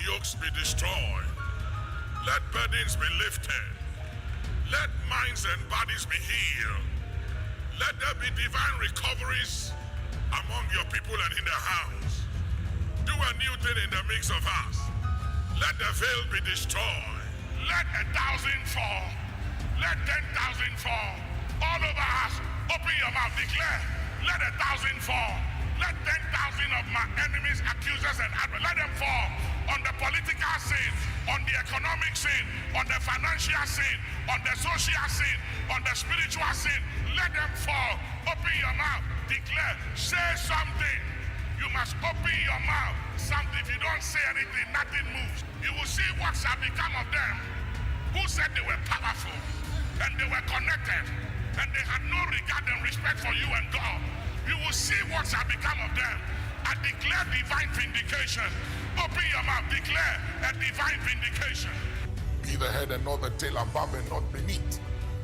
yokes be destroyed. Let burdens be lifted. Let minds and bodies be healed. Let there be divine recoveries among your people and in the house. Do a new thing in the midst of us. Let the veil be destroyed. Let 1,000 fall. Let 10,000 fall. All over us, open your mouth, declare. Let 1,000 fall. Let 10,000 of my enemies, accusers, and adversaries, let them fall on the political scene, on the economic scene, on the financial scene, on the social scene, on the spiritual scene. Let them fall. Open your mouth, declare, say something. You must open your mouth. Something. If you don't say anything, nothing moves. You will see what shall become of them who said they were powerful and they were connected and they had no regard and respect for you and God. You will see what shall become of them. I declare divine vindication. Open your mouth, declare a divine vindication. Be the head and not the tail, above and not beneath,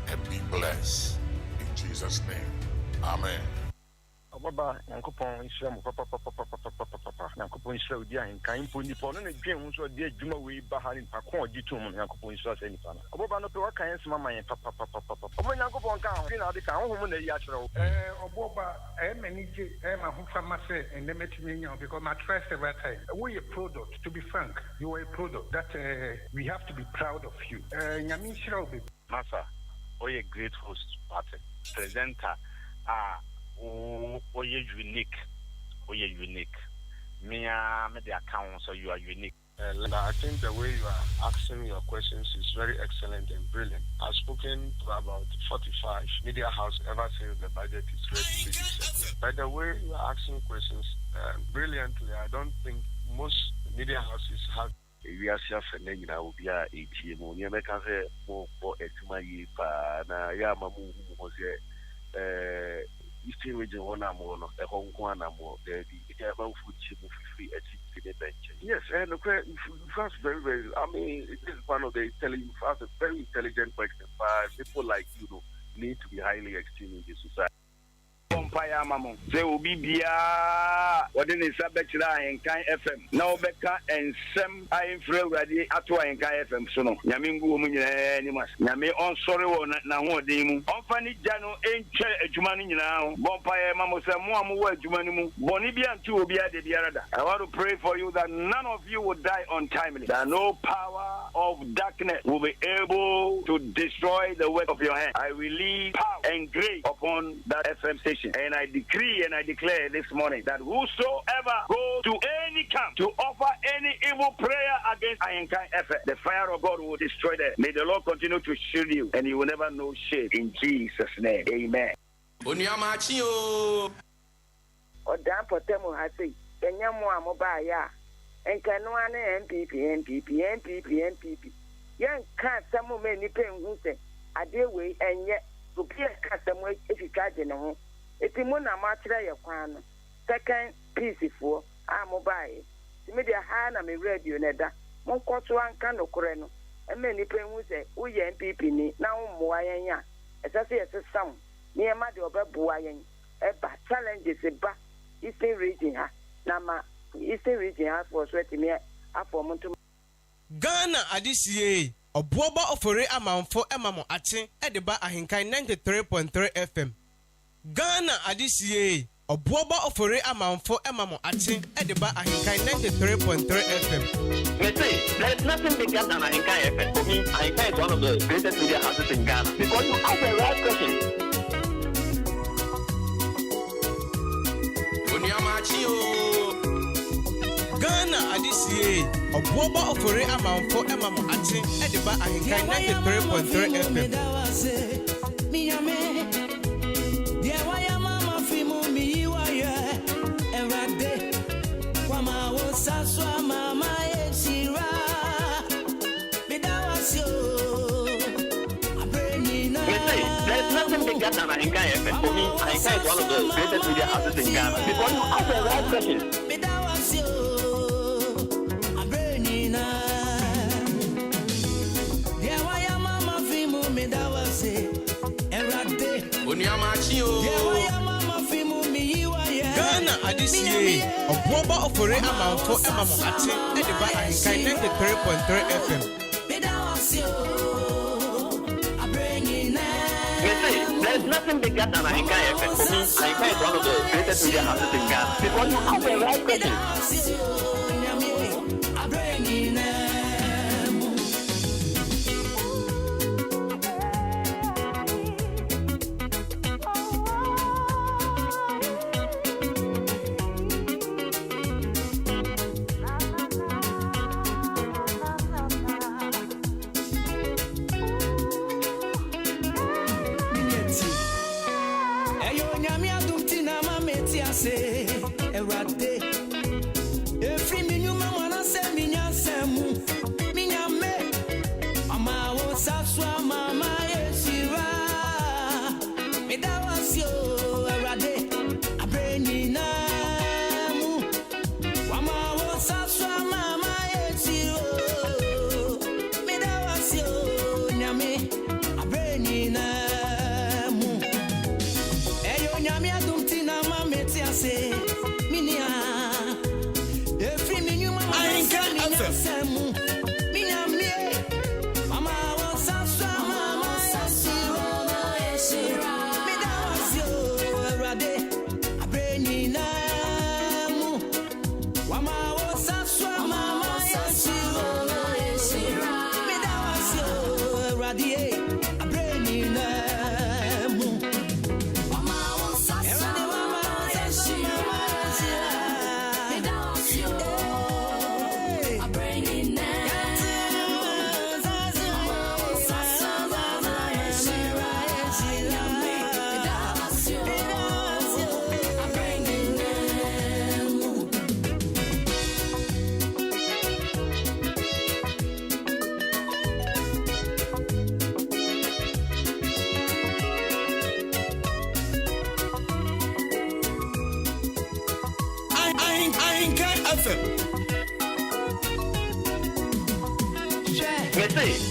and be blessed. In Jesus' name. Amen. Baba, Yankopon Islam, Papa, Yankopon Islam, dear, and kind Punipon, and again, so dear Juma, we Bahan, Pacon, Jitum, Yankopon Islam, any fan. Obuoba no Papa, can Mamma and Papa. When Yankopon count, you know, the count, woman, the Yatro. Obuoba, many, who pharmacy, and they met me because my trust every time. We a product, to be frank, you are a product that we have to be proud of you. Yamin Shrobi. Massa, or a great host, party, presenter, you're unique. Me, the account, so you are unique. I think the way you are asking your questions is very excellent and brilliant. I've spoken to about 45 media houses ever since the budget is ready to be discussed. By the way you are asking questions brilliantly, I don't think most media houses have. We are suffering now. We are 80 more. You make us more for a year. Na ya mamu was Eastern region one more, a Hong Kong more. The food free at the bench. Yes, and first very, very. I mean, it is one of the fast, a very intelligent question. But people like you need to be highly esteemed in the society. Umpire Mamon. There will be Bia. What in the subject AHENKAN FM. Now Becca and Sam I am free ready at AHENKAN FM. So no. Yamingu Munyanimas. Yami on sorry one na one demo. On Fanny Jano ain't Jumani now. Bumpire Mamma Samuamu Jumanimu. Bonibian two will be at the Biarada. I want to pray for you that none of you will die untimely. That no power of darkness will be able to destroy the work of your hand. I release power and grace upon that FM station. And I decree and I declare this morning that whosoever goes to any camp to offer any evil prayer against AHENKAN FM, the fire of God will destroy them. May the Lord continue to shield you and you will never know shame. In Jesus' name, amen. Maakye Odan potemo hasi enyamu amobaya enkanu ane MPP yen ka samu me ni penhu se ade we enye obi ka samu efika je ne ho etimu na ma kire ye kwan no second piece for amobaye timi de ha na me radio ne da mon kwoto anka no kore no eme ni penhu se wo ye MPP ni na wo mo ayen ya esase yesesam ni e ma de obebuwa yen eba challenges eba Eastern region ha na ma Eastern region ha for sweating me afọ to Ghana adisiye Obuoba Ofori Amanfo emamo ache edeba AHENKAN933FM FM Ghana adisiye Obuoba Ofori Amanfo emamo ache edeba AHENKAN933FM FM. There's nothing bigger than AHENKAN FM. For me, AHENKAN is one of the greatest media houses in Ghana because you ask the right question. Ghana adisiye Obuoba Ofori Amanfo emamo ache edeba AHENKAN933FM FM. There's nothing bigger than AHENKAN FM. For me, AHENKAN is one of the greatest media houses in Ghana because you ask the right question. Ghana adisiye Obuoba Ofori Amanfo emamo ache edeba ba AHENKAN 93.3 FM. There's nothing bigger than AHENKAN FM. For me, AHENKAN is one of the greatest media houses in Ghana. Because you have the right question.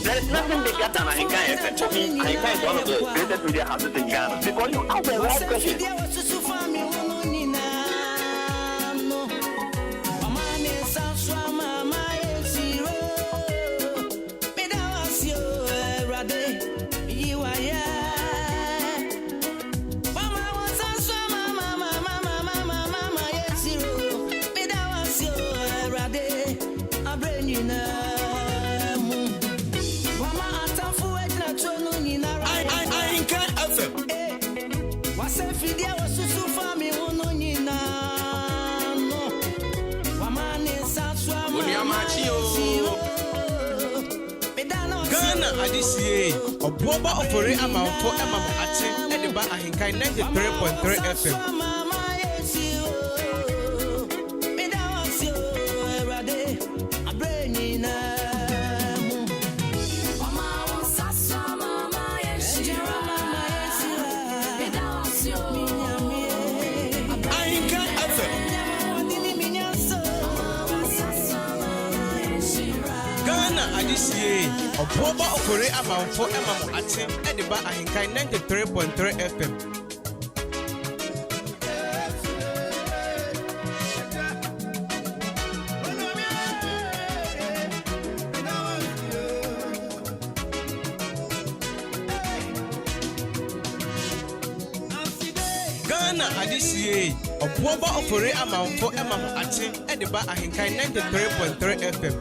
There's nothing bigger than AHENKAN FM. For me, AHENKAN is one of the greatest media houses in Ghana. Because you have the right question. Adisiye Obuoba Ofori Amanfo Emamo Ate Ediba AHENKAN 93.3 FM. Adisiye Obuoba Ofori Amanfo Emamo Ate Ediba AHENKAN 93.3 FM. Ghana Adisiye Obuoba Ofori Amanfo Emamo Ate Ediba AHENKAN 93.3 FM.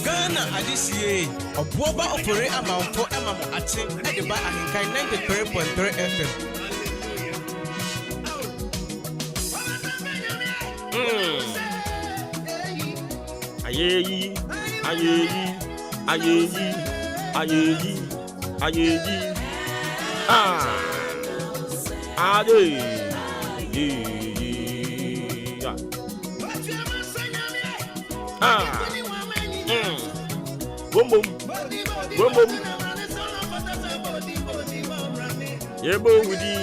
Ghana Adisiye, Obuoba Ofori Amanfo Emamo Achen, Ediba AHENKAN933FM. Ayeyi. Boom. Yebo wudi.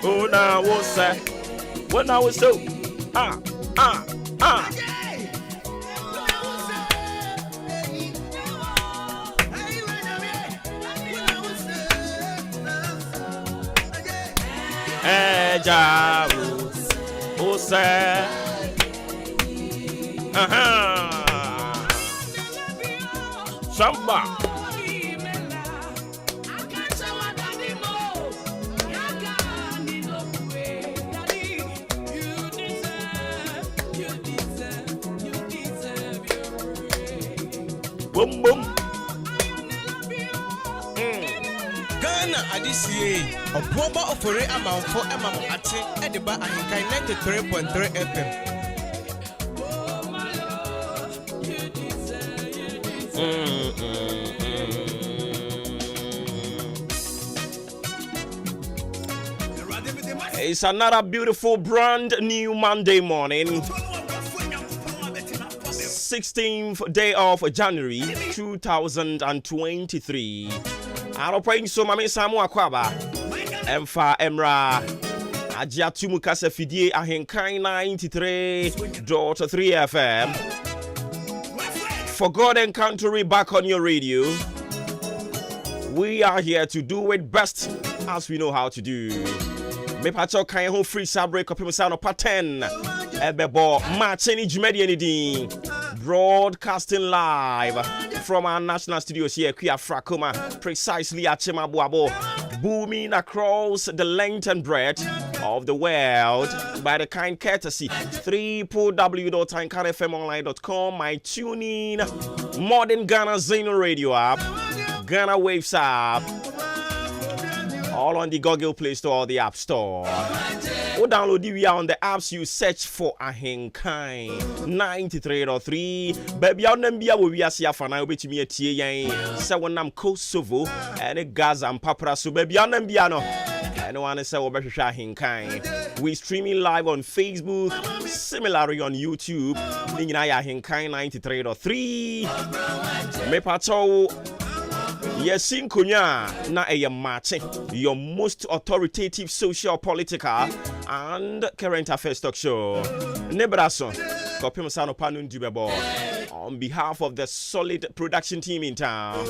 Oh, now what's that? What now was so? Jabu, Osa, Samba. Boom. Ghana Adisiye, Obuoba Ofori Amanfo Emamo Achen, Ediba AHENKAN933FM. It's another beautiful brand new Monday morning. 16th day of January 2023. I'm praying so mami samu akwaba. Emfa Emra. Ajia tumu kasa fidie AHENKAN933 FM. For God and country back on your radio. We are here to do it best as we know how to do. Me pacho kan ho free sabre kopim sa no pattern. Ebebo Maakye ni jumedi ni din. Broadcasting live from our national studios here, Kuya Frakoma, precisely at Chemabuabo, booming across the length and breadth of the world by the kind courtesy www.AHENKANFMonline.com, my tuning, modern Ghana Zeno radio app, Ghana Waves app, all on the Google Play Store or the App Store. Or download it on the apps. You search for AHENKAN933. Baby, on them bia we are see afana we me tie yan. Say when I'm Kosovo and Gaza and Papra so baby on them bia no. And one say we be AHENKAN. We streaming live on Facebook, similarly on YouTube. Link na AHENKAN933. Me pacho yes, in Konya, na Maakye, your most authoritative social, political, and current affairs talk show. Nebraso, Kopim Sano Panun Dubebo, on behalf of the solid production team in town.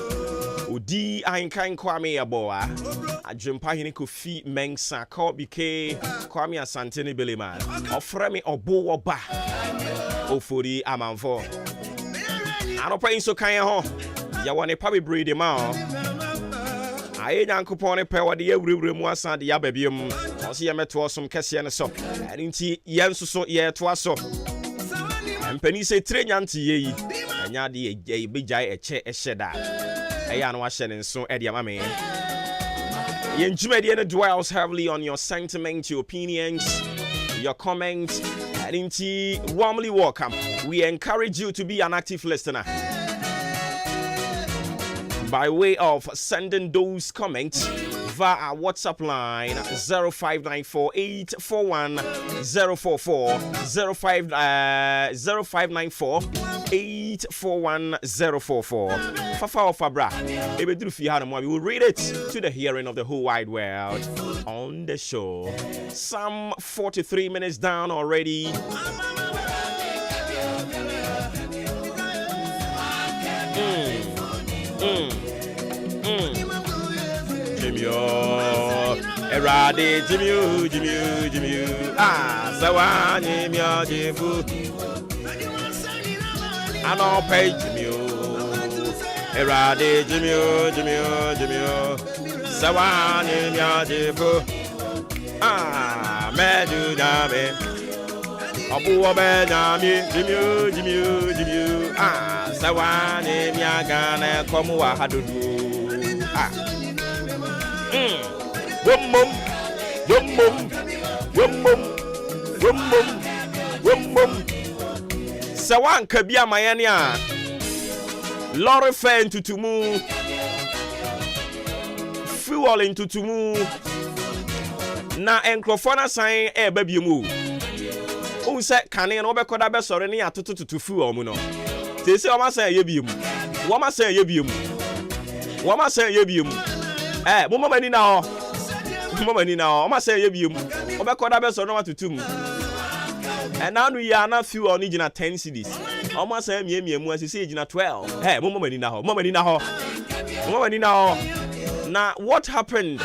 Udi AHENKAN9 Aboa, Ajumpahini Kofi Mengsa, Kobike, Kwame Asantene Beleman, Ofremi Obuoba Ofori Amanfo. I don't pray so kind of. Ya wane pa be breed him out. Aye nyankopon pe wode awurewure mu asan de ya babiam. Ose ye meto som kese ne so. Enti ye nsoso ye to aso. Empani se trenyanti ye yi. Anya de ye bejai eche eheda. Eya no ahye ne nso e de ama me. Ye njumade ne dwells heavily on your sentiments, your opinions, your comments. Enti warmly welcome. We encourage you to be an active listener. By way of sending those comments via our WhatsApp line 0594-841-044 0594-841-044. Fafa or Fabra, we will read it to the hearing of the whole wide world on the show. Some 43 minutes down already. Jimmy, Erade, Jimmy, Zawani, Jifu. I know pay Jimmy, Erade, Jimmy, Zawani, Jifu. meju nyame Obuoba nyame jimio ah sawane miaga na komu wa hadudu ah wum sawan kabia mayane a lorry fare ntutumu fuel ntutumu na enkrofona san eba biemu o se kane no bekoda be sore ne atotototu fuel mu no tese o ma san ye biemu wo ma san ye biemu mo mani na ho o ma san ye biemu o bekoda be sore no atutum na anu ya na fuel ni gina 10 cedis o ma san miemu asisi gina 12 mo mani na ho na what happened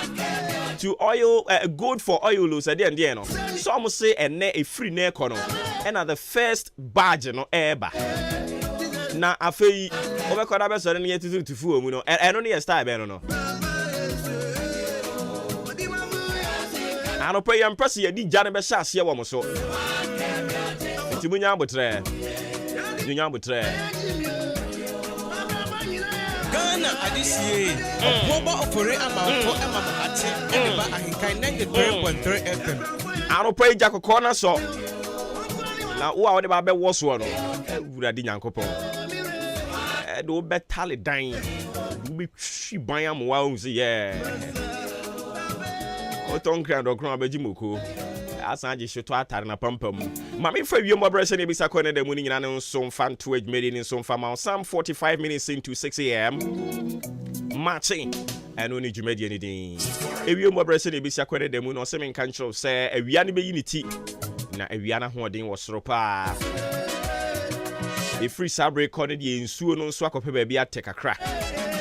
to oil good for oil so there no some say ene a free na ekono and the first badge no eba na afei obekoda be sore ne yetutu tufu mu no eno ne style be no ano pay impress ye di jane be sha ase wo mo so timunya botre Ghana adisiye Obuoba Ofori Amanfo ate eba AHENKAN933FM ano pay jakoko na so na wo a wo de ba be wo so no wurade nyankopon do betale dan do be hwiban amwa o se ye o ton kran do kran abaji moko asan je hweto atare na pampam ma me fa wiem obrese ne bisa ko ne da mu ni nyina ne so mfa to admedi ne so mfa ma some 45 minutes into 6 a.m. matching and only jumedi anything wiem obrese ne bisa ko ne da mu no se men kan chro se awia ne be yiniti na awia na hoden wo soro pa e free sabre corner de nsuo no nso akope ba bia tekakra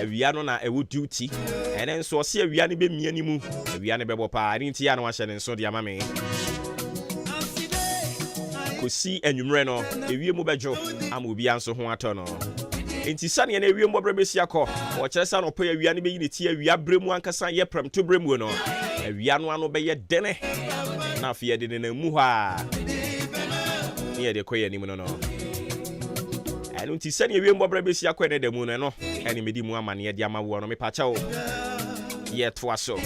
awia no na ewo duty ene nso se awia ne be mia ni mu awia ne be bo pa ani ntia na wa hye ne nso de ama me kosi enwumre no ewie mu bejo ama obi anso ho ato no enti sane na ewie mu brabesi akọ o kyeresa no pa awia ne be yi ne ti awia bremu ankasa ye prem to bremu no awia no ano be ye dene na afia de ne mu ha ye de koye ni mu no enu ti sane ewie mu brabesi akọ ne de mu no eni medi mu ama ne de ama wo no me pa chawo ye to aso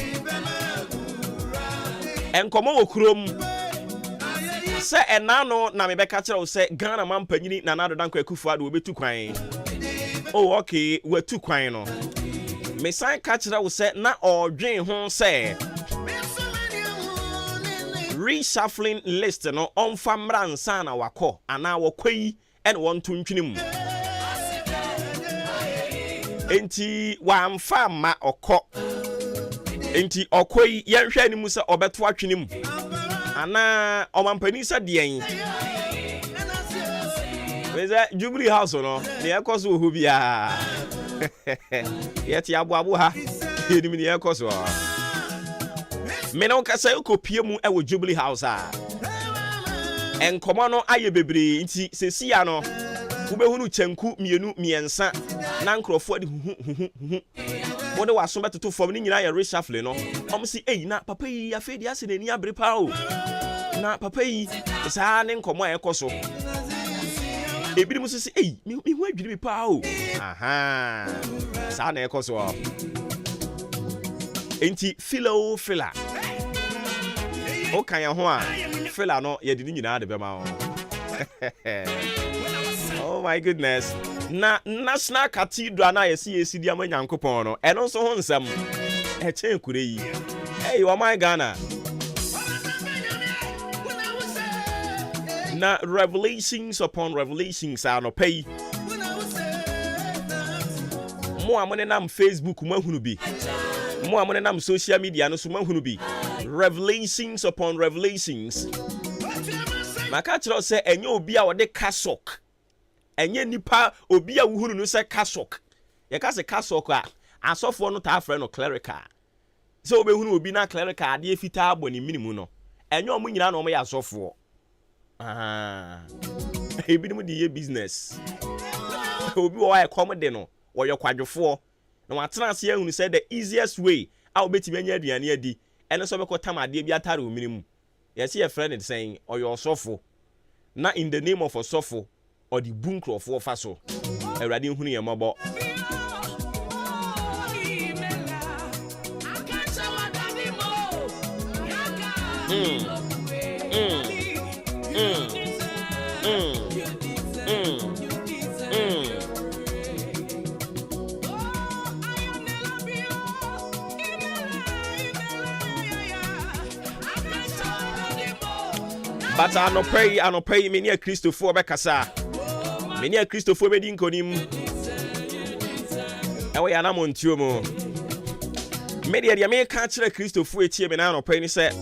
enkomo okrom se enano na me beka kire o se Ghana mampanyini na nado danko akufuado obetu kwan oh okay wetu kwan no me san ka kire o se na odwen ho se reshuffling list no onfa mransa na wako ana wakwai en wonto ntwinim enti wamfa ma okọ enti okwai yenhwe animu se obeto atwenim ana omampani sa dien weza Jubilee House no ne yakoso ohu bia yeti abu ha enim ne yakoso me no kasa ukopie mu e wo Jubilee House a enkomo no aye bebre nti sesia no ubehunu chanku mienu miensa na nkrofo de hu mo de waso betoto fom ni nyina ya reshuffle no om si na papa yi afedi ase na ni abre pa o na papa yi sa ne nkomo ekoso ebi mu sisi mi hu adwiri bi pa o aha sa na ekoso enti fila o kan ya ho a fila no ye de ni nyina de be ma o oh my goodness na national cathedral na yesi di amanyankopon no eno so ho nsam e chen kure yi oh my Ghana na revelations upon revelations are no pay mo amone nam Facebook mo ahunu bi mo amone nam social media no so mo ahunu bi revelations upon revelations maka kire se enye obi a wode kasok enye nipa obi a wuhuru no se kasok ye ka se kasok a asofo no ta afre no clerical se obehunu obi na clerical ade fita aboni minimu no enye omu nyina na omu ya asofo ebi mu di ye business obi wo ya komode no wo ye kwadwofo na watena ase ahunu se the easiest way a obetimi anya aduane adi ene so bekotam ade bi atare o minimu Yes, your friend is saying, or your sofo. Not in the name of a sofo or the bunkro for faso. A radio huni a mobile. But I no pray many a Christopher Bekasa. Many a Christopher Bedin Konim. Away an amon tumo. Media the American Christopher Chimenano Penny said,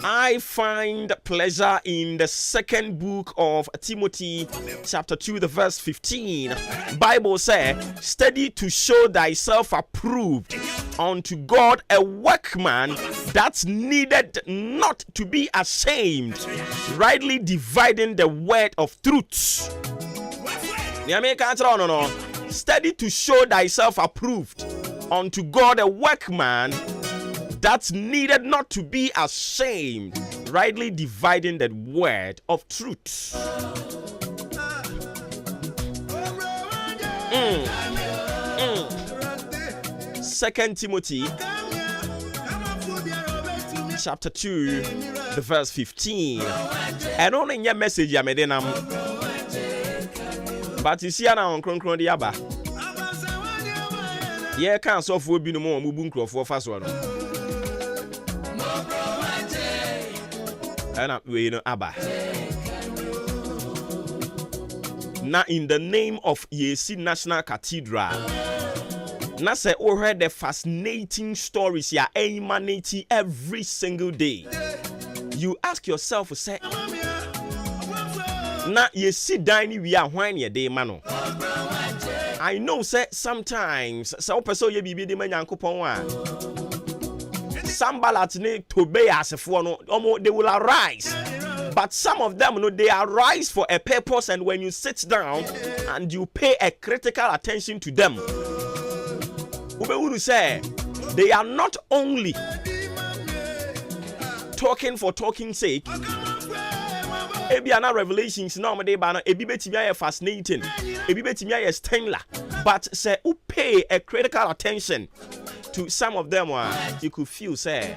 I find pleasure in the second book of Timothy, chapter 2, the verse 15. Bible says, study to show thyself approved unto God, a workman that's needed not to be ashamed, rightly dividing the word of truth. Study to show thyself approved unto God, a workman that's needed not to be ashamed, rightly dividing the word of truth. Second Timothy chapter 2, the verse 15. And only in your message, Yamedenam. But you see, now on Cronkron Diaba. Yeah, can't so for be no more moving for fast one. And we know Abba. Now, in the name of Yesi National Cathedral, now say we heard the fascinating stories here emanating every single day. You ask yourself, say, now you see dining we are when you day mano. I know, say sometimes so person you be the man yankopon. Some ballots need to be as if one, they will arise. But some of them, they arise for a purpose, and when you sit down and you pay a critical attention to them, say they are not only talking for talking's sake. Ebiana revelations no me dey ba na ebi betimi aye fascinating, ebi betimi aye stengler, but say who pay a critical attention to some of them, you could feel say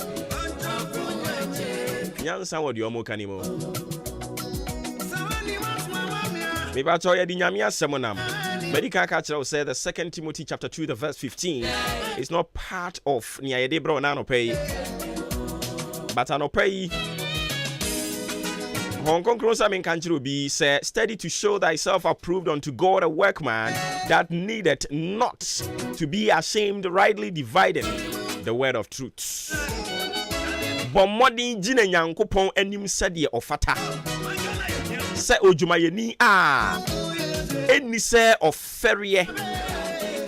nyansa what you omo kanimo. Me ba to ye di nyame asemonam. Medical culture say the 2 Timothy chapter 2, the verse 15 is not part of niya de bro na no pay. But I no pay. Hong Kong Crossa Min Kanchiru be say, study to show thyself approved unto God, a workman that needeth not to be ashamed, rightly dividing the word of truth. Bomodi jine nyankopon enim sede ofata. Se ojumayeni eni se oferiye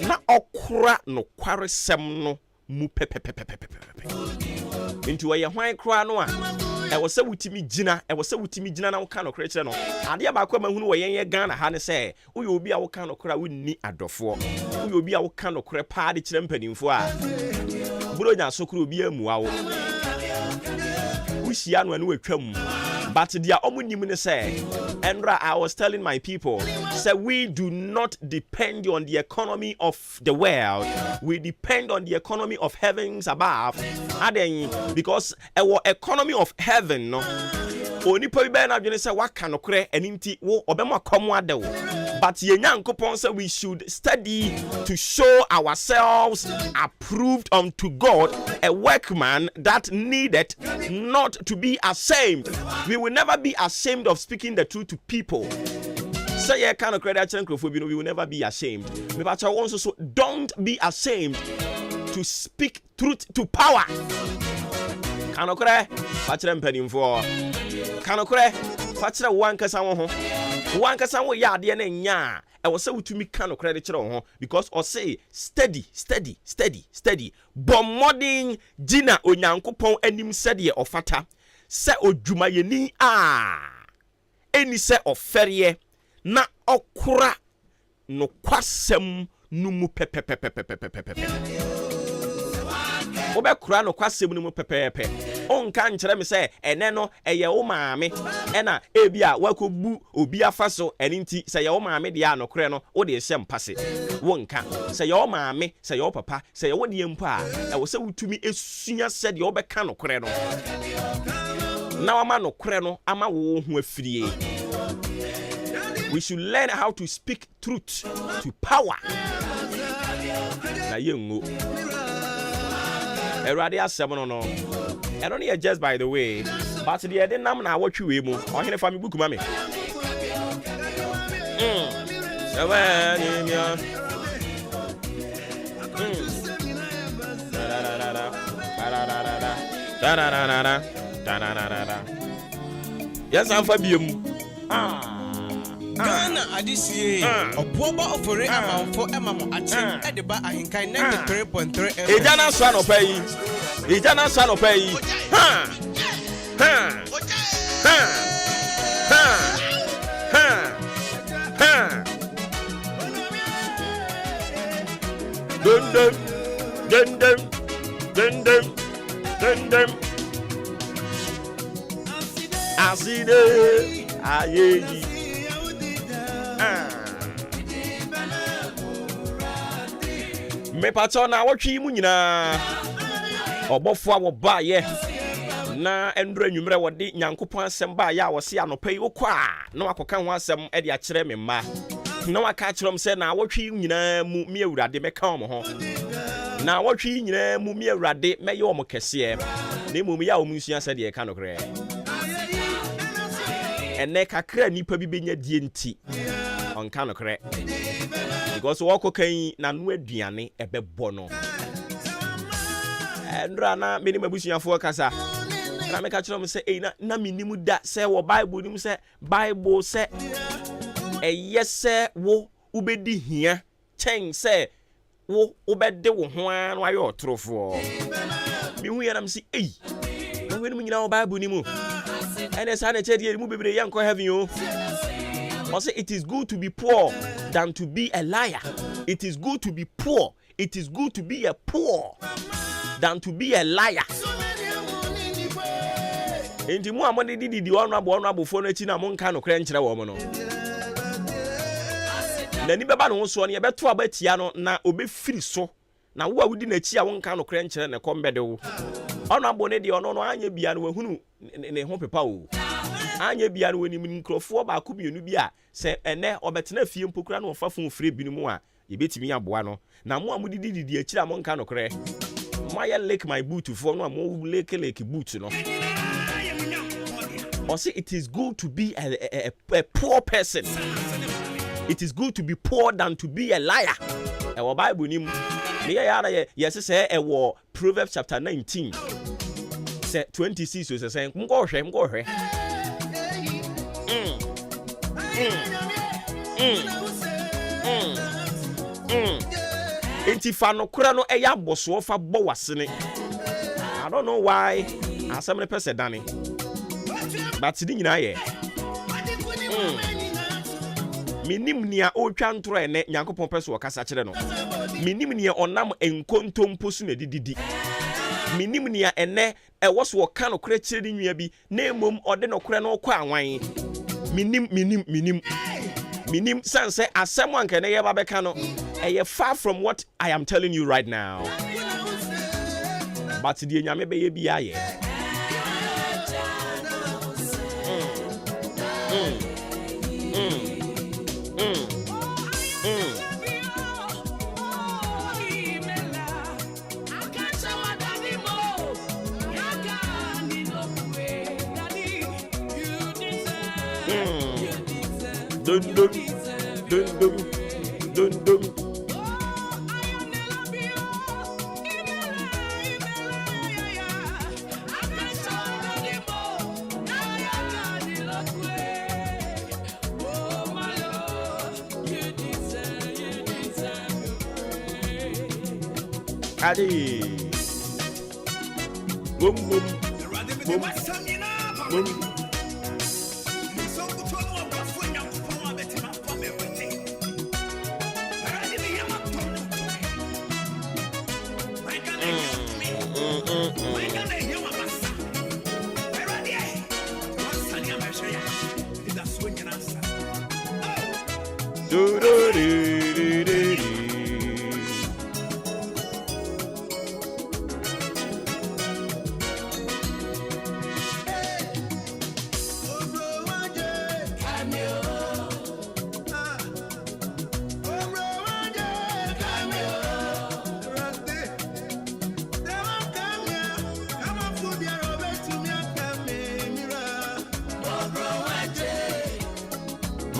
na okra no kwaresem no mu pepepepepepepe. Into a hwan kra no I was so witty Gina, I was so witty Gina now kind of creature no. And the about come who were young Ghana had say, we will be our kind of crowd we need a door. We will be our kind of crap party championing for Buroja so could be a muau. We see when we come. But they are almost say, Andra, I was telling my people, say we do not depend on the economy of the world. We depend on the economy of heavens above. Because our economy of heaven, no, only probably be say what kind of cre and inti wo obema komwa de wo. But ye nyankopon say we should study to show ourselves approved unto God, a workman that needed not to be ashamed. We will never be ashamed of speaking the truth to people. Say ye kind of credit we will never be ashamed. But also don't be ashamed to speak truth to power. Kanokre pachire mpanim for kanokre pachire wankasa wo ho wankasa wo ya ade na nya e wo se wutumi kanokre de kire wo ho because o say steady bomodin gina onyankopon anim sede ofata se odwumayeni eni se oferiye na okura no kwasem no mu pepepepepepepepe. Wobekura no kwasem no mu pepepe. Onka nkyere me se ene no eye wo maame ena ebia wakobu obi afa so ene nti se ye wo maame de anokre no wo de ehye mpase. Wonka se ye wo maame se ye wo papa se ye wo de mpo a e wo se wutumi esua se de obeka nokre no. Na wama nokre no ama wo ho afirie. We should learn how to speak truth to power. Na yengo. Erade asem no. I don't hear just by the way, but the other name na watch you emo. Or here for me book mami. Yes, I'm Fabium. Ghana adisiye Obuoba Ofori Amanfo emamo achen ediba ahenkan 93.3 FM. Ejana so anopai. Ejana so anopai. Ha. Ha. Ha. Ha. Ha. Ha. Dun dun dun dun dun dun dun dun. Aside ayeyi. Me pato na wotwi mu nyina obofo a wo ba ye na endro nwumre wode nyankopon asem ba ya wo se anopai wokwa na wakoka ho asem e de a kire me ma na waka kirom se na wotwi nyina mu mi awurade meka omo ho na wotwi nyina mu mi awurade meye omo kese na mu ya omu nsua se de e ka nokre ene kakra nipa bi benya die nti onka nokre because wako kan na no aduane ebebo no endra na meni mabusuafo kasa na meka kire mo se na minimu da se wo bible nim se bible se eyese wo ubedi hia chen se wo ubede wo ho an no aye otrofo mi hu ya na msi no we nim nyina wo bible nimu ene sa na chedi mu bebre yanko heaven yo. Also, it is good to be poor than to be a liar. It is good to be poor. It is good to be a poor than to be a liar. Enti mu amode didi honorable fo no achi na mo nka no kra nkyere wo mo no. Na ni beba no so no ye beto abatia no na obefiri so. Na wo a wudi na achi a wo nka no kra nkyere ne kombede wo. Honorable ne de ono no anya bia no wahunu ne ho pepa wo. Anya bia no wani nkrofo ba ko bienu bi a se ene obetena fie mpokura no ofafo fire binu mu a yebetimi aboa no na mo amudidi akira mo nka nokre mo ya lake my boot for no mo lake boot no. Also, it is good to be a poor person. It is good to be poor than to be a liar. Our Bible nim me ya yes say e Proverbs chapter 19 say 26 so say mgo hwe Enti fa no kura no eya boso fa bo wasene. I don't know why asem ne pese dane. But di nyina ye. Minim nia otwa ntoro ene Nyankopon pese wo kasa kire no. Minim nia onam enkontompo su na dididi. Minim nia ene ewo so wo ka no kura kire di nwia bi na emom ode no kura no kwa anwan. Minim sense asem anka ne ye ba beka no eye far from what I am telling you right now. But the nyame be ye bia ye. Dun dun dun dun dun dun. Adi. Boom boom boom boom.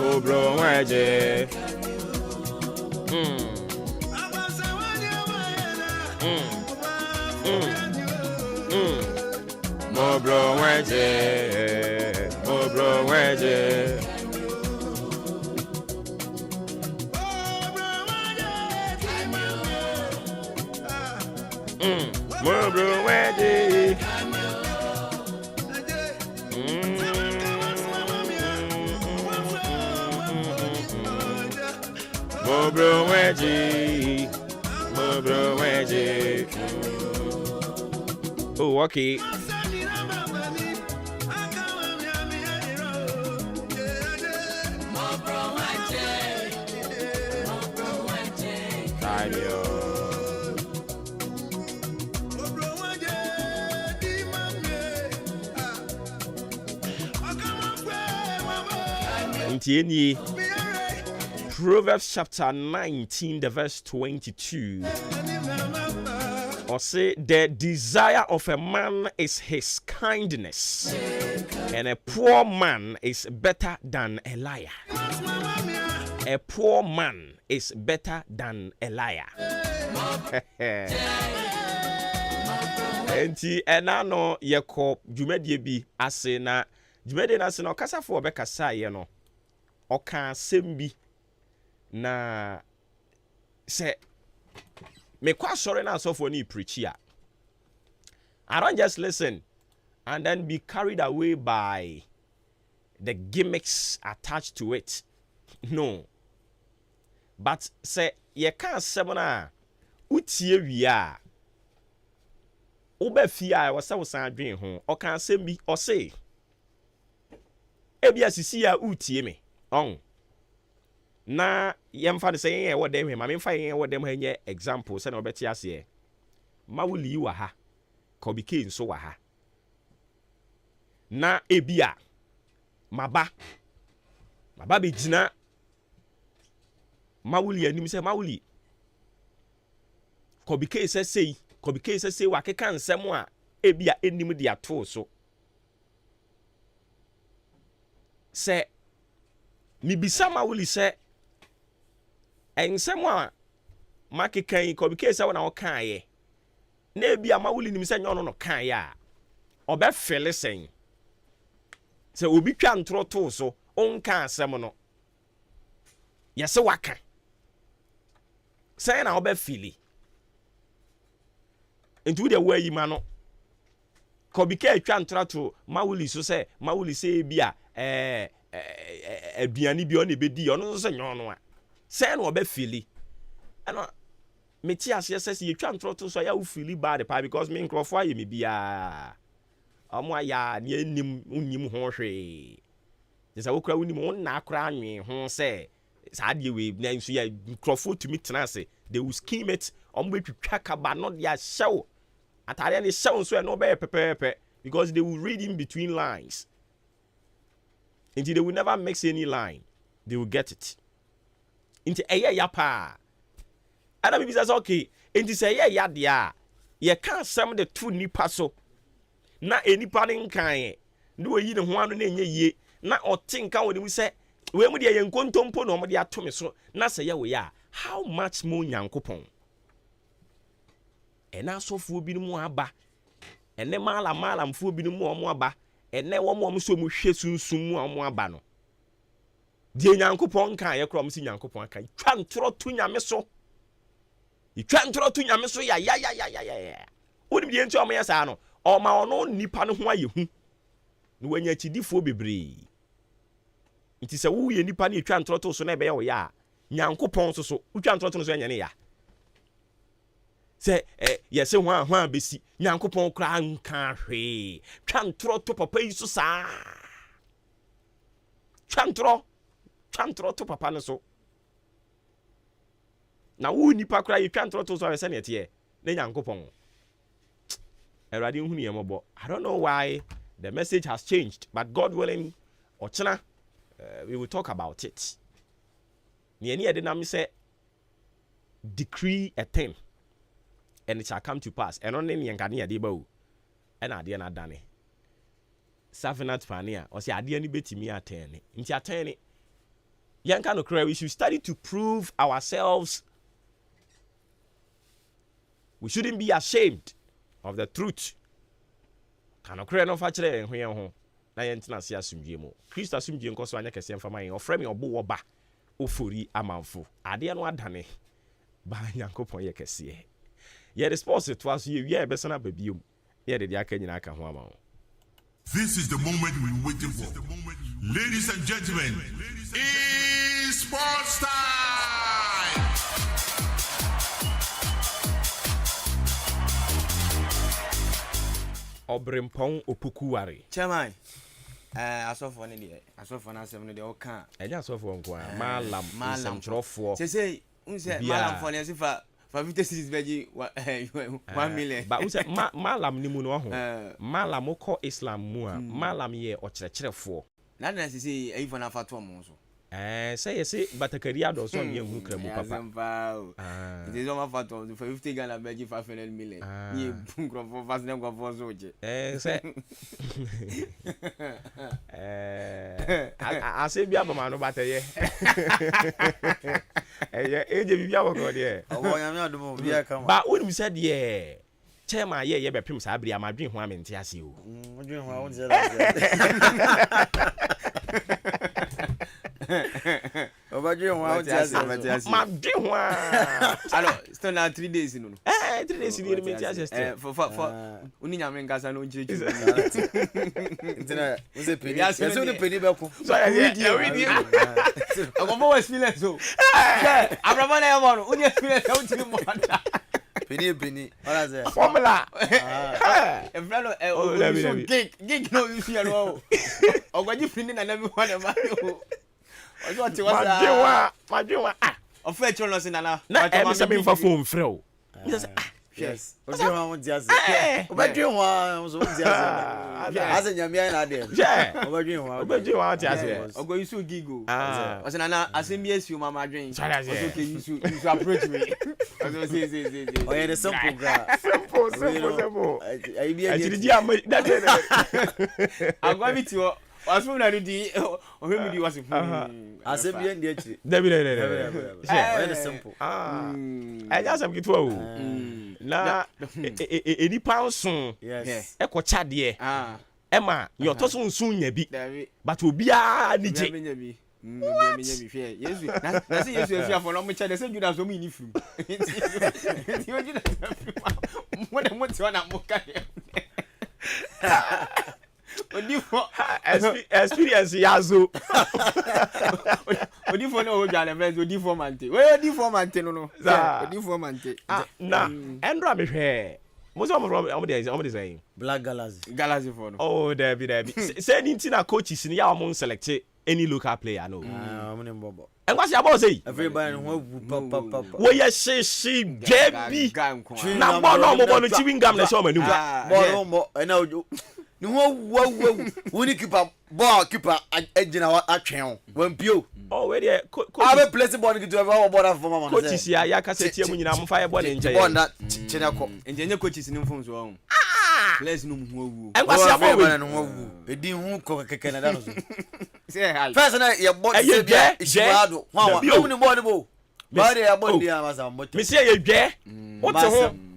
Mobro waje. Mobro waje. Mobro waje. Mobro waje. Mobro waje. Mobro waje. Oh, okay. Intieni Proverbs chapter 19, the verse 22. Or say, the desire of a man is his kindness, and a poor man is better than a liar. A poor man is better than a liar. Enti enano yeko dwumadie bi ase na dwumadie na ase no kasafo obekasa ye no oka sembi na se me kwa sore na asofo ni preach ya. I don't just listen and then be carried away by the gimmicks attached to it. No. But say ye kan asem na utie wi a Oba fia wasa wosan adwen ho o kan asem bi o say ebia sisi a utie me on na yemfa de say yen e wodem he ma me mfa yen e wodem ha nye example say na obeti ase mawuli wa ha kobike nso wa ha na ebia maba be gina mawuli anim say mawuli kobike say Kobike say wa keka nsem a ebia enim dia to so se mibisa mawuli se ensem a makekan kobike say na o kan ye na ebia mawuli nim se nyono no kan ya obe fele sen se obi twa ntro to so onka asem no yese waka say na obe fili into the way you mano kobike atwa ntrato mawuli so say mawuli say bia aduani bi on ebedi ono so nyono a say na obe fili ano meti ase say ye twa ntrato so ya wo fili bad pa because me nkrofo aye me bia omo aya ne anim unnim ho hwe yesa wo kra unim won na akra anwe ho say sa de we na nso ya nkrofo tumi tena ase they will scheme it betwitwa kaba no dia show atare ne show so no be pepepe because they will read in between lines until they will never mix any line they will get it into eye ya pa ana bibi says okay into say ya dia ye kan sem the two nipa so na enipa ne nkan no yi ne ho ano na enye yie na otinka woni mu say we mu de ye nkontompo no mo de atome so na say ya we ya how much more nyankopon ena sofo bi mu aba ene mala mfo bi mu omo aba ene wo so mu hwe sunsum mu omo aba no die nyankopon kan ye krom si nyankopon kan twa ntoro tu nyame so itwa ntoro tu nyame so ya woni bi enti omo yesa no o ma ono nipa no ho ayehu no wanya chidifo bebre nti se wo ye nipa ne itwa ntoro to so na be ye wo ya nyankopon so utwa ntoro to no so anya ne ya se yese hwa besi nyankopon kra nka hwe twa ntoro to papa yi so sa twa ntoro to papa no so na wo nipa kra yi twa ntoro to so se ne tie na nyankopon erade hunu ye mobo. I don't know why the message has changed, but God willing ochina we will talk about it. Ni eni ede na me say decree a thing and it shall come to pass. And only yankani ade ba o. And ade na dane. Safinat pania o say ade ni betimi atene. Nti atene Yanka no cry, we should study to prove ourselves. We shouldn't be ashamed of the truth. Kano cry no fachere enhwe ho. Na yentina se asumdwe mu. Christ asumdwe nko so anya kese mfama yen. Ofrɛ me Obuoba Ofori Amanfo. Ade no adane. Ba Nyankopon ye kese. Ye response to us ye wi e besana babiom. Ye de aka nyina aka ho ama ho. This is the moment we're waiting for. Ladies and gentlemen, it's sports time! Obrempon Opukuware. Chairman. Asofo ne de. Asofo na asem ne de o kan. Enya asofo nko a malam semtrofo. Say unse malam for ne sifa 50 cities beji 1 million. Ba unse malam ni mu no ho. Malam ko Islam mu a malam ye okyerɛkyerɛfo. Na na say ayi for na fato mo so. Say Batakaria do so ye hu kra mu papa. It is over fato 50 Ghana beji 500 million. Ye bunkro for fast dem go for so je. Say ase bia ba ma no bataye. Eje bibia wo ko de. Owo nyame adomo bia ka ma. Ba wonim said ye. Chairman ye bepem sa abri amadwen ho amente ase o. Odwen ho awon se Obadwen ho awon se ma dwen ho a. Alors, still na 3 days no. 3 days ni mente ase. For uni nyame nkasa no nchire. Ntina, we say penny. Yes, we penny be ko. So we Ogomo experience so. Yeah, Abraham na yamo no, uni experience how to mo. Penny. What is it? Formula. E frano gig no you see no. Ogwaji fini na never one man o. Ojo ti wasa. Madwewa. Ofa e cholo se nana. Na e se me fa phone frɛ o. Yes. Odwen ho awon diase. Obadwen ho awon so diase. Ase nyame na ade. Obadwen ho diase. Ogo yusu gigo. Ose nana asemi esi o mama dwen. Oso ke yusu approach me. Oso say. Oh yeah, the simple gra. Simple. Ai bi ajiriji am that. Agwa bi ti o. Wasu na di o hemi di wasu. Ase bi ndi akiri. David. Yeah, the simple. I just am kitwa o. Na enipa nson. Yes. Ekocha de. Emma, your tosun nsun nya bi. But obia ni je. Yesu. Na say Yesu efi afọ no mo che de say Judas o mi ni furu. Ti o Judas furu. Mo de mo ti ona mo ka. Experience yazo. Odifo no oja le friends odifo mante. We odifo mante no. Odifo mante. Na endra me hwe. Mo so mo dey say Black Galaxy. Galaxy for no. Oh, Debbie. Say ni na coaches ni ya mo select any local player no. Mo ne mbobo. En kwasi abo say. Everybody who papa. Wo ye shishi Debbie. Na bo no mo chewing gum na show manu. Bo mo na ojo. Ni wo woni keeper ball keeper agina atwen ho wampio. Oh we dey abe place ball ni to ever ball for mama. Coaches ya ka say tie mu nyina mo fa ye ball nje. Ball na chenako. Enje coaches ni mfom so ho. Place no mu awu. En kwasi abo we no awu. Edi hu ko keke na da no so. Say hi. First na ye ball say bia ishwado. Wa ni ball ni bo. Ba dey ball dia ma sa mo. Me say ye dwe.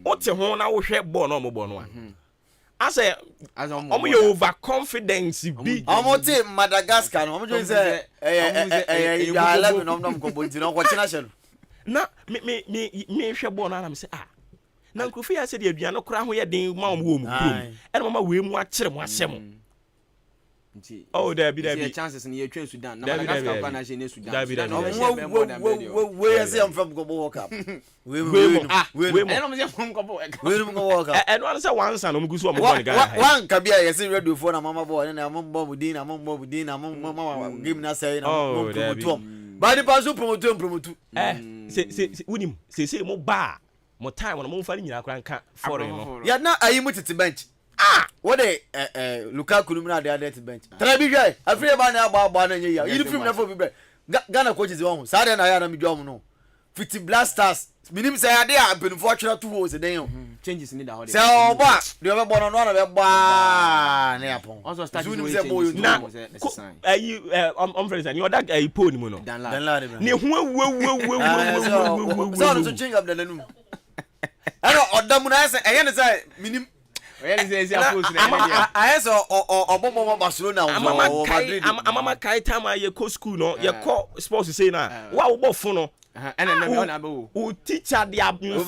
Wote ho na wo hwe ball no mo ball no a. Ase omo ye over confidence bi omo te Madagascar no omo jo say ya la me nom ko bonti no ko china hye na me hwe ball na me say na nkrofo ya say de aduane kora ho ye den ma omo wo mu krom e na mama we mu akere mu asem nti oh there be chances ni ye twa Sudan na Madagascar kwa na hye ne Sudan we say am from go world cup we e no me say from go world cup e no say once and omgusu omo ball ga one ka bia ye say radio phone na mama ball na mama budin na mama game na say na promote ba di pass promote say unim say mo ba mo time na mo fa nyina kora nka foreign no ya na ayi mu tete bench what the Lukaku na the other bench try bi hwe afre ba na agba na nya ya you film na for bi Ghana coaches won say na ya na mi dwom no 50 blasters minim say ade a benufo atwera to ho se den changes in the holiday. So what? Do you ever born on one of your bar? Also start Soon doing as boy changes. Now, I'm friends, and you're that a pony mono. Dan Then la. lad. Near So to change up the new. I know Odamunasa, I understand. Minim. I saw or Barcelona or Madrid. Mama Kai time I go school no, you call supposed to say now. Wow, phone. And then Who teacher the abuse.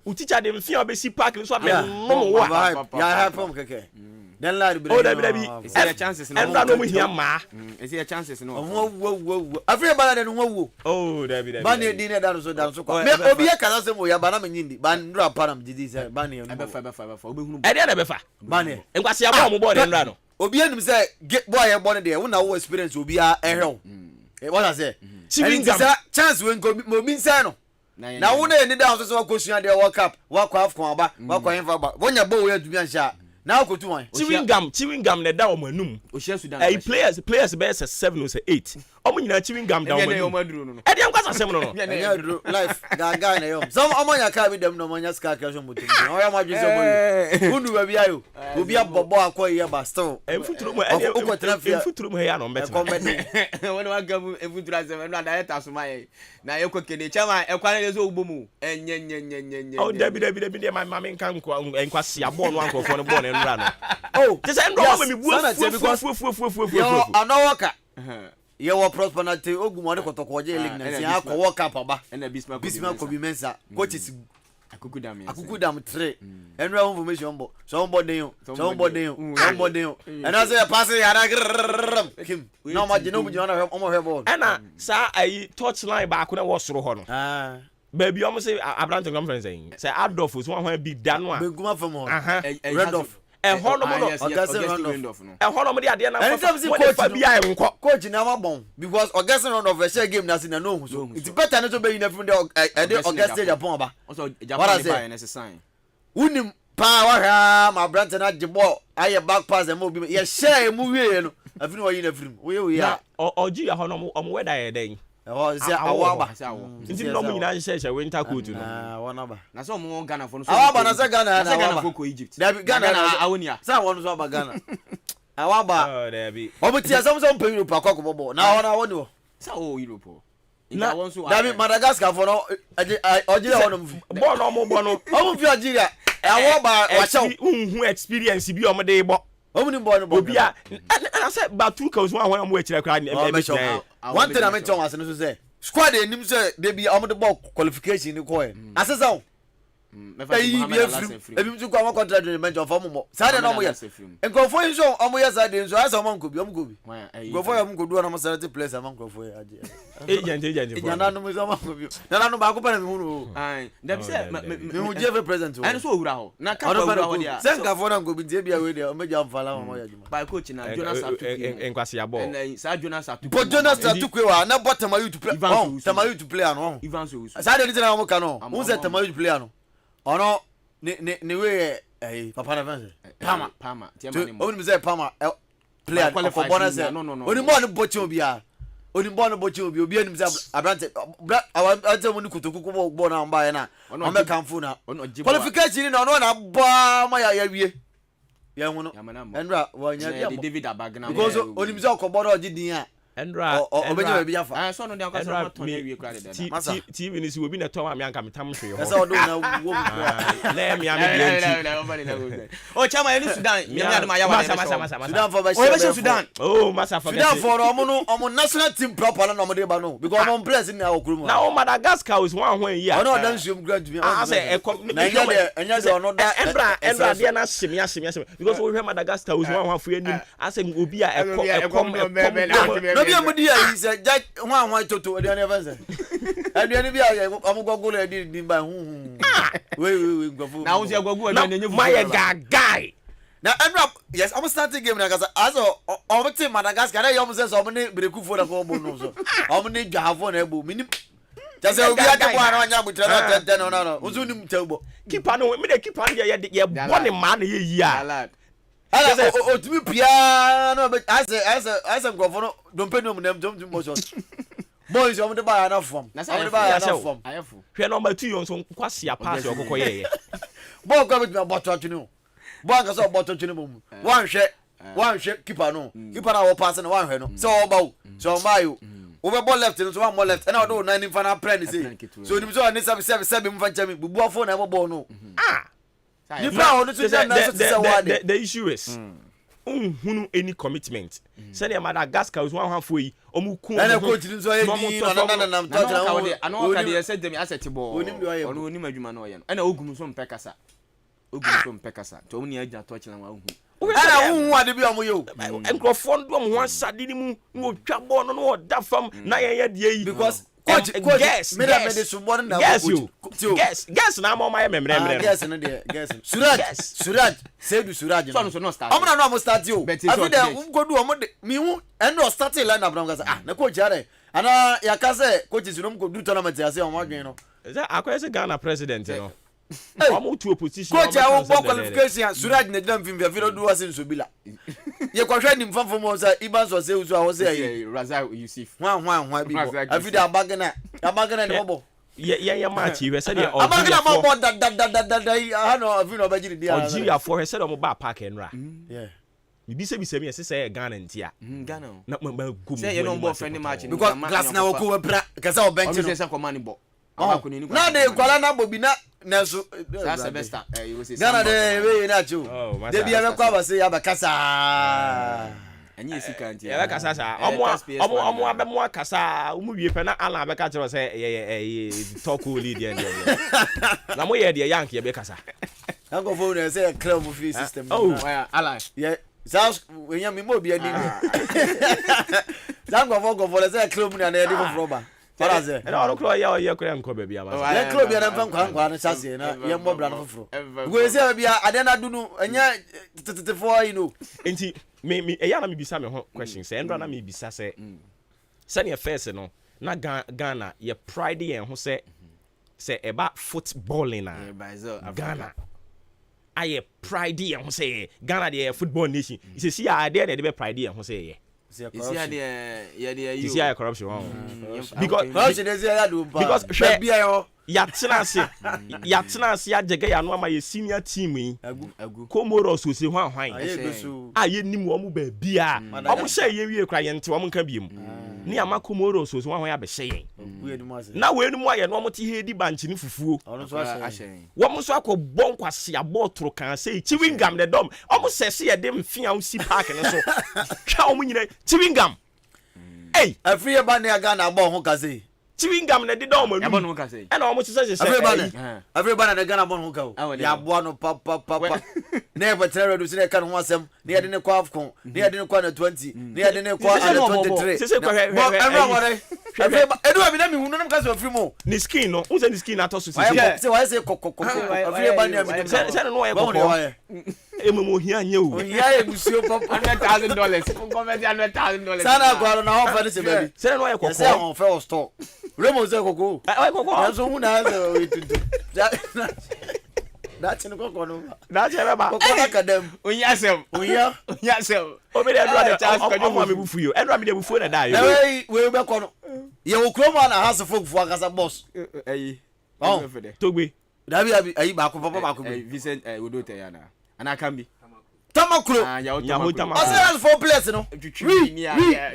Who teacher them fear be see parking so Yeah, have from Keke. Then lad. Oh, there is there chances no. And no here ma. Is there chances no. Whoa. I feel better than whoa. Oh, there be. Bani dinner down so down so. Obi e kana se mo ya bana nyindi. Ban ndra param didi say bani e. Ebefa obehunu. E dey ebefa. Bani. Enkwase aba mo board ndra no. Obi enum say boy e born there. We na wo experience obi a ehwe. What I say? Chance we go mo bi say no. Na wo na eni down so kwosua there World Cup. Wa kwa Afcon aba. Wa kwa Enfa aba. Wonya bo we adumi anhia. Now go to one. Chewing gum na down manum. Players best 7 or 8. Omo nyina chewing gum down manum. E dey nkwasa sem no. Life gaga na yo. Some omo nya ka bi dem no monya ska ka so mutum. O ya ma dwese mo. Unu ba bia yo. Obi abobo akoye ba still. Enfuturo mo ya no mbet. When wa gam enfuturo asem no da eta so mai. Na ye kokede chama e kwa na so ogbomu. Enye. Oh debi dey my mama nkwasi abo no ankofo no bo no nra no. Oh, just say no me fu. Yo anowoka. Ye wo prosperity ogumode kotokoje league na si akọ World Cup aba. Na Bismarck Kobe Mensa. Coaches Akukudam 3. Enra information bo. Somebody yo. And I say pass ya Kim. No ma no bu na omo hwebo. Na sa ayi touchline ba ko na wo soro ho no. Baby almost say Abraham conference saying. Say Adolf so one big dan one. Beguma from ho. Red off. E hono mo no. E hono mo dia de na coach na ma bon because August round of a share game na sin na no hu so. It's better na to be in from the August Japan ba. Also Japan buy na sign. Unim pa wa ha ma brand na de ball aye back pass e mo bi ye share mu wie no. Afini wa yi na film. We ya. Oji ya hono mo weather ye den. Oh, say awaba. Nti no mo nyina share winter coat no. Wona ba. Na so mo Ghana for no so. Awaba na say Ghana na Ghana for Egypt. Ghana awonia. Say wonu so ba Ghana. Awaba. Oh, there be. Obuti asam so mpa Europe akoko bobo. Na wona woni wo. Say Europe. Na wonso. David Madagascar for no Algeria wono mfi. Bo no mo bo no. Omo fi Algeria. Awaba wa show. Unhu experience bi o mo dey bo. Omni boy no Obi a I said Batuka was one am we kire kra one thing I mention was no say squad enim say they be am the ball qualification ni ko e asesa o ebi mtu ko am contract mention for mo say na mo ye nkofo yin so am ye say dey so asa mo nkobi nkofo ya mo nkodu na mo say place am nkofo ya agent na no mo so mo nkobi na no ba ko pa na mi hunu ai dem say me hu je present o ai no so owura ho na ka owura ho dia say nkafo na nkobi tie bia we dey o meja mfala mo ya juma by coach na Jonas Atuku enkwasi abo sa Jonas Atuku but Jonas Atuku wa na bottom you to play Tamayu to play no Ivan so sa dey na mo ka no who say Tamayu to play no ono ne we papa na fence Pama tiamani mo oni say Pama player for bonus oni mo no bochi obi anim say abrante abrante mo ni kutokuku bo na mba ya na o me kanfu na qualification na ono na ba ma ya wie ya hu no enra wa nya David Abagna because oni say okobodo ogidin a Endra obenya bi afa ah so no dey akwa so to na wie kra de na TV ni si obi na to am yanka metam hwe ho esa odo na wo le mi am de o chama ni Sudan mi am ma ya wa masa Sudan for ba Sudan oh masa for Sudan for omo national team proper na omo dey ba no because omo players ni akuru na o Madagascar is one when here ono dan suom grad mi ah say na enya de ono da Endra de na shimia because we hear Madagascar is one for anim ase obi a ekom no bi amudi ya say judge one toto de na event aduane bi a amugogolo e di ba hu we gofu na wo se gogu e na nyenye fu my guy na Endra yes I'm starting game na kasa aso omo team Madagascar e yom say so omo ne breku fo na ko bo no so omo ne dwafo na egbo minim just obi ade bo ana nya butra na tete no ozu nim tawbo keeper no me de keeper ye bone man ye yi a ala o tumi pia no as gofo no don't pay no dem don't motion boys on the buy enough from. Na I'm the buy enough from. Ayefo. Hwe number 2 yon so kwasi a pass your kokko ye. Boy go with me bottle to know. Boy go so bottle to know. One share keeper no. Keeper na wo pass na one hwe no. So oba so mayo. Over ball left so one more left. And I do 9 final plan say. So nim so ni 7 mfa chami. Bubu phone na ball no. You found the issue is unhunu any commitment. Say the Madagascar was one half way. Omuku. And coach didn't say na ano ka dey say dem asset ball. Ono ni madwuma no ye no. Na ogum so mpekasa. To oni agya to chela wa hu. Ana hu ade bi omo yo. Enkrofo ndo mo ho asade ni mu no twa ball no no da fam na ye de yi because coach guess me that me so born na guess na mo my memre guess no there guess Suraj say do Suraj no start omo na no start yo afi dem go do omo me hu and no start line na bram ga na coach are ana ya ka say coach is no go do tournament ya say omo adwen no is that akwese Ghana president no omo to opposition coach a wo qualification Suraj na dem film via do was in Sobila ye kwahwe ni mfamfo mo say Iban so say uzu a wo say Razak Yusuf hwan bi afi dem abagana ne bobo ye Maakye we say the abagana bobo da ha no afi no bagiri dia Algeria for he say dem ba park enra yeah bibi se me say Ghana ntia Ghana na ma gum say you no bo friendly match because class na wo ko bra kasa o bench no say command bo na de kwala na bobi na so that's semester you go say Ghana de we na chu de bia be kwa ba say ya ba kasa anyi sika ntia ya kasa sa omo abemo kasa umu wie pe na ala be ka tell say talk only there na mo ye de yank ye be kasa I go for say club free system ala yeah sounds when you me mo bia ni dan go for say club na dey for rubber para say na oro kro ya kro nko ba bia ma ya club ya na nkwa na chase na ya mo bra no foforo go say bia ade na dunu anya for you know enti me eya na me bisa me ho question say endra na me bisa say say na first no na Ghana ye pride yen ho say eba footballing na Ghana aye pride yen ho say Ghana the football nation you see ade na be pride yen ho say ye you see ya corruption because yatenase agege ya no ama ye senior team yi Comoros so se hwan aye nim wo mu ba bia omo hye ye wie kra ye nte wo nka biem ni ama Comoros so hwan ya be hye yen na we enu mu aye no omo te hedi banchi ni fufuo wo mo so akobon kwase abo toro kan say chiwingam the dom omo sese ye dem fia si park ne so twa omo nyina chiwingam hey afri e ba ne aga na abo ho kaze chiwingam na de dom anu abo no ka say e na omo sese afri ba na de gana bon ho ka ya abo no pa na e betere do se kan ho asem na ye de ne kwa afkon na ye de ne kwa na 20 na ye de ne kwa na 23 sese kwa afri ba edu abi na mi hunu na ka so afri mo ni skin no unse ni skin ato so se wa say kokoko afri ba na mi se no ye kokoko ememo hia nye o hia ebusuo papa $100,000 fun comment $100,000 sana kwa na ho fa ni se baby se no ye kokoko se on fe o store remo ze kokoko kokoko so hu na ze tutu that's in kokoko no that's e ba kokoko academy onyasem obi de adwa omo me bufu yo edwa me de bufu na da yo we be ko no ye wo kroma na house folk fu akasa boss togbe dabi ayi ba ko papa ba ko Vincent Odote yana ana kambi tamakro ya ho tamakro asa for place no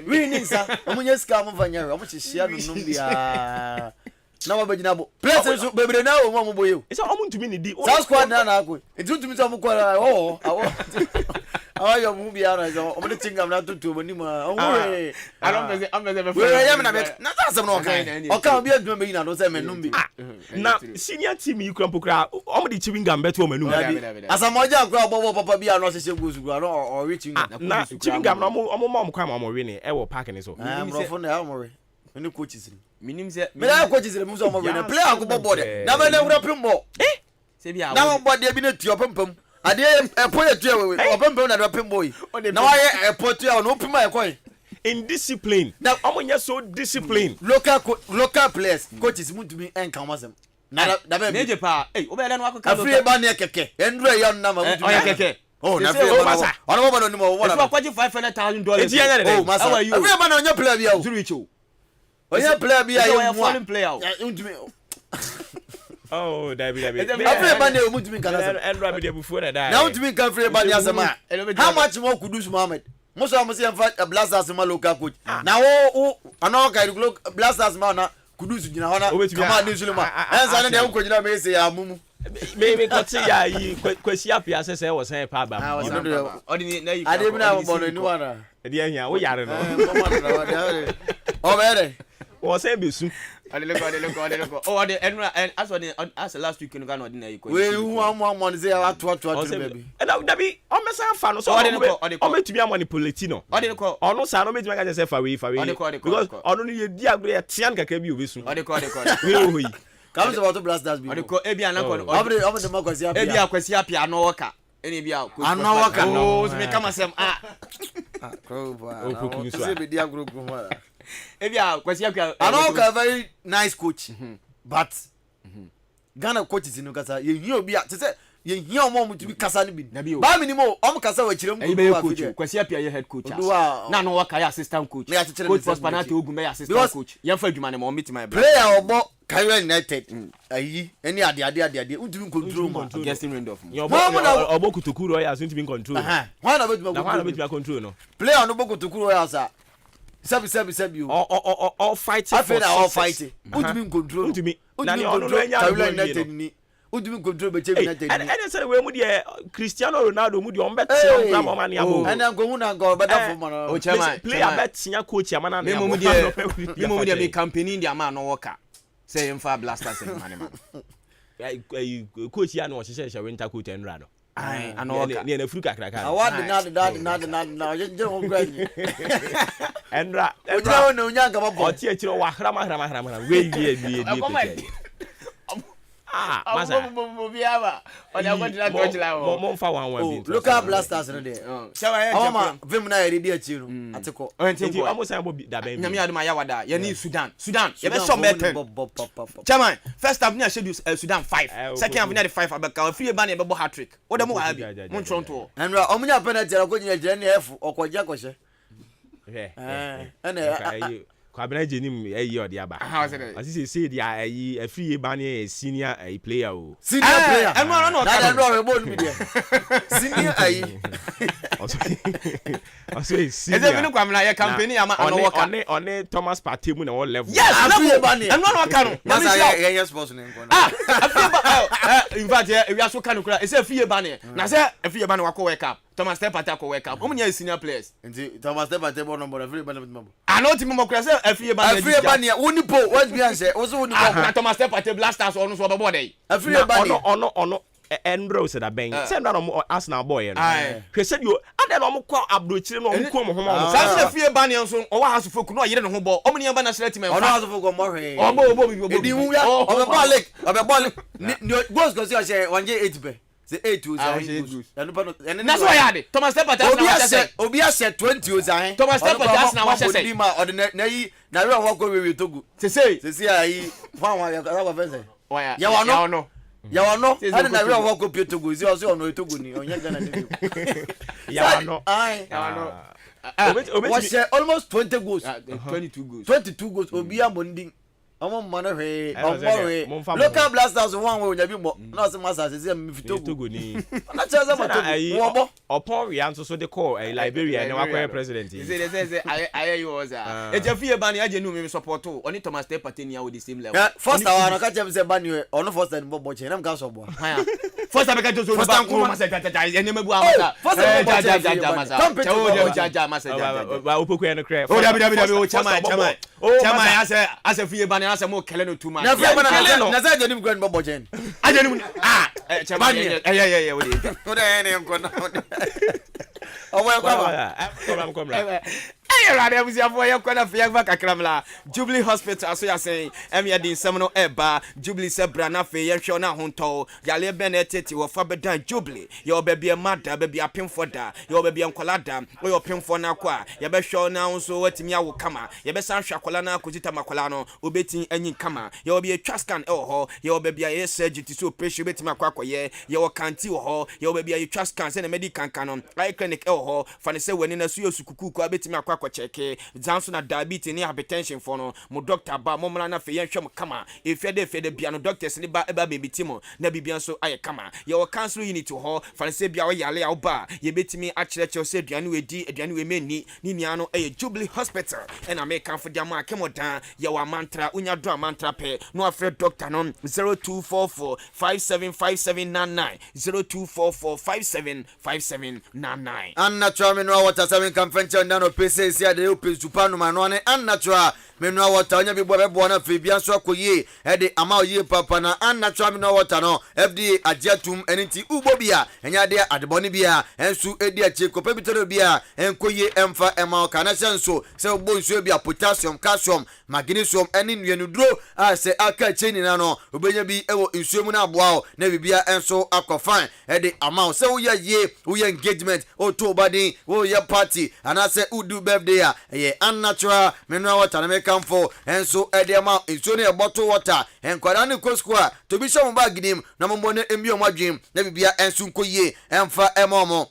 we ni nsa omunye ska mo vanya omo chihia no bia na wa bagina bo place so bebre na o mo boye isa omo ntumi ni di sa squad na akọ ntumi so mo ko ayo mu bia na so omo de tingam na tutu mo ni ma onwe ameze be we ya me na sa sam no oka bia dum be na no se me num bi na senior team yi kura pokra omo de chewing-gum beto o manum asamoja akura bobo papa bia no sese go sugura no o reaching na chewing-gum no omo mom kwa ma mo we ne e wo park ne so amrofo na mo we ni coaches ni minim se me na coaches ni mo so mo we ne player ko bobo de na me na wura pimbo se bia na mo body bi na tuo pempem ade epo ya tuo we opempem na do pimbo yi na wa ye epo tuo no pima e koy indiscipline na omo nya so discipline local players coaches mutumi enka masem na da be meje pa obele no akọ afri ba ne keke endro ya na ma mutumi o keke na afri ba ona mo ba no ni mo wona so kwaji $500,000 eti anya de afri ba na onye player bia o zuru icho Oye player bi aye mo foreign player. Oh, David. Afre ba ne omutumi kan asem. Endra me dey before that. Na omutumi kan afre ba ne asem a. How much more Kudus Mohammed? Most of us say Blasters ma local coach. Na wo ana ka Blasters ma na Kudus gina hona. Kama ni Sulema. Enza ne dey ko gina me say ya mumu. Me ko ti ya yi kwesi apia se wo san pa ba. Odi na yi. Ade bi na wo bono ni wana. E dey ahia wo yare no. O bere. Wo say be su. Adeleko. Oh, and as last week you can ordinary question. We who am say atu baby. And Dabi, o me san fa no so o me tumi manipulate no. Adeleko. Ono sa no me tumi ka say fa we. Because ono no ye di agro ye tian kaka bi obesu. Adeleko. We o yi. Come to about Blasters bi. Adeleko e bia na ko. Obre de makwasi apia. E bia kwasi apia no waka. Eni bia ko. Ano waka. Oh, me kama sem Ko ba. Say be di agro ko ma. Ebia kwasi akwa Anoka very nice coach but Ghana coaches no kasa ye hia obi a te say ye hia omo mutu bi kasa ni bi ba minimo omo kasa wa kirem ko coach kwasi apia ye head coach na no waka ya assistant coach coach Prosperity Ogun ya assistant coach ye fa adwuma ne mo meet my brother player obo Cairo United ayi any ade untumi control ma against Randolph obo kutokuro ya untumi control why na betu control no player no obo kutokuro ya sa Sabi you. All fighting for all fighting. Ultimate control. Ultimate control be United. And say we mu dey Cristiano Ronaldo mu dey on bet say on plan money abo. And go hu na go better for man. O chairman. Player bet tia coach ya man na. Me mu dey be campaigning dia man no worker. Say him for Blasters man man. Coach ya no hye winter coat and rado. Ai anoka ne na furu kakra kakra award na je ho granyi endra oja no nya nka babo oti akiro wa hram we wie masa mo biaba oni akwatira coachla wo mo mfa wan bi local Blasters no dey shawa ya Japan vim na yedi akiro atiko enti amosan bo da ben nyame aduma ya wada ye ni Sudan ye be show meten chairman first half ni schedule Sudan 5 second half ni 5 abeka free ba na ye be bo hat trick o dem wa abi mo tronto enra omunya penalty ra ko nyina jere ni F okoja kose ene kwabena jenim eyi odi aba asisi say dia eyi afrie ba na senior player o senior player enra no ka enra we bo nimi dia senior ayi also senior eze binu kwamna ye campaign ya ma anoka on Thomas Partey mu na one level yes afrie ba ni enra no ka no masa ye sports ne nko afrie ba in fact we aso ka no kura eze afrie ba ni na se afrie ba ni wako wake up Thomas Partey ko wake up omunya senior players nti Thomas Partey bo no bo afrie ba ni ano ti mo kura se afrie ba ni woni po what be answer oso woni po na Thomas Partey Blasters onu so obo dey afrie ba ni ono Endro said that bang send that on Arsenal boy no hwe said you and then omo kwa abrochire no omo kwa mo homo say afrie ba ni nso o wa haso foku no yire ne ho bo omo ni ba na select men ono haso foku mo hwe obo edi hu ya obe ball goals go see say wanje 8 be say 8 o na so ya de Thomas Partey obi a set 20 o say Thomas Partey na wa say ma na yi na we won ko we togu say ayi fa ya ka fense ya wa no ana na we won ko Togo zi o so no Togo ni onya Ghana ni ya no was almost 20 goals 22 goals obi a mondin omo mano hwe local Blasters one we onya bi mo na se masa se me Togo ni na chaza ma Togo wo bo upon we answer so the call Liberia na wakwa president say aye you was ejafie ba ni aje nu me support o oni Thomas Partey ni the same level first hour na ka chem say ba ni ono first and bo che na mka so bo first abeka to so ba ko masa tata ene mebu amasa ja masa ba opoku ene kre o dabi o chama ase fie ba ni ase mo kele no too much na fie ba na za je ni mkwan bo che aje ni chama yeah o de ene nko na owo kwa Ayerade abusiafo ye kwada fia va kakramla Jubilee Hospital so ya say emya din sem no eba Jubilee se bra na fe ye hwe na honto yale benetete wo fa bedan Jubilee ye obabia mada babia pemfo da ye obabia nkolada wo ye pemfo na kwa ye be hwe na nso watimi awo kama ye be san hwa kola na kozita makola no obetin anyin kama ye obia twascan ho ye obabia ye surgery so operation betimi akwa ye wo kanti ho ye obabia ye twascan se na medical kanon eye clinic ho fa ne se wani na so ye sukuku ko betimi akwa check zanso na diabetes ni hypertension for no mo doctor ba mo mra na fe yen hwem kama efede bia no doctors ni ba baby timo na bibia so aye kama ye wo cancel unit ho fanse bia wo yale ya wo ba ye betimi a kire se aduane we di aduane we menni ni nia no aye Jubilee Hospital and American for diama kemodan ye wa mantra unya do mantra pe no afre doctor no 0244 575799 0244575799 unnatural mineral water 7 can fenture ndano pese sia de open supano manone unnatural mineral water onya bi bo na febia so akoye e de ama oye papa na unnatural mineral water no FDA agiatum eniti ubobia enya de adeboni bia ensu edi ache kopa bitoro bia enkoye emfa ema kana senso se ogbo nsu bia potassium calcium magnesium eni nuenudro a se aka cheni na no obenya bi ewo nsu mu na aboa na bibia enso akofan e de ama se wo ye engagement o to body wo ye party ana se udu birthday a ye unnatural mineral water na make am for enso e de ama nsu ne bottle water enkwara ne koskua to bi show bag nim na mo ne embio mwadwem na bibia enso nkoye emfa emomo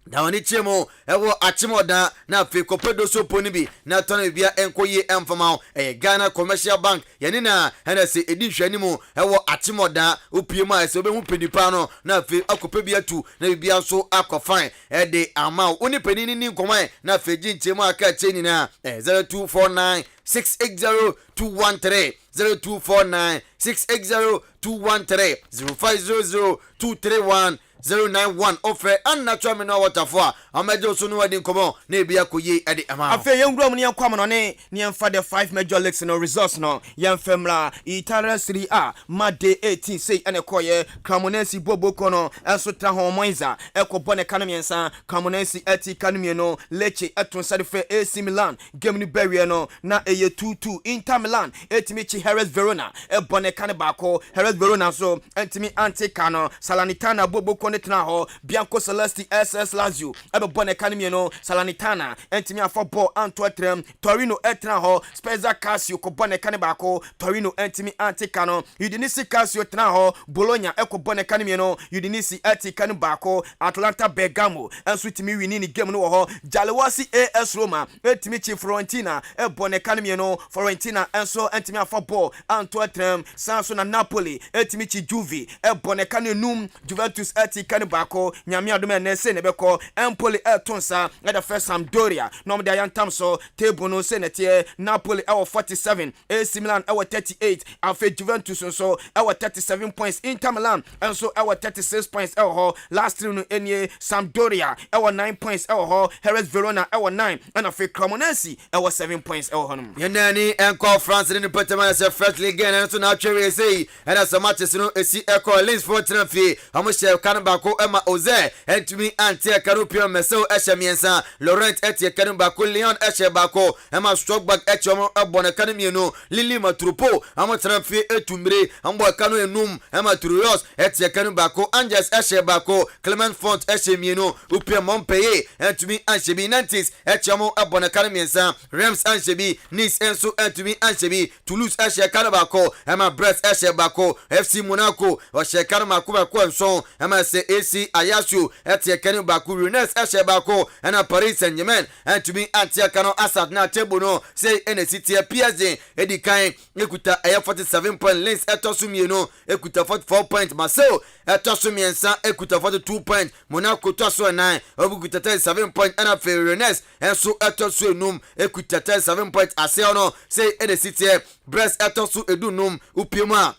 da woni chemo ewo achimoda na fe kopedo sopo ni bi na tona bia enkoye emfama Ghana Commercial Bank yani na ena se edi hwani mu ewo achimoda opiema ese obehu penipa no na fe akope bia tu na bia so akofan e de ama oni penini ni nkoman na fe ginchemu aka cheni na 0249 680 213 0249 680 213 0500 231 091 offer unnatural mineral water for amajo so no wedding komo na ebia koye ede ama afa yenwura mu ne yakwam no ne yemfa the 5 major lakes no resource no yemfemra itara 3a made 18 say ene koye Cremonense boboko no enso tra ho moiza ekobo ne kanomiensa Cremonense eti kanomie no leche etonsade fe AC Milan game ni bewie no na eye 2-2 Inter Milan etimichi Hellas Verona ebone kan baako Hellas Verona so entimi antikano Salernitana boboko tena ho Bianco Celesti SS Lazio ebe bone kanime no Salernitana entimi afọ ball Antwerp Torino etena ho Spezia Calcio ko bone kan baako Torino entimi antikano Udinese Calcio tena ho Bologna eko bone kanime no Udinese eti kan baako Atalanta Bergamo enso timi wini ni game no ho Jalewasi AS Roma etimi chi Fiorentina e bone kanime no Fiorentina enso entimi afọ ball Antwerp Sanso na Napoli etimi chi Juve e bone kanenum Juventus eti kan baako nyame adom na se ne beko Empoli etonsa at the first Sampdoria no de yantam so table no se netie Napoli our 47 AC Milan our 38 and Juventus so our 37 points Inter Milan and so our 36 points our last three no enie Sampdoria our 9 points our Hellas Verona our 9 and of Cremonense our 7 points our honum yenani enko France in the Portugal se first league and so now chere say and as a match no esi echo Lens for transfer amo share kan bako ema oze entumi anti kanopio meso eshamiensa Laurent etie kan bako Leon eshe bako ema stroke back echomo abone kan mienu Lili Matrupo amo transfer etumbre ambo kanu enum ema Truyos etie kan bako Angels eshe bako Clement Font eshe mienu upia Montpellier entumi anshebi Nantes echomo abone kan miensa Reims anshebi Nice enso entumi anshebi Toulouse eshe kan bako ema Brest eshe bako FC Monaco o she kan bako enso ema se AC Ayasu etie kan bako Rennes eshe bako ena Paris Saint-Germain entumi antia kano Assad na table no say NCT PSG edikan ekuta 47 point Lens etosumieno ekuta 44 point Marseille etosumiensa ekuta 42 point Monaco toso 9 obukuta 37 point ena Rennes enso etosuenum ekuta 37 point Arsenal say NCT Brest etosu edunum upiema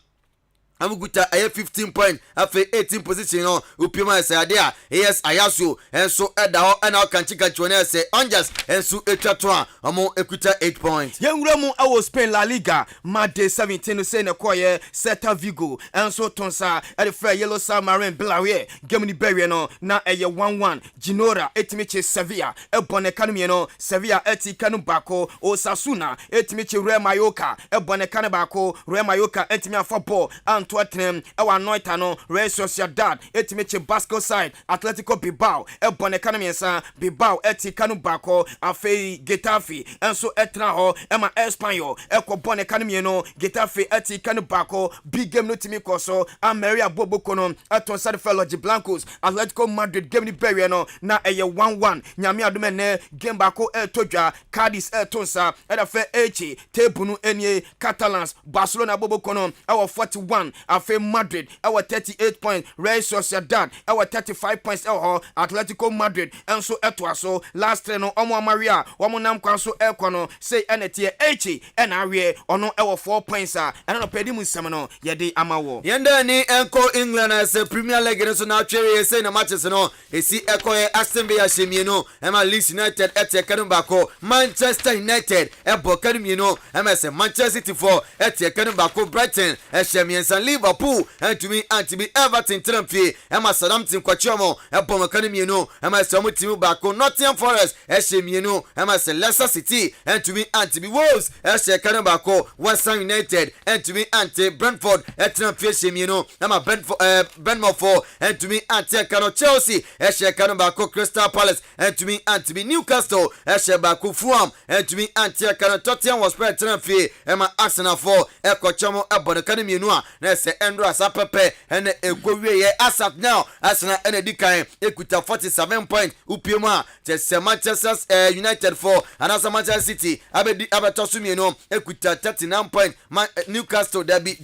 amuguta 15 point afe 18 position no upiema sadia yes Ayasu enso edaho ena kanchika chone se Angels enso etwato amo ekuta 8 points yenwura mu awo Spain La Liga Made 17 no say ne koye Celta Vigo enso tonsa e the fair Yellow Submarine Blawe game ni bewe no na eye 1-1 Girona etimiche Sevilla e bone kanum no Sevilla eti kanu bako Osasuna etimiche Real Mallorca e bone kanu bako Real Mallorca etimi afọ ball Tottenham ewa Noita no Real Sociedad etimeche Basco side Atletico Bilbao ebone kanamiensa Bilbao eti kanu bako afei Getafe enso etra ho ema Espanyol eko bone kanamieno Getafe eti kanu bako big game no timi koso Ameria Boboko no eton side Feloji Blancos Atletico Madrid game ni berie no na eye 1-1 nyame adome ne game bako etodwa Cadiz etonsa edafe echi tebunu enie Catalans Barcelona Boboko no ewo 41 afe Madrid ewo 38 points Real Sociedad ewo 35 points ewo Atletico Madrid enso etoaso last train no omo Maria omo nam kwanso ekono say enetie echi enawe ono ewo 4 points ena no pedi mu nsem no yede amawo yenda ni enko England as Premier League so na twere say na matches no esi ekoye Aston Villa shemie no ema Leeds United etie kanu bako Manchester United ebo kanu mie no ema say Manchester City for etie kanu bako Brighton shemie san Liverpool entumi antibi Everton tramfie ema Southampton kwachomo ebo kanu mie no ema say omo timu bako Nottingham Forest shemie no ema say Leicester City entumi antibi Wolves shemie kanu bako West Ham United entumi anti Brentford tramfie shemie no ema Bournemouth for entumi anti kanu Chelsea shemie kanu bako Crystal Palace entumi antibi Newcastle shemie bako Fulham entumi anti kanu Tottenham Hotspur tramfie ema Arsenal for ekochomo ebo kanu mie no a na say Endro asapepe ene ekowie ye asat now Arsenal ene dikan ekuta 47 points upiemu a se Manchester United for anasa Manchester City abeto mie no ekuta 39 points Newcastle derby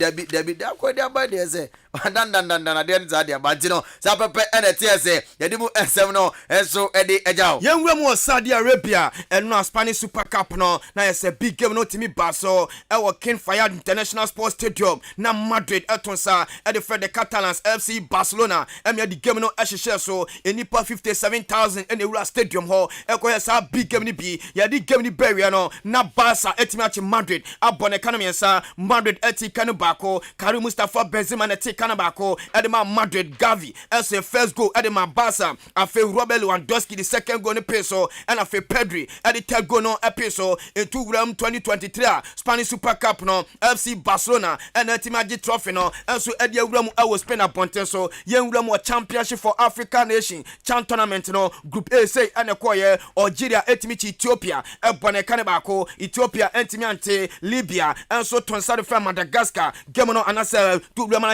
ko dia ba de say dan de nza abagino sa pepe ene tiese yedimu SM no enso edi ejao yenwem wo Saudi Arabia eno Spanish Super Cup no na yese big game no timi baso ewo King Fayed International Sports Stadium na Madrid etonsa edi for the Catalans FC Barcelona emya di game no ehhehye so enipa 57,000 ene wura stadium ho ekoye sa big game ni bi yedi game ni beria no na Barca etimi achi Madrid abone kanamiensa Madrid eti kanu bako Karim Mustafa Benzema na eti kanu bako edema Madrid Gavi as a first goal edema Barca afe Robert Lewandowski the second goal ni peso and afe Pedri at the third goal no episo into 2023 Spanish Super Cup no FC Barcelona and etimaji trophy no and so edia wuramu awo Spain aponten so yen wuramu championship for Africa nation chan tournament no group A say and ekoye Algeria etimichi Ethiopia ebone kanebako Ethiopia entimi ante Libya and so tonsade from Madagascar game no anase tu wuramu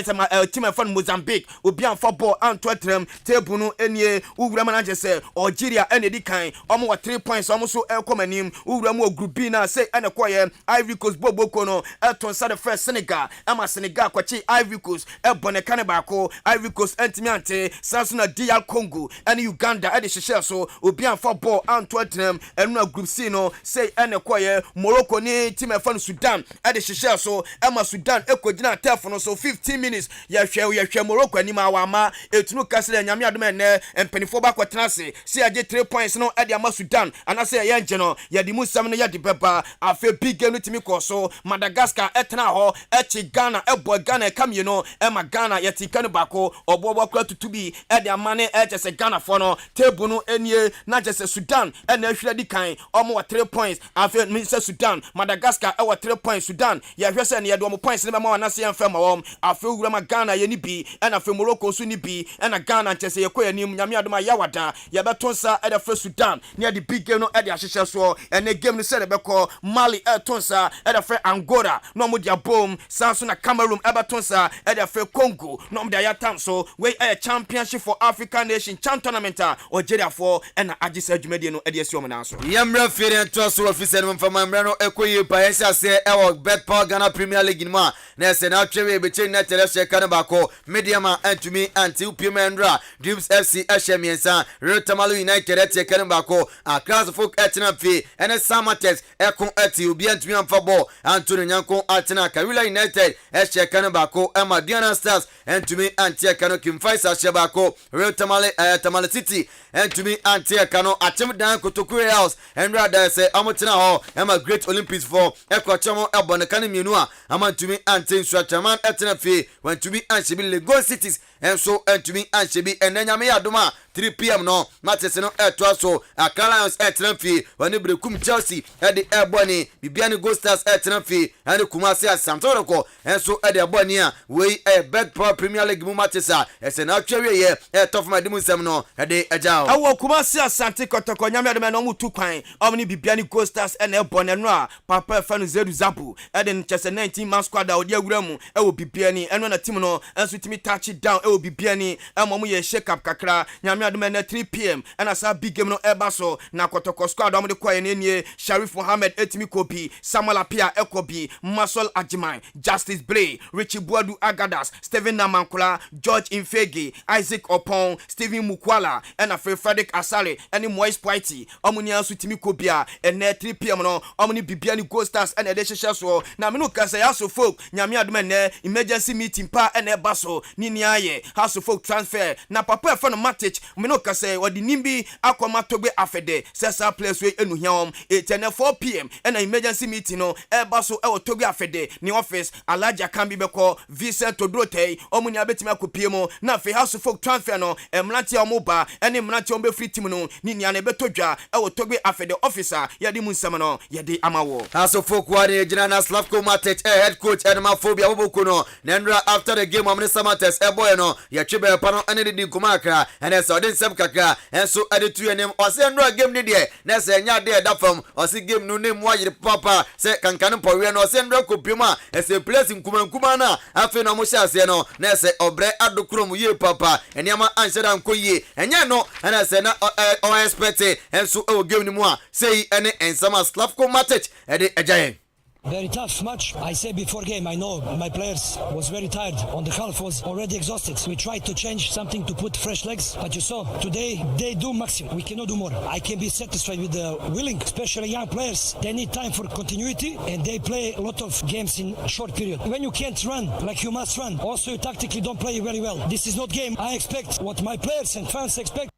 team from Mozambique obi an football and Tottenham table no enie wuramu na je Algeria ene di kan omo wa 3 points omo so elkomanim wuramu group B na say ene koye Ivory Coast Boboko no tonsade first Senegal ama Senegal kwachi Ivory Coast ebone kanebako Ivory Coast entimi ante Sansuna DR Congo and Uganda ede hye so obi an football and Tottenham enu group C no say ene koye Morocco ni team from Sudan ede hye so ama Sudan ekogina telephone so 15 minutes ya hwe Morocco ani ma wa ma etunu kasele nyame adom ene empenifo ba kwatenase si age 3 points no ede ama Sudan anase ye nje no ya di musam no ya di beba afe big game no timi koso Madagascar etena ho echi Ghana ebo Ghana kamye no ema Ghana yetika no bako obobo kwa tutubi ede amane se Ghana for no table no enie na se Sudan ene hwe di kan omo 3 points afe mi se Sudan Madagascar ewa 3 points Sudan ya hwe se ne ye do mo points ne be ma wanase ye mfa ma wom afe wura ma Ghana ye ni bi ena afe Morocco so ni bi ena Ghana se ye koya nim nyame adoma yawada ye betonsa ede fe Sudan ne the big game no ede ahehye so ene game no se de beko Mali etonsa ede fe Angola no mo dia bom sanso na Cameroon ebetonsa ede fe Congo no mo dia yatam so we championship for African nation chan tournament Algeria for ena agisa adwumade no ede esi omna so yemra fere to so officer no mfama mra no ekoyi pa yesa se ewo bet power Ghana Premier League ma na se na twere be che na telese kan bako mediama antumi anti upimendra Dreams FC Ashemiensa Rotamalo United ete kan bako a class folk etna fi ene Samatex ekon eti obi antumi amfa ball Antonio Nyanko atena Karila United eche kan bako Diana Stars antumi anti kan Kimfaisa Shebako Rotamale City antumi anti kan atem dan Kotokure House and rather say amotena ho Great Olympics for ekwachomo ebone kan mienu a amantumi anti Swatman etna fi when to be anchibi Lagos cities and so and to be anchibi and nyame adoma 3 p.m. no matches no to so Accra Lions Trenfi wani brekum Chelsea the Ebony Bibiani Gold Stars Trenfi and Kumasi Santoroko enso the Ebony we bet pro Premier League mu matches ese na atwe ye tough my dimusem no de agao awo Kumasi Asante Kotoko nyame de no mu tu kwan omni Bibiani Gold Stars and Ebony no a papa fa no Zeru Zabu den chese 19 man squad a odi awura mu e wo Bibiani eno na team no enso timi touch it down e wo Bibiani mo ye shake up kakra nyame de na 3 p.m. and asa big game no eba so na Kotoko squad omni kwaye ne nie Sharif Mohammed etimi kopi Samuel Apia ekobi Masol Ajiman Justice Blay Richie Buadu Agadas Steven Namankula George Infegi Isaac Opon Steven Mukwala and a Frederick Asare and Moise Poiti omni anso timi kobia and 3 p.m. no omni Bibiani Gold Stars and edesha so na me no kasa ya so folk nyame adom ne emergency meeting pa and eba so ni niaye house of folk transfer na papa fa no match me no kasa wodi nimbi akoma togbe afede sesa place we enu hiam 4 p.m. and emergency meeting no eba so e togbe afede ni office alaja kan bi beko Vincent Odrotey omuni abetimi akopie mo na fe house of folk transfer no emlante omoba ene emlante ombe free team no ni nia na betodwa e togbe afede officer yedi munsam no yedi amawo house of folk wani ejina na Slavko Matic head coach Edmaphobia Obokuno Nendra after the game amne Samates eboy no ya twebe pa no ene di kumakra ene so den sem kakra enso ade tu enem o se nra game ni de na se nya de da fam o se game no nem wa yire papa se kankan powe no se nra kopiuma ese place nkumankuma na afi no mo hyase no na se obre adokrom ye papa eniama ansheda nkoye enya no na se na o expect enso o game ni mu a sei ene ensama Slavko Matic ede ejaye. Very tough match. I said before game, I know my players was very tired. On the half was already exhausted. We tried to change something to put fresh legs, but you saw today they do maximum. We cannot do more. I can be satisfied with the willing, especially young players. They need time for continuity and they play a lot of games in a short period. When you can't run like you must run, also you tactically don't play very well. This is not game. I expect what my players and fans expect.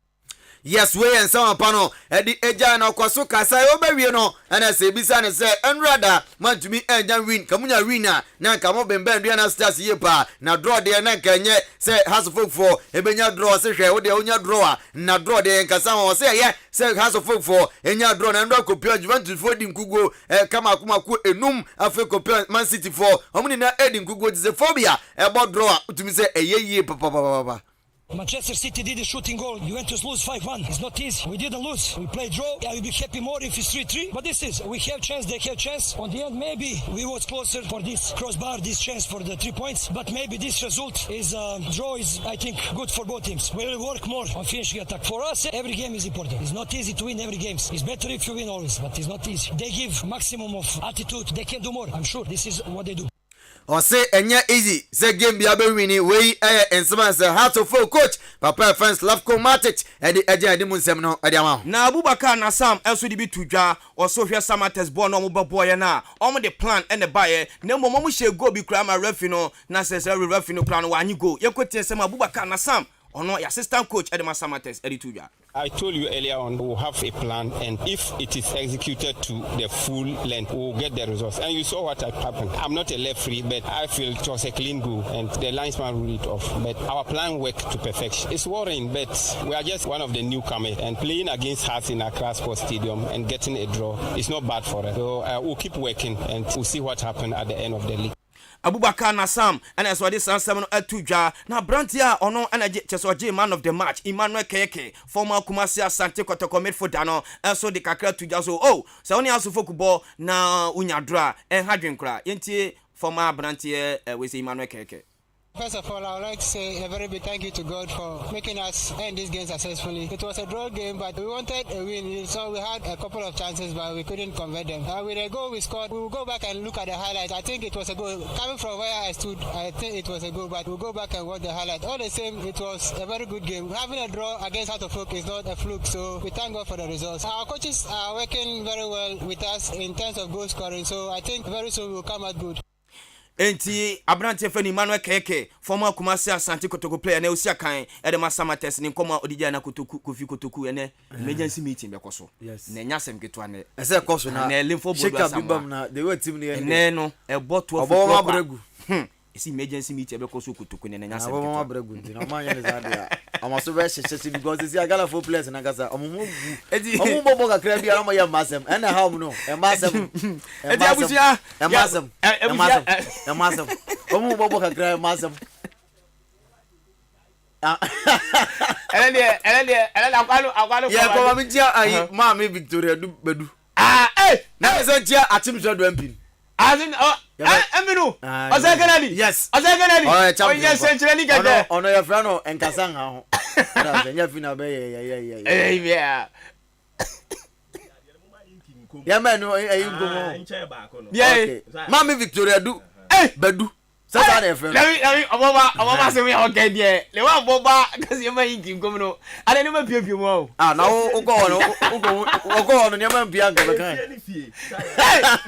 Yes, we and some pano edi eja na kwaso kasa obewie no na se bisa ne se enrada man to me eja win kamunya winner na kamo bembe ndia na stars yepa na draw de na kanye se has folk for ebenya draw se hwe wo de onya draw na draw de nkasa wo se ye se has folk for enya draw na ndo kopio Juventus for di nkugo kama akuma ku enum afi kopio Man City for omuni na edi nkugo dize phobia ebo draw utumi se eyeye papa. Manchester City did a shooting goal. Juventus lose 5-1. It's not easy. We didn't lose. We played draw. I will be happy more if it's 3-3. But this is, we have chance, they have chance. On the end, maybe we was closer for this crossbar, this chance for the 3 points. But maybe this result is, draw is, I think, good for both teams. We will work more on finishing attack. For us, every game is important. It's not easy to win every game. It's better if you win always, but it's not easy. They give maximum of attitude. They can do more. I'm sure this is what they do. O say enya easy say game bia be wini we ensema say how to full coach papa fans Slavko Matic edi edi munsem no edi ama na Abubakar na Sam enso di bitudwa o so hwe Samates ball no mo boy na o the plan and the buy na mo hye go bi kra ma referee no na say referee no kra no wa anyi go yekotie say Abubakar na Sam ono your assistant coach Edema Samates edi tudwa. I told you earlier on, we'll have a plan, and if it is executed to the full length, we'll get the results. And you saw what had happened. I'm not a referee, but I feel it was a clean goal, and the linesman ruled it off. But our plan worked to perfection. It's worrying, but we are just one of the newcomers, and playing against us in Accra Sports Stadium and getting a draw is not bad for us. So we'll keep working, and we'll see what happens at the end of the league. Abubakar na Sam and as this answer no atudwa na Brantia ono energy chesoje man of the match Emmanuel Keke former Kumasi Asante Kotoko midfielder no so the kakra tudwa so so oni aso football na unyadra hadwen kra yenti former Brantia we say Emmanuel Keke. First of all, I would like to say a very big thank you to God for making us end this game successfully. It was a draw game, but we wanted a win, so we had a couple of chances, but we couldn't convert them. With a goal we scored, we will go back and look at the highlights. I think it was a goal. Coming from where I stood, I think it was a goal, but we'll go back and watch the highlights. All the same, it was a very good game. Having a draw against Heart of Oak is not a fluke, so we thank God for the results. Our coaches are working very well with us in terms of goal scoring, so I think very soon we will come out good. Enti Abrante Feni Emmanuel Keke former Kumasi Asante Kotoko player na osia kan Edema Samates ni nkoma odija na Kotoku Kofi Kotoku ene emergency meeting be koso na nya sem ketwa ne ese koso na limfo bodo asama na the way team ne ne no e boto of Isi emergency meeting be ko so kutuku ne nya sem. Abo abra gunti na ma nya ne za dia. Ama so be hye because this agala for players na kasa. Omo bobo kakra bia na mo ya masem. Ena how no. E masem. Eti abusia. E masem. E masem. Omo bobo kakra masem. Ele akwalo. Yeah, ko ma ntia ayi ma me Victoria du bedu. Na so ntia atim so do ampin. Azin Eminu. Ose Kennedy. Yes. Ose Kennedy. Oh yes, century ni kete. Ono ya fra no enkasa ha ho. Na se nya fi na be yeah. Ya manu ayi ngomo. Nche ba ko no. Yeah. Mami Victoria du bedu. Sasa na friend. Let me Obuoba say we okay there. Le wa Obuoba cause you may king come no. Ade no ma piapia mo. Na wo go ono nya ma pia ga kan.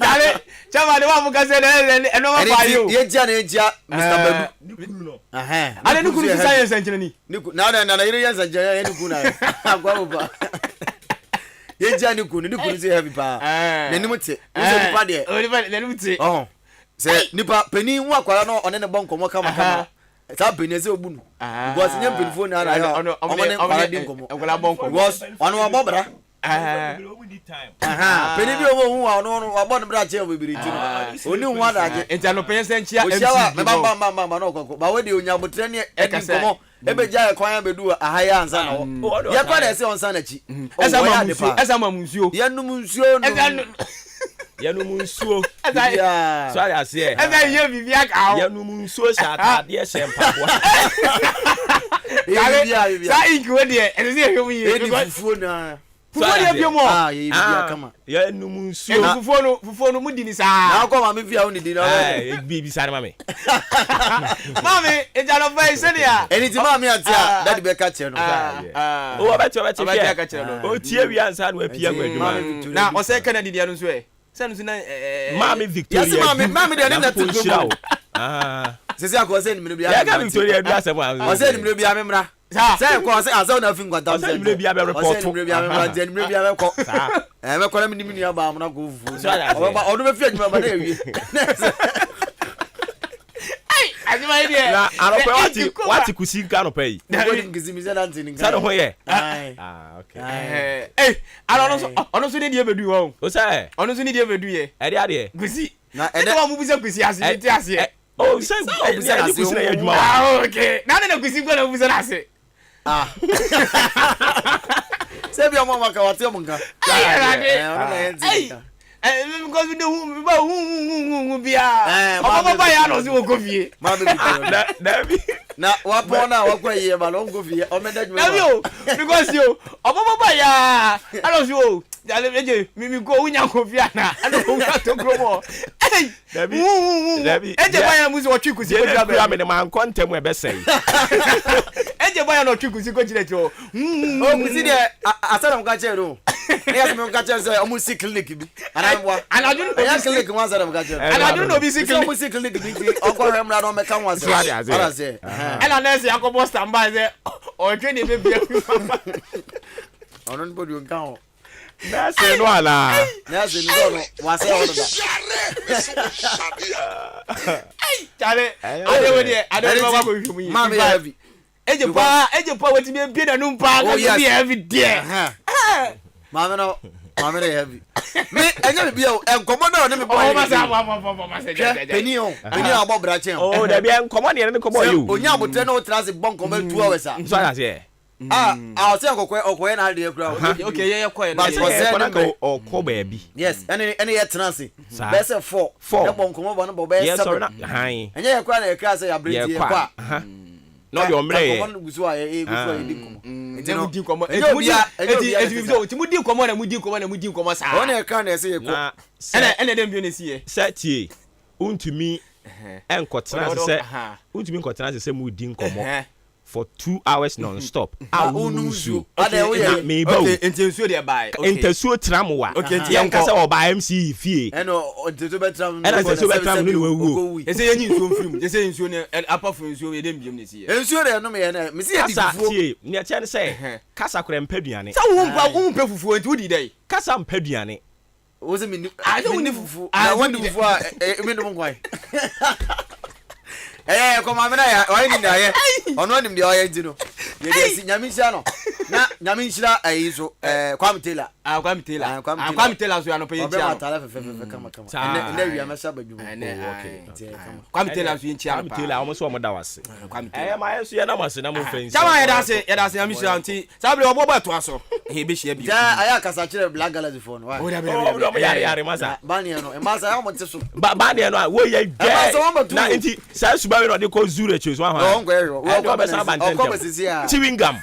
Dale, chama de wa mu kase de no ma pa you. Ye dia Mr. Bedu. Nikuru no. Ade nikuru si science engineer ni. Na ire ya engineer ya nikuru na. Agwa oba. Ye dia nikuru si heavy pa. Na nimuti. Wo se nipa de. Na nimuti. Oh. Se nipa peni hu akwara no one ne bonkomo kama ta peni se obunu because nya peni phone na ya omone kwara di nkomo akwara bonkomo because ono abobra peni bi owo hu ono abon bra che obibiri ti no oni hu adaje enta no peni se nchia MC me ba no kokko ba we de onya botre ne edi nkomo ebeja ekwan ya bedu ahaya ansa na wo ya kwa na se onsa na chi esa mamunsuo ya numunsuo no Yanu munsuo. Yeah. So I say. Eza ye bibia ka o. Yanu munsuo shata de shempapwa. Sa iku de, eze se hwe mu ye. Fufuo na. Fufuo de bia mo. Ye bibia kama. Yanu munsuo. Fufuo no mu di ni sa. Na ko ma me via wo ni di na. Bibi sare mame. Mami, eja no fa ise dia. Eni ti mami atia, daddy be ka che no. O obeti ka che no. O tie wi ansa na apia gwaduma. Na o se Kennedy dia no so e. Mami Victoria. Yes, mami de na tu go. Sisi akọ se nimre bia. Ya ga Victoria du asem a. O se nimre bia memra. Se ko se aso na fi nkwata. O se nimre bia be report. O se nimre bia memra, je nimre bia be ko. Me ko na mi ni aba amna ko fu. O do be fi adwuma ba na ewie. Ajuma ide. Na arope wati kusinka no pay. Nobody ngizimi ze nanti ninga. Sa no ho ye. Okay. Ono so ne die bedu wo. O say. Ono so ne die bedu ye. E dia de. Kusi. Na ede wa mu bisa kusi ase, ti ase. Oh, say kusi na adwuma. Okay. Na na kusi gbo na mu bisa ase. Se bi omo maka wati omo nka. Because we do bia. Obuoba ya no si wo kofie. Ma be bi. Na wa pona wa kwa ye ba lo kofie. O me dajuma. Na yo because yo Obuoba ya. Alo si o. Jale meje mimi ko unya kofie na. Alo ko ka to kromo. Hey. Dabi. Eje ba ya muzi wo twikusi ko dra ba me ne man kontem e be sei. Eje ba ya no twikusi ko jire jo. O kusi de asara mo ka che ro. Yes, me ka che say o mu si clinic bi. Anadun ya clinic mo asara mo ka che. Anadun no bi si clinic. O mu si clinic bi o ko hemra no me ka mo asara. Ara se. Ela na se akobo standby se o twe ne be bia. Ono ni bodi nka ho. Na se no ala. Na se no no wa se o da. Chale. Ade we de, ade ba ko hwemu yi. Mama heavy. Eje pa wati be bia na no mpa ga be heavy there. Mama no heavy. Me enye bia o enkomo na o ne me boy. O ma sa Peni abo bra chen. Oh, da bia enkomo ne ne komo you. Onya abotre na o trans bon komo 2 hours a. So na se. O se okwe na de kura. Okay, ye koy na. But o ko ba bi. Yes, ene ye trans. Be say 4. E bon komo bo no bo be 7. Yes, so na. Han. Enye ye kura na ye kra say ya breti ye kwa. No your mre. Komo gusu a ye gusu a ye dikomo. Enti no di komo. Enti mudi komo na mudi komo sa. O na kra na say ye ko. Ene dem bi ne sie. Satie. Untumi enkotra se. Untumi enkotra se mudi nkomo. For 2 hours non-stop. Unusu. Me ba. Okay, intensuo de buy. Okay. Intensuo tramwa. Okay, yanka se oba MC fie. Eno intensuo betram. Intensuo betram ni wewu. Ese yenyi nsuo mfim. Ese yensuo ne apa for nsuo ye dem biem ne sie. Ensuo de no me ye na. Me se ye difuo. Ni a che ne se. Kasa kora mpeduane. Sa wo mpe fufuo enti wodi dai. Kasa mpeduane. Wo se me ni. I don't ni fufu. I want fufu a me no kwai. Come on, I didn't know. On one of the oil, you know. Yes, Yamishano. Yamishra, Quam Taylor. I'll come tell us we are not paying. Come tell us we in Cham Taylor, almost one that was. I am I see an almost number of things. That's it, Yamishra. Sabri Obuoba to us. He be she. I can such a black gallery phone. Baniano, and Master, I want to. But Baniano, where you get 90 says Subaru, they call Zurich, choose one. Chewing gum.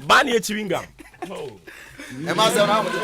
Bania chewing gum. And Master, I want to.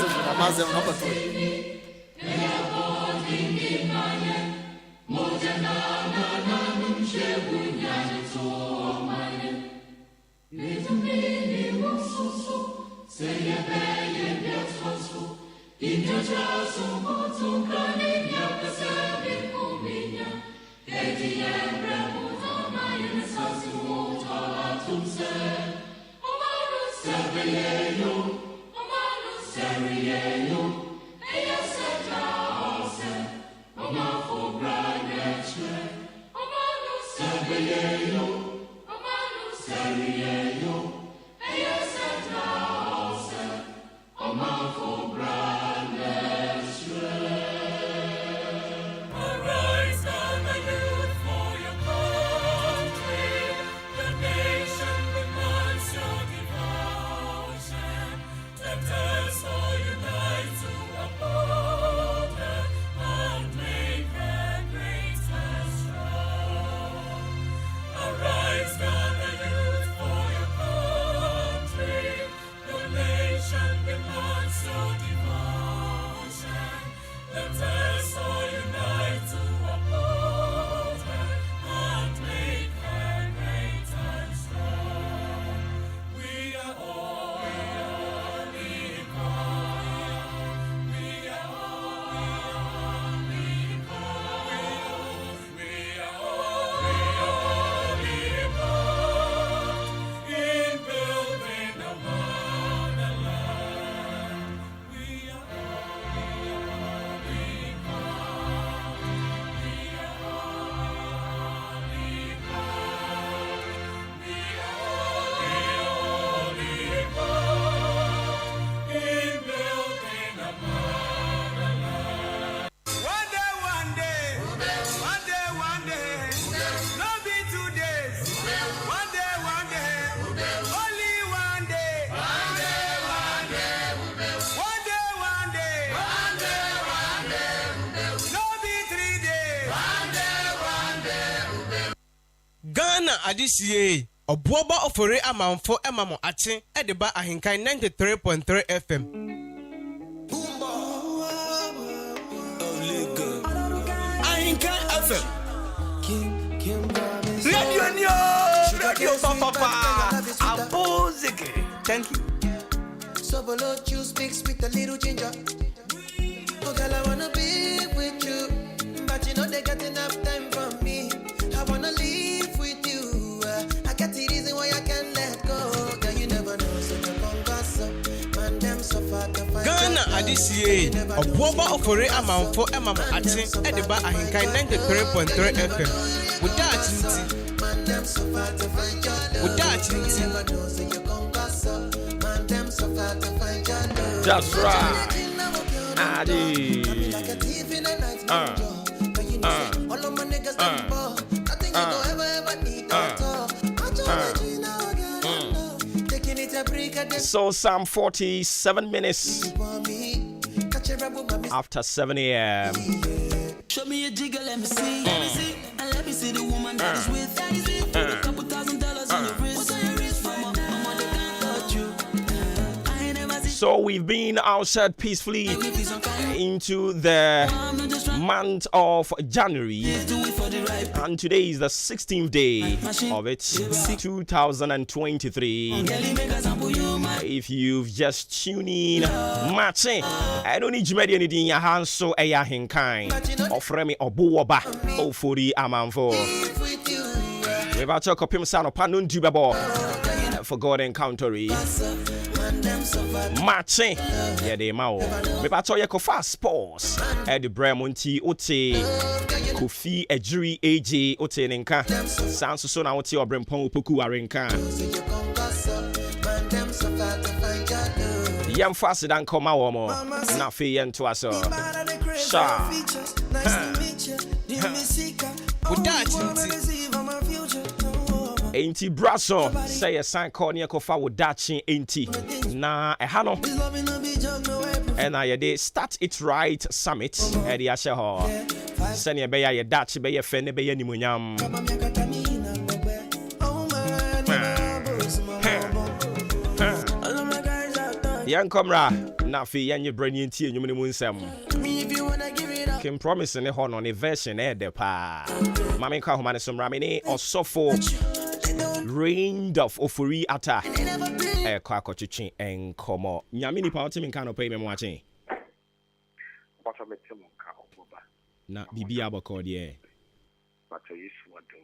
Adisiye Obuoba Ofori Amanfo Emamo Ache Edeba AHENKAN933FM. AHENKAN FM. Radio Papa. Abozeke. Thank you. So below you speaks with a little ginger. Oh girl, I wanna be with you, but you know they got enough time for me. I wanna live with you. I got the reason why I can't let go. Girl, you never know, so you come pass up. Man, them so far to find Ghana Adisiye Obuoba Ofori Amanfo Emamo Ache Edeba AHENKAN933FM. With that, man, them so far to find your love. With that, you never know, so you come pass up. Man, them so far to find your love. That's right. Adi. Like a thief in the night, but you know, all of my niggas them ball. Nothing you don't ever need at all. So Psalm 47 minutes after 7 a.m. Show me a jigger, let me see. And let me see the woman that is with. A couple $1,000 on your wrist. So we've been outside peacefully into the month of January, and today is the 16th day of it, 2023. If you've just tuned in, Maakye, I don't need you to anything in your hands, so AHENKAN Ofori Obuoba Ofori Amanfo. We're about to copy Sano Panun Dubabo for God Encounter. Maakye yeah de ma wo me pa to ye kofa sports the Bremonti ote Kofi Ejiri AJ ote nenka sanso so na wote obrempon opoku arenka yam fast dan koma wo mo na fe ye nto aso sha Enti braso say a sign call near kofa wo dachi enti na eha no and I dey start it right summit e dey ahye ho sene be ya ye dachi be ye fe ne be ye nimunyam yan komra na fi yan brani enti enyum ne mu nsem Kim promise ne ho no ne version e de pa mame ka ho mane so mrame ne osofo Rained of Ofori Ata kwa kochichi enkomo nyame nipa wote menka no pay me mwache Bata mete monka Obuoba na bibi abako de Bata Yesu adom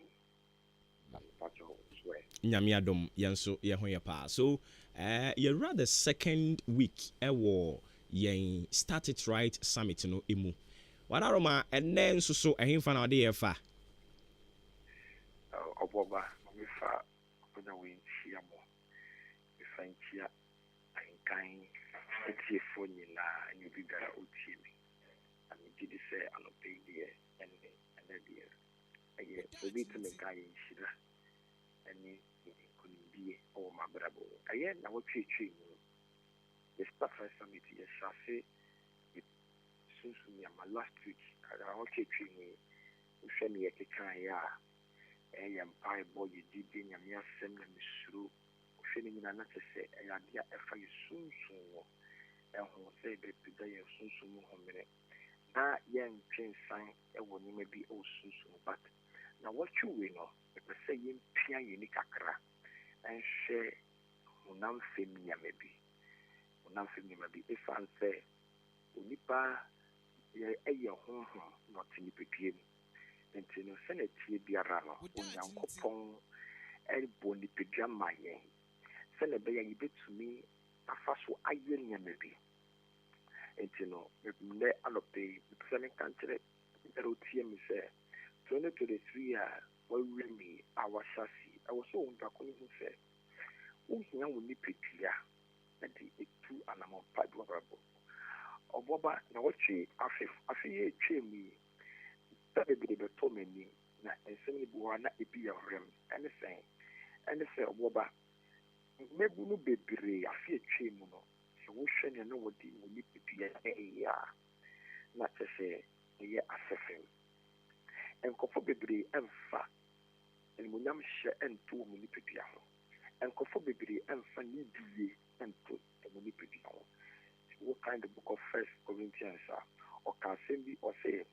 Bata swear nyame adom yenso ye ho ye pa so you rather second week ewo yen start it right summit no emu wadaroma enen so ehemfa na de ye fa Obuoba fa kuna winchia mo ifanchia AHENKAN etiefo nyina anyu bigara otiemi ami didi se anope die ene die aye obi tumi gai nshira ani kunibie o mabrabo aye na wotwetwe mu the staff summit ye shafe sunsu mi ama last week kada wotwetwe mu uhwemi ye kekan ya empire boy didi nyame asem na misuru ohwene nyina na tese ayadia efa yesunsun wo eho se be pida yesunsun mu homere na ye ntwensan ewo nyima bi osunsun but na watchu we no e pese ye mpia ye ni kakra enhwe unam femi nyame bi efan se onipa ye eye honhom not ni pediem enti no senetie biara no onyankopon elbo ni pedua maye sene be ya yibetumi afaso aye nyame bi enti no me alope pese kantre erotie mi se 2023 a wawemi awashasi awoso unkakoni hu se unhia wo ni pedua enti etu anamo padu brabo Obuoba na wochi afi ye twemi bebe be to meni na ensem ni buwa na ebi ya rem ene se Obuoba mebu no bebre afi etwe mu no se wo hwe ne no wodi woni pipia ya na tese ye asefem enkofo bebre emfa enmunyam hye ento mu ni pipia ho enkofo bebre emfa ni die ento mu ni pipia ho what kind of book of First Corinthians or can be or say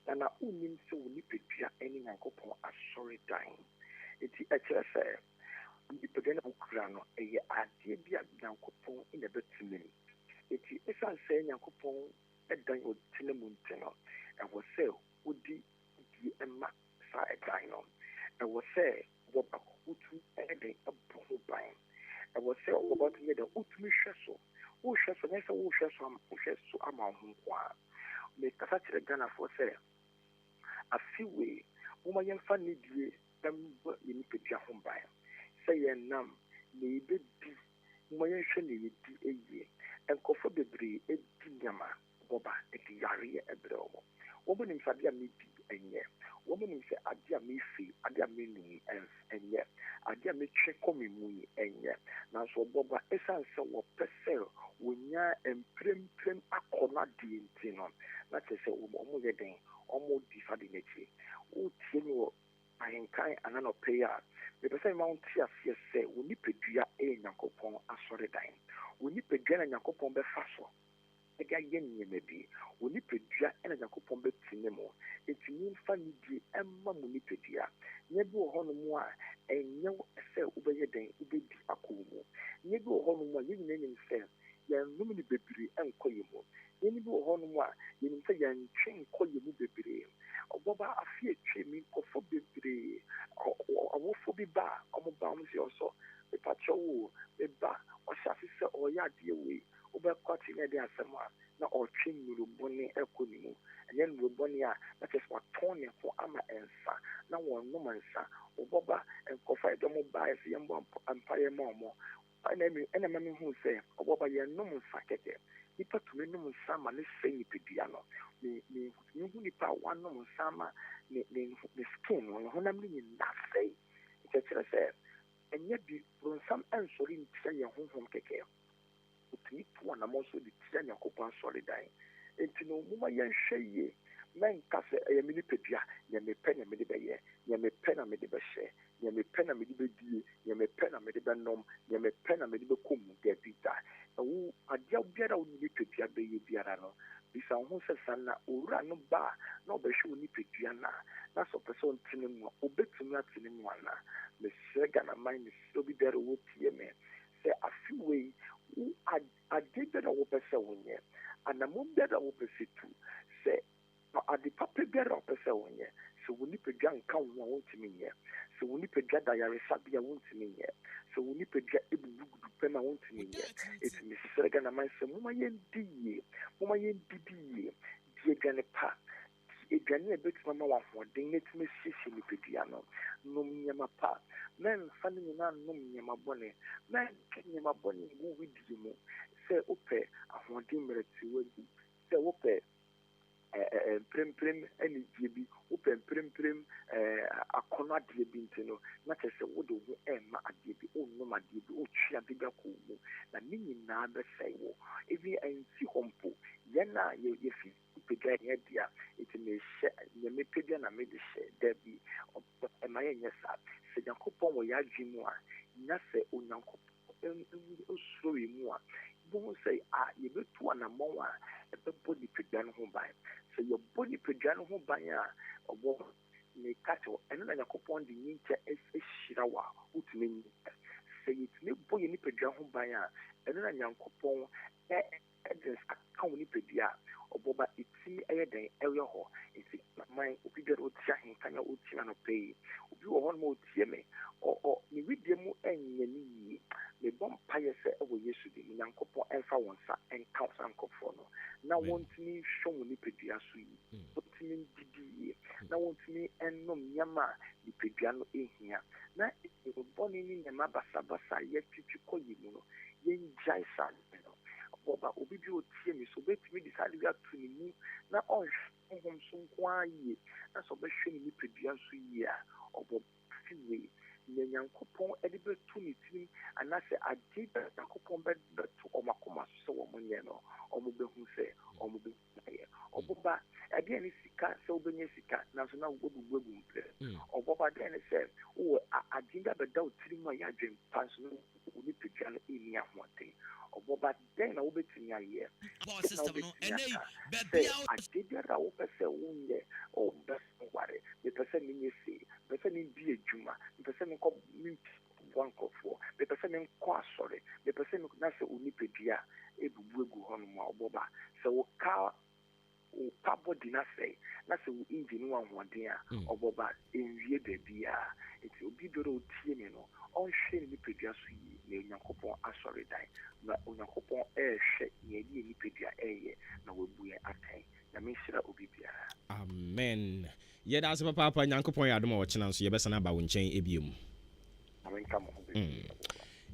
na unim so ni pedua eni Nyankopon asori dan eti eche se ni pedua na ukra no eye ade bia Nyankopon ina betumi eti esan se Nyankopon edan otine mu nteno e wo se odi di emma sa edan no e wo se wo ba utu eden abu ban e wo se wo ba tine de utumi hweso wo hweso na se wo hweso ama ho kwa me kasa kire Ghana for say afiwe uma yemfa ne die emba yeni pedua ho ban say yenam na ebedi uma yenhwe ne yedi eye enkofo bebre edi nyama boba edi yare ebremo wo bonim sade a medi enye wo bonim se ade a mefi ade a menu enye ade a metwe komimu enye na so boba esanse wo pese wonya emprem akona di ntino na tese wo yeden omo di fadi nechi o tie ni wo AHENKAN ananope a me pese ma unti afie se woni pedua Nyankopon asore dan woni pedua na Nyankopon be faso ega yen nyeme bi woni pedua na Nyankopon be tinemo etini mfa ni di emma mu ni pedua nye bi wo hono mu a enye se ubeye den ubedi akomu nye bi wo hono mu a nyina nyim se yan num ni bebiri enkoyemo yeni bi wo hono mu a yenim se yan twen koyemu bebiri Obuoba afi etwe mi kofo bebiri awofo bi ba omo ba omo si oso be pacho wo be ba o shafi se ɔyɛ adeɛ wei wobɛkɔte ne de asɛm a na ɔtwe nnurubɔne ɛkɔ ne mu ɛnyɛ nnurubɔne a na kyerɛ sɛ watɔn ne ho ama nsa na wɔnnom nsa wɔbɔba nkɔfa ɛdɔm baeɛ sɛ yɛmbɔ mpaeɛ ma ɔmɔ ɛna ma mehu sɛ ɔbɔba yɛnnom nsa kɛkɛ nipa tumi nom nsa ma ne sɛ nipadua no mehu nipa a wanom nsa ma ne skin no ne honam no nyinaa sɛe nkyɛkyerɛ sɛ ɛnyɛ bi bronsam ɛnsɔre ntia yɛn honhom kɛkɛ otumi to anamɔ so de tia nyankopɔn asɔredan enti no moma yɛnhwɛ yie mɛnka sɛ ɛyɛ me nipadua nyɛ mepɛ na mede bɛyɛ nyɛ mepɛ na mede bɛhyɛ nyɛ mepɛ na mede bɛdie nyɛ mepɛ na mede bɛnom nyɛ mepɛ na mede bɛkɔ mu daabi da ɛwo adeɛ biara wo nipadua bɛyɛ biara no bisa wo ho sɛ sa na owura no ba a na ɔbɛhwɛ wo nipadua no a na sɛ ɔpɛ sɛ ɔntene mu a ɔbɛtumi atene mu anaa mesrɛ ghanaman mesrɛ obi biara wɔtie me sɛ afe wei ade biara wopɛ sɛ wonyɛ anammɔ biara wopɛ sɛ tu sɛ ade papa biara wopɛ sɛ wonyɛ sɛ wo nipadua nka wo a wontumi nyɛ sɛ wo nipadua da yaresabea wontumi nyɛ sɛ wo nipadua ebubugudu pɛm a wontumi nyɛ ɛtumi srɛ ghanaman sɛ moma yɛndi yie moma yɛndidi yie di aduane pa aduane a ɛbɛtumi ama wo ahoɔden na ɛtumi asiesie nipadua no nom nneɛma pa mɛmfa no nyinaa nom nneɛma bɔne mɛnka nneɛma bɔne ngu wo die mu sɛ wopɛ ahoɔden mmerɛtiwa bi sɛ wopɛ mprempren anigye bi wopɛ mprempren akɔnɔ adeɛ bi nti no na kyerɛ sɛ wode wo ɛmma adeɛ bi wonnom adeɛ bi wotwe ade bi akɔ mu na ne nyinaa bɛsɛe wo ebi ɛnsi hɔ mpo yɛn a yɛfi nipadua yɛn dea ɛti mehyɛ nyɛmepɛ bia na mede hyɛ daabi ɛma yɛnyɛ saa sɛ nyankopɔn wɔ yɛ adwe mu a nya sɛ onyankopɔn osuro mu a bohu sɛ yɛbɛtu anammɔn a ɛbɛbɔ nipadua no ho ban sɛ yɛbɔ nipadua no ho ban a ɔbɔ meka kyɛw ɛno na nyankopɔn de nyinkyɛ ahyira wo a wotumi nyinkyɛ sɛ yɛtumi bɔ yɛ nipadua ho ban a ɛno na nyankopɔn ɛde ka wo nipadua a ɔbɔba ɛtumi ɛyɛ dɛn ɛyɛ hɔ nti man obi biara ɔtie ahenkanya ɔtie anɔpɛ yi obi wɔ hɔ no ma ɔtie me ne widie mu ɛnyɛ ne yie mebɔ mpayɛ sɛ ɛwɔ yesu de mu nyankopɔn ɛmfa wɔn nsa ɛnka wo sa nkɔfoɔ no na wɔntumi nhwɛ wo nipadua so yi wɔntumi ndidi yie na wɔntumi ɛnom nneɛma a nipadua no ɛhia na bɔne ne nneɛma basabasa a yɛtwitwi kɔ yi mu no yɛngyae saa no ɔba obi bi ɔtie me so obɛtumi de saa de bi ato ne mu na ɔnhwɛ honhom so nko ara yie na sɛ ɔbɛhwɛ ne nipadua so yie a ɔbɔ fi wei na nyankopɔn ɛde bɛto ne tirim anaasɛ ade bɛ nyankopɔn bɛto ɔmo akoma so sɛ wɔn nyɛ no ɔmo bɛhu sɛ ɔmo bɛyɛ ɔbɔba adeɛ ne sika sɛ wobɛnya sika nanso na wobɛbubu agu mprɛ ɔbɔba adeɛ ne sɛ wowɔ ade bi abɛda wo tirim a yɛ adwempa nso no wo nipadua no ɛnni ahoɔden ɔbɔba dɛn na wobɛtumi ayɛ na wobɛtumi aka sɛ ade biara a wopɛ sɛ wonyɛ ɔbɛ ware mepɛ sɛ menyɛ sei mepɛ sɛ mendi adwuma mepɛ sɛ menkɔ memboa nkɔfoɔ mepɛ sɛ menkɔ asɔre mepɛ sɛ na sɛ onipadua ɛbubu agu hɔ no mu a ɔbɔba sɛ woka wopa bɔdi no asɛe na sɛ wo engine wo ahoɔden a ɔbɔba ɛnwie baabiaa nti obi biara ɔtie me no ɔnhwɛ ne nipadua so yie na onyankopɔn asɔre dan na onyankopɔn ɛɛhwɛ neɛde yɛ nipadua ɛɛyɛ na wabu yɛn atɛn na menhyira obi biara amen yɛda ase papaapa nyankopɔn yɛ adom a wɔkyena nso yɛbɛsane aba wo nkyɛn ebiem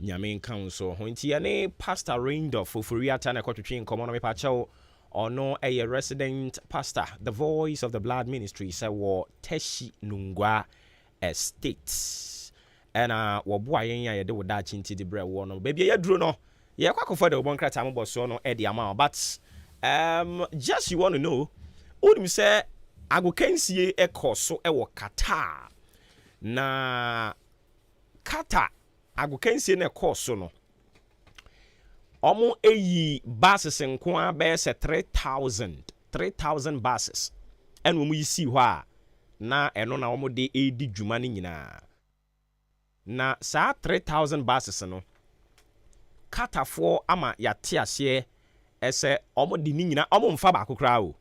nyame nka wo nso ho nti yɛne pastor Randolph Ofori Ata na ɛkɔtwetwe nkɔmmɔ no mepakyɛw ɔno ɛyɛ resident pastor the voice of the blood ministry sɛ wɔ Teshi Nungwa estate ɛna wɔboa yɛn a yɛde wo daakye nti de brɛ wɔ no baabi yɛduro no yɛkɔ akɔfɔ de wɔbɔ nkrataa mobɔ so no ɛde ama but just you want to know wonim sɛ agokansie ɛkɔ so ɛwɔ Qatar na Qatar agokansie no ɛkɔ so no ɔmo eyi buses nko a bɛyɛ sɛ 3000 buses ɛna ɔmo yi si hɔ a na ɛno na ɔmo de edi dwuma no nyinaa na saa 3000 buses no Qatarfoɔ ama yate aseɛ ɛsɛ ɔmo de ne nyinaa ɔmo mfa baako koraa o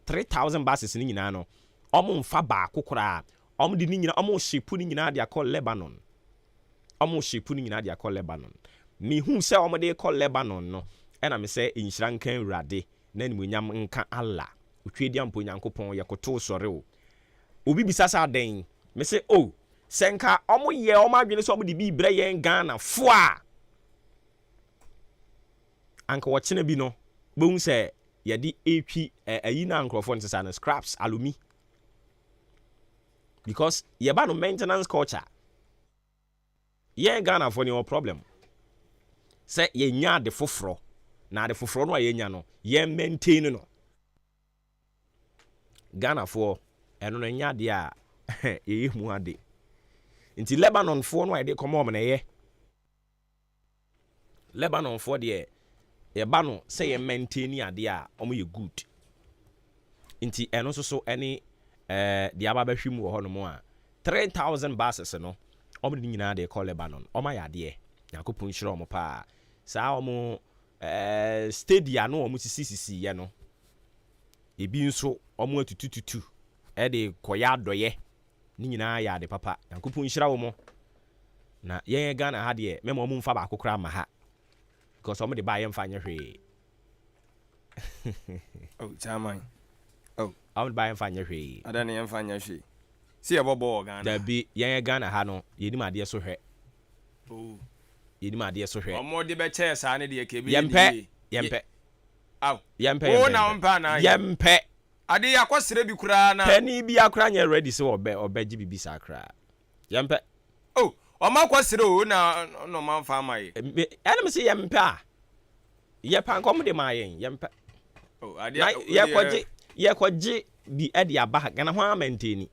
3000 buses ne nyinaa no ɔmo mfa baako koraa ɔmo de ne nyinaa ɔmo hyepu ne nyinaa de akɔ Lebanon me who say omode call Lebanon no and I say inhyira nkan urade na nimunyam nka Allah otwedi ampo nyankopon yekoto sore o obi bisasa den me say oh senka omo ye omo adwene so omo de bi bre yen Ghana fo a anka wo chene bi no bohun say ye di etwi ayi na nkrofo ntesa na scraps alumi because ye ba no maintenance culture ye Ghana for no problem say ye nya de foforo na de foforo no ye nya no ye maintain no Ghana for eno no nya de a ye hu ade nti Lebanon for no de come on na ye Lebanon for de ye ba no say ye maintain ade a omo ye good nti eno so any the ababa hwim wo ho no mo a 3000 buses no omo de nyina de call Lebanon omo ya de yakopun hire omo pa sa omo stadium no omo sisi ye no ebi nso omo atutututu e de koya adoye ni nyina ya de papa yakopun hire wo mo na ye Ghana ha de memo omo mfa ba akokra ma ha because omo de ba ye mfa nya hwe oh chairman I would buy and find your way. I don't even find your she. See a bobo Ghana. There be young Ghana Hano, you my dear so her. Oh, you my dear so her. Or more the better, son, the KB. Yempe. Oh, Yempe. Oh, now, Pana. Yempe. I did a quasi crana. Penny be a cran ready so or BGB Sacra. Yempe. Oh, or my quasi now, no man found my enemy see Yempa. Yepan comedy my Yempe. Oh, I did. Ye kwaji bi edi aba Ghana ho maintain.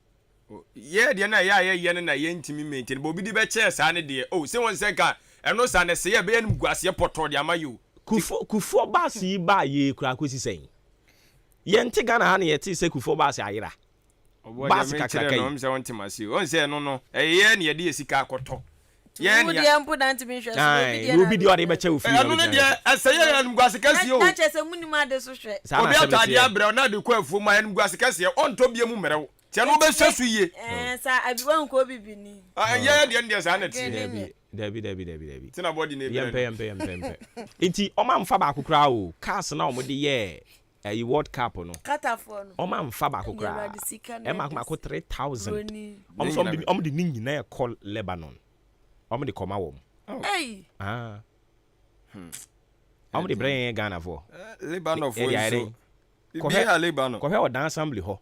Ye de na ye na ye ntimi maintain. Bo bi di be che sa ne de. Oh, se won se ka eno sa ne se ye be enum guase poto de amayu. Kufo basi ba ye kura kosi sen. Ye nti Ghana ha ne ye ti se kufo basi ayira. Basi kakra no mse won timasi. Won se no ye ne ye de esika akoto. Ye ne ya mpo dan timi hwe so obi di ode be che ofi. Eno ne de aseye enum guase kasi o. Na che se munima ade so hwe. Obi atade abre na de kwafu ma enum guase kasi on to bie mu merew. Tie no be hwesu ye. Sa abiwa nko bibi ni. Ye de ndie sa na ti. Debi. Tina body na Yempe. Inti oma mfa ba kokra o. Cars na omo de ye e World Cup no. Katafo no. Oma mfa ba kokra. E ma ko 3000. Omo de nyina e call Lebanon. Omo de koma wo. Hey. Omo de brain Ghana for. Lebanon for so. Ko he Lebanon. Ko he o dan assembly ho.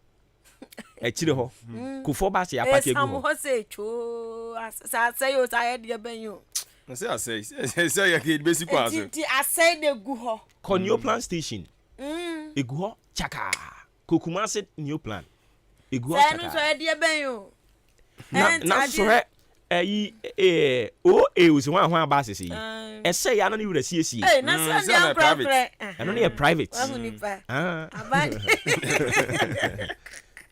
E chire ho. Kufo ba se apake gu ho. Sam ho se cho. Sa say o sa ye de ben yo. Na say ye ke be si kwa so. Ti asay de gu ho. Ko new plan station. Egu ho chaka. Kokuma se new plan. Egu ho chaka. Sa no so ye de ben yo. Na so he o se wan ba se se. E say ya no ni wura siesie. Eh na so dia private. Ano ni private.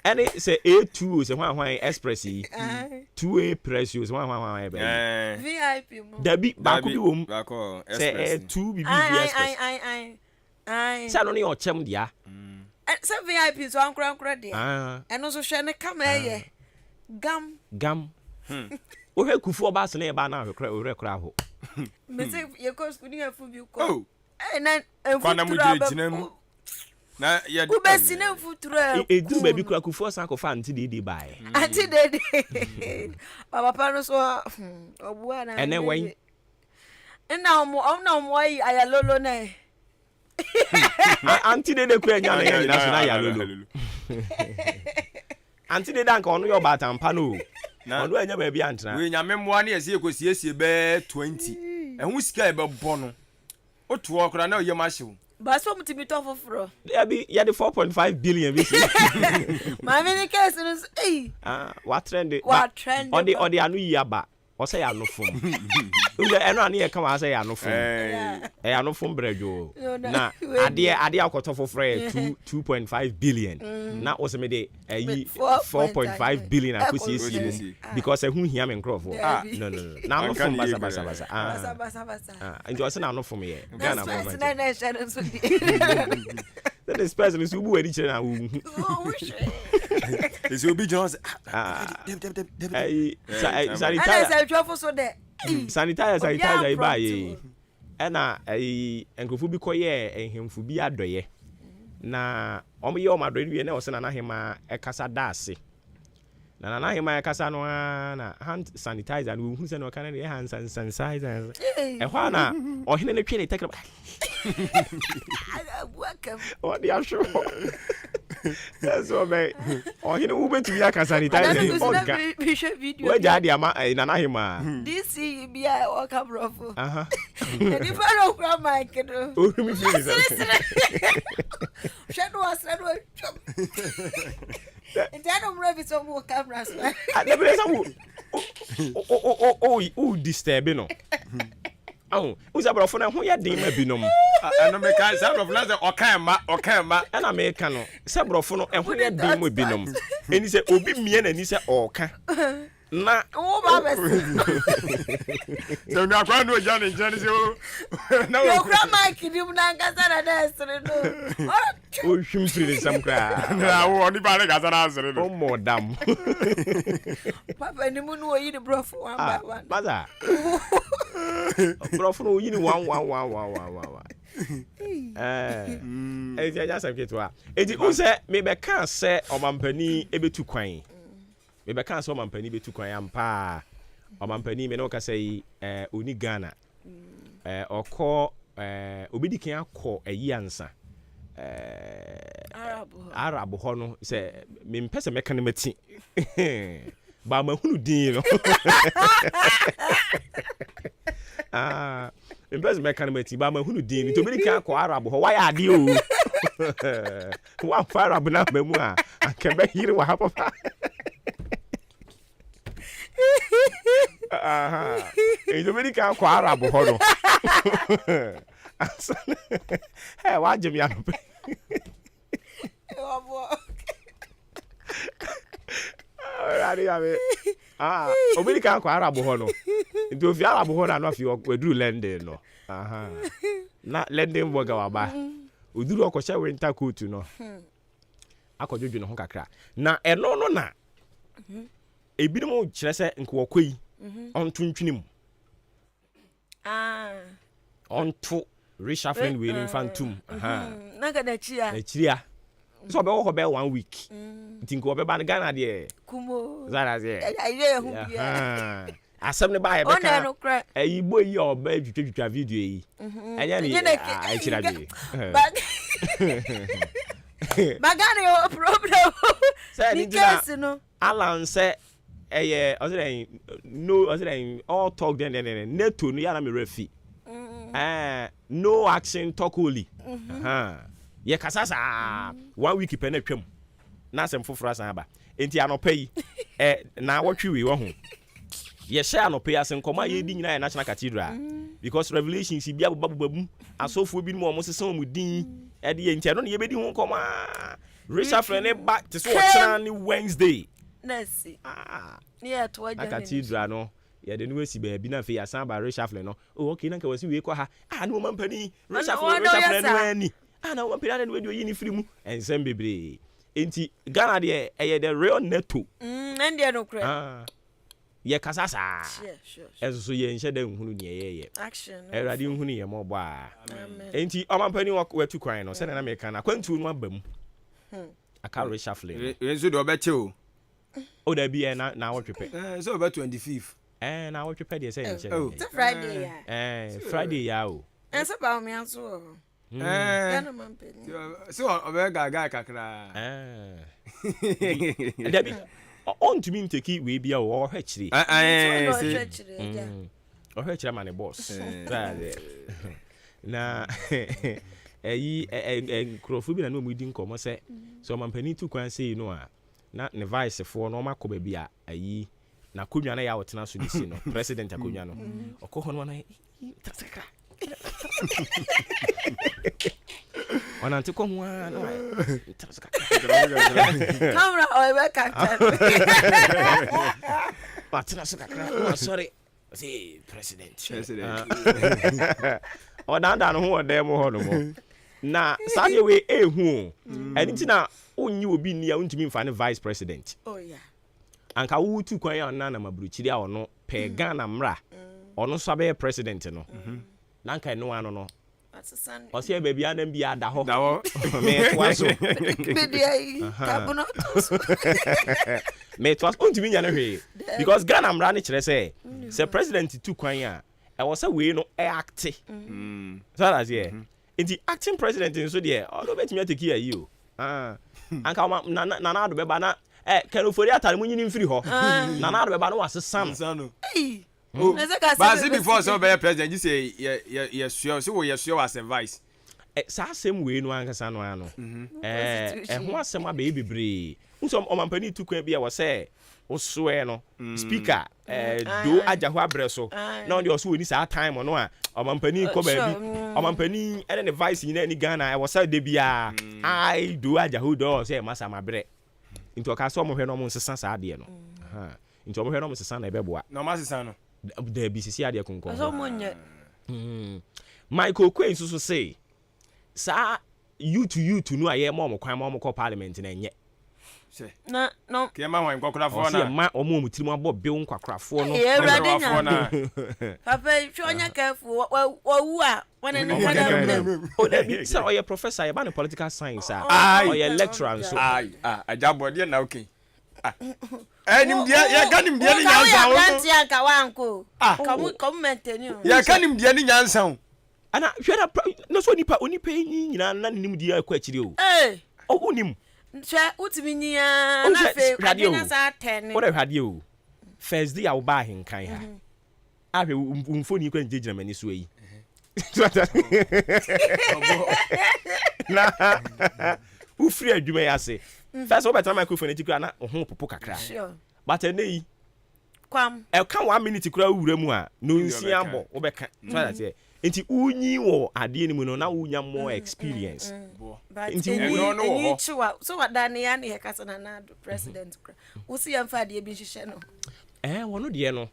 And it say A2 se wan express yi. 2A press you se wan be. VIP mo. Dabi ba ko bi wo mu. Ba ko express. Say 2 BB express. Ai. Sa no ni o chem dia. Se VIP so ankra dia. Eno so hwe ne kama ye. Gam. O he kufu oba se na e ba na hwekra ho. Me say ye ko school ni afu bi ko. Oh. Na enfu tura ba. Na ye ku be sine enfu tura. Edu ba bi kura kufu san ko fa anti de bae. Anti de. Papa no so obuwa na. Ene wen. Na omo yi ayalolo na. Anti de ku enya na ye na so na ayalolo. Anti de dan ka onu yo batampa no. Ondo anya ba bi antena. We nyame mmoa na yesi ekosiesie be 20. Ehu sika e be bɔ no. Otu okra na oyem ahyew. Ba so mutimi to foforo. There be the 4.5 billion this. My many case is what trend? What trend? On the anu yaba. O say anu fom. Uje eno ani e kan say anu fom. Anu fom brejo. Na ade akoto foforo 2.5 billion. Na o se me de 4.5 billion akosi because e hu hia me nkrofo. No. Na anu fom basa. Basa. Njo se na anu fom ye. Ghana fom. That is special so bu edi chere na wo hu. Is obi Jones. Sanitizer. Ana say twofo so de. Sanitizer iba ye. ɛna nkrofo bi kɔyɛ ehemfu bi adɔyɛ na ɔmo yɛ ɔmo adɔyɛ wie na ɔsɛ na Hema ɛkasa daase na Hema ɛkasa no na hand sanitizer no hu sɛ no kana ne hand sanitizer ɛhɔ na ɔhene ne twe ne tekra what the show that's all me ɔhene wo betumi aka sanitizer ɔga wo ja dia ma na Hema this be I walk up rofo the faro kra mic no o mi fi shadow was and I don't know if it's on more cameras. Oh, disturbing no. Oh, who's about for now? Who ya dim binom? And American sound of Lazar or Kama, and American. Sabro for no, and who ya dim with binom. And he said, Obi Mien and he said, Oka. Na oh baba so na kwa no Johnny so no yo grandma kidim na ngasa na desre no o hwimfiri sam kra na wo oni ba na ngasa na asre no o modam papa ni mu no oyi ni brofo one by one baza brofo no oyi ni one ezi ja sabketo edi o se me be kan se omampani ebetu kwan me be kan so mampani betu kwan ampa o mampani me no ka say oni Ghana okọ obidi kan akọ ayiansa Arab ho no say me mpese me kan mati ba ma hunu din no mpese me kan mati ba ma hunu din to obidi kan akọ Arab ho why ade o wa fara bna ba mu a akebe yiri wa ha papa Dominica kwa Arab ho no. Hey, wa jemi ya no. Dominica kwa Arab ho no. Nti ofi Arab ho na no afi weduru London no. Na London boga wa ba. Oduru okosha winter coat no. Akojojo no ho kakra. Na eno no na ebinom kyerɛ sɛ nkɔkɔ yi ɔnto ntwinim ɔnto reshuffling we in fantum na ga na chia so be wo be 1 week nti nkɔ be ba Ghana de kumo zara ze aye hu bia asɛm ne ba ye be ka ayi bo yi ɔba twitwa video yi ɛnya ni akyira bi bagane o problem ni case no Alan sɛ all talk then neto no yana me refi no action talk only ye kasasa 1 week pe na twam na asem foforo asan ba enti anopa yi na wotwe we wo ho ye share anopa yi asen koma ye di nyina ye National Cathedral because revelations bi abababam asofo bi mo sesan mu din e de ye enti no ye bedi ho koma reshuffle ne back to so chana ni Wednesday Nasi. Yeah, to a cathedral no. Yeah, the new si baby na fe asan ba reshuffle no. Oh, okay, na ka wasi we kwa ha. No mampani. Reshuffle no ani. Na mampani na we do yi ni free mu. Ensem bebre. Enti Ghana de the real neto. Ndia no kra. Ye kasasa. Sure. Eso ye nhye da nhunu ne ye. Action. Erade nhunu ye mo bo a. Enti o mampani wa tu kwan no. Se na me kan na kwantu no abam. Aka reshuffle. Enso do obeche o. Oh, there be na what prepare. So about 25th. Na what prepare dey say nche. It's Friday ya. Friday ya o. En so ba o mi anso. Ghana man pe. So obega guy kakra. There be on to me take we be o hwechiri. O hwechiri man boss. Na crofo bi na no mu di nkomo se so mampani tu kwan sei no a na ne vice for no makọ ba bia ayi na konwa na ya wotena so disi no president akonwa no okọ hono na tasaka ona ntiko ho na tasaka camera o we captain patna so kakra oh sorry say president o danda no ho dem ho no mo na sade we ehu enti na onyi obi ni a untimi mfa ne vice president oh yeah anka wo tu kwan ya na maburuchiri a ono pe Ghana mra ono so abe president no nanka no ano no Assan ɔse baby anam bi ada hɔ me twaso me twaso ntimi nya no hwe because Ghana mra ne kyerɛ sɛ president tu kwan a ɛwɔ sɛ we no acte so that's here the acting president nso de ɔdo betimi ateki ayi o anka nana ado beba na kanofori atare mu nyini mfiri hɔ nana ado beba no wasesam but see before so be president you say you so we sure as a vice saa asɛm wei no ankasa no ano ɛho asɛm aba bebree nso ɔmampani tu kwan bi a wɔ sɛ osoɛ no speaker do agya ho abrɛ so na ɔde ɔso woni saa time no a ɔmampani kɔ baabi ɔmampani ɛne ne vice nyina ni Ghana ɛwɔ sɛ de bia ai do agya ho do sɛ masa mabrɛ nti ɔka sɛ ɔmo hwɛ no ɔmo nsesa saa deɛ no nti ɔmo hwɛ no ɔmo sesa na ɛbɛboa na ɔmo sesa no da bi sisi adeɛ konkɔn so mo nyɛ Michael Queen so say saa youth no a yɛ ma ɔmo kwan ma ɔmo kɔ parliament na nyɛ na no ke ma hwan kwakrafo na ma ɔmo tirim abɔ bew kwakrafo no kwakrafo na papa hwonya careful wawu a wana ne kana o da bi sɛ ɔyɛ professor yɛ ba ne political science a ɔyɛ lecturer nso ajabode na okay nim dia ya kanim dia ni nyansa wo anti anka wanko kom maintain you ya kanim dia ni nyansa wo ana hwera no so nipa nyina na nim dia akɔ akyire o o nim hwɛ utimi nyia na fe adina sa 10 o da hwade o first day a wo ba henkan ha ahwɛ umfoni kwa ngyegyina mani so yi na ufiri adwuma ya se first over time microphone etikura na ho popo kakra but enei kwam e kan 1 minute kura wura mu a no nsia abo wo beka so that say enti unyi wo ade ni mu no na unya more experience enti unyi chiwa so wadane ya ne hekasa na president kura wo si yamfa ade bi hihye no wono de no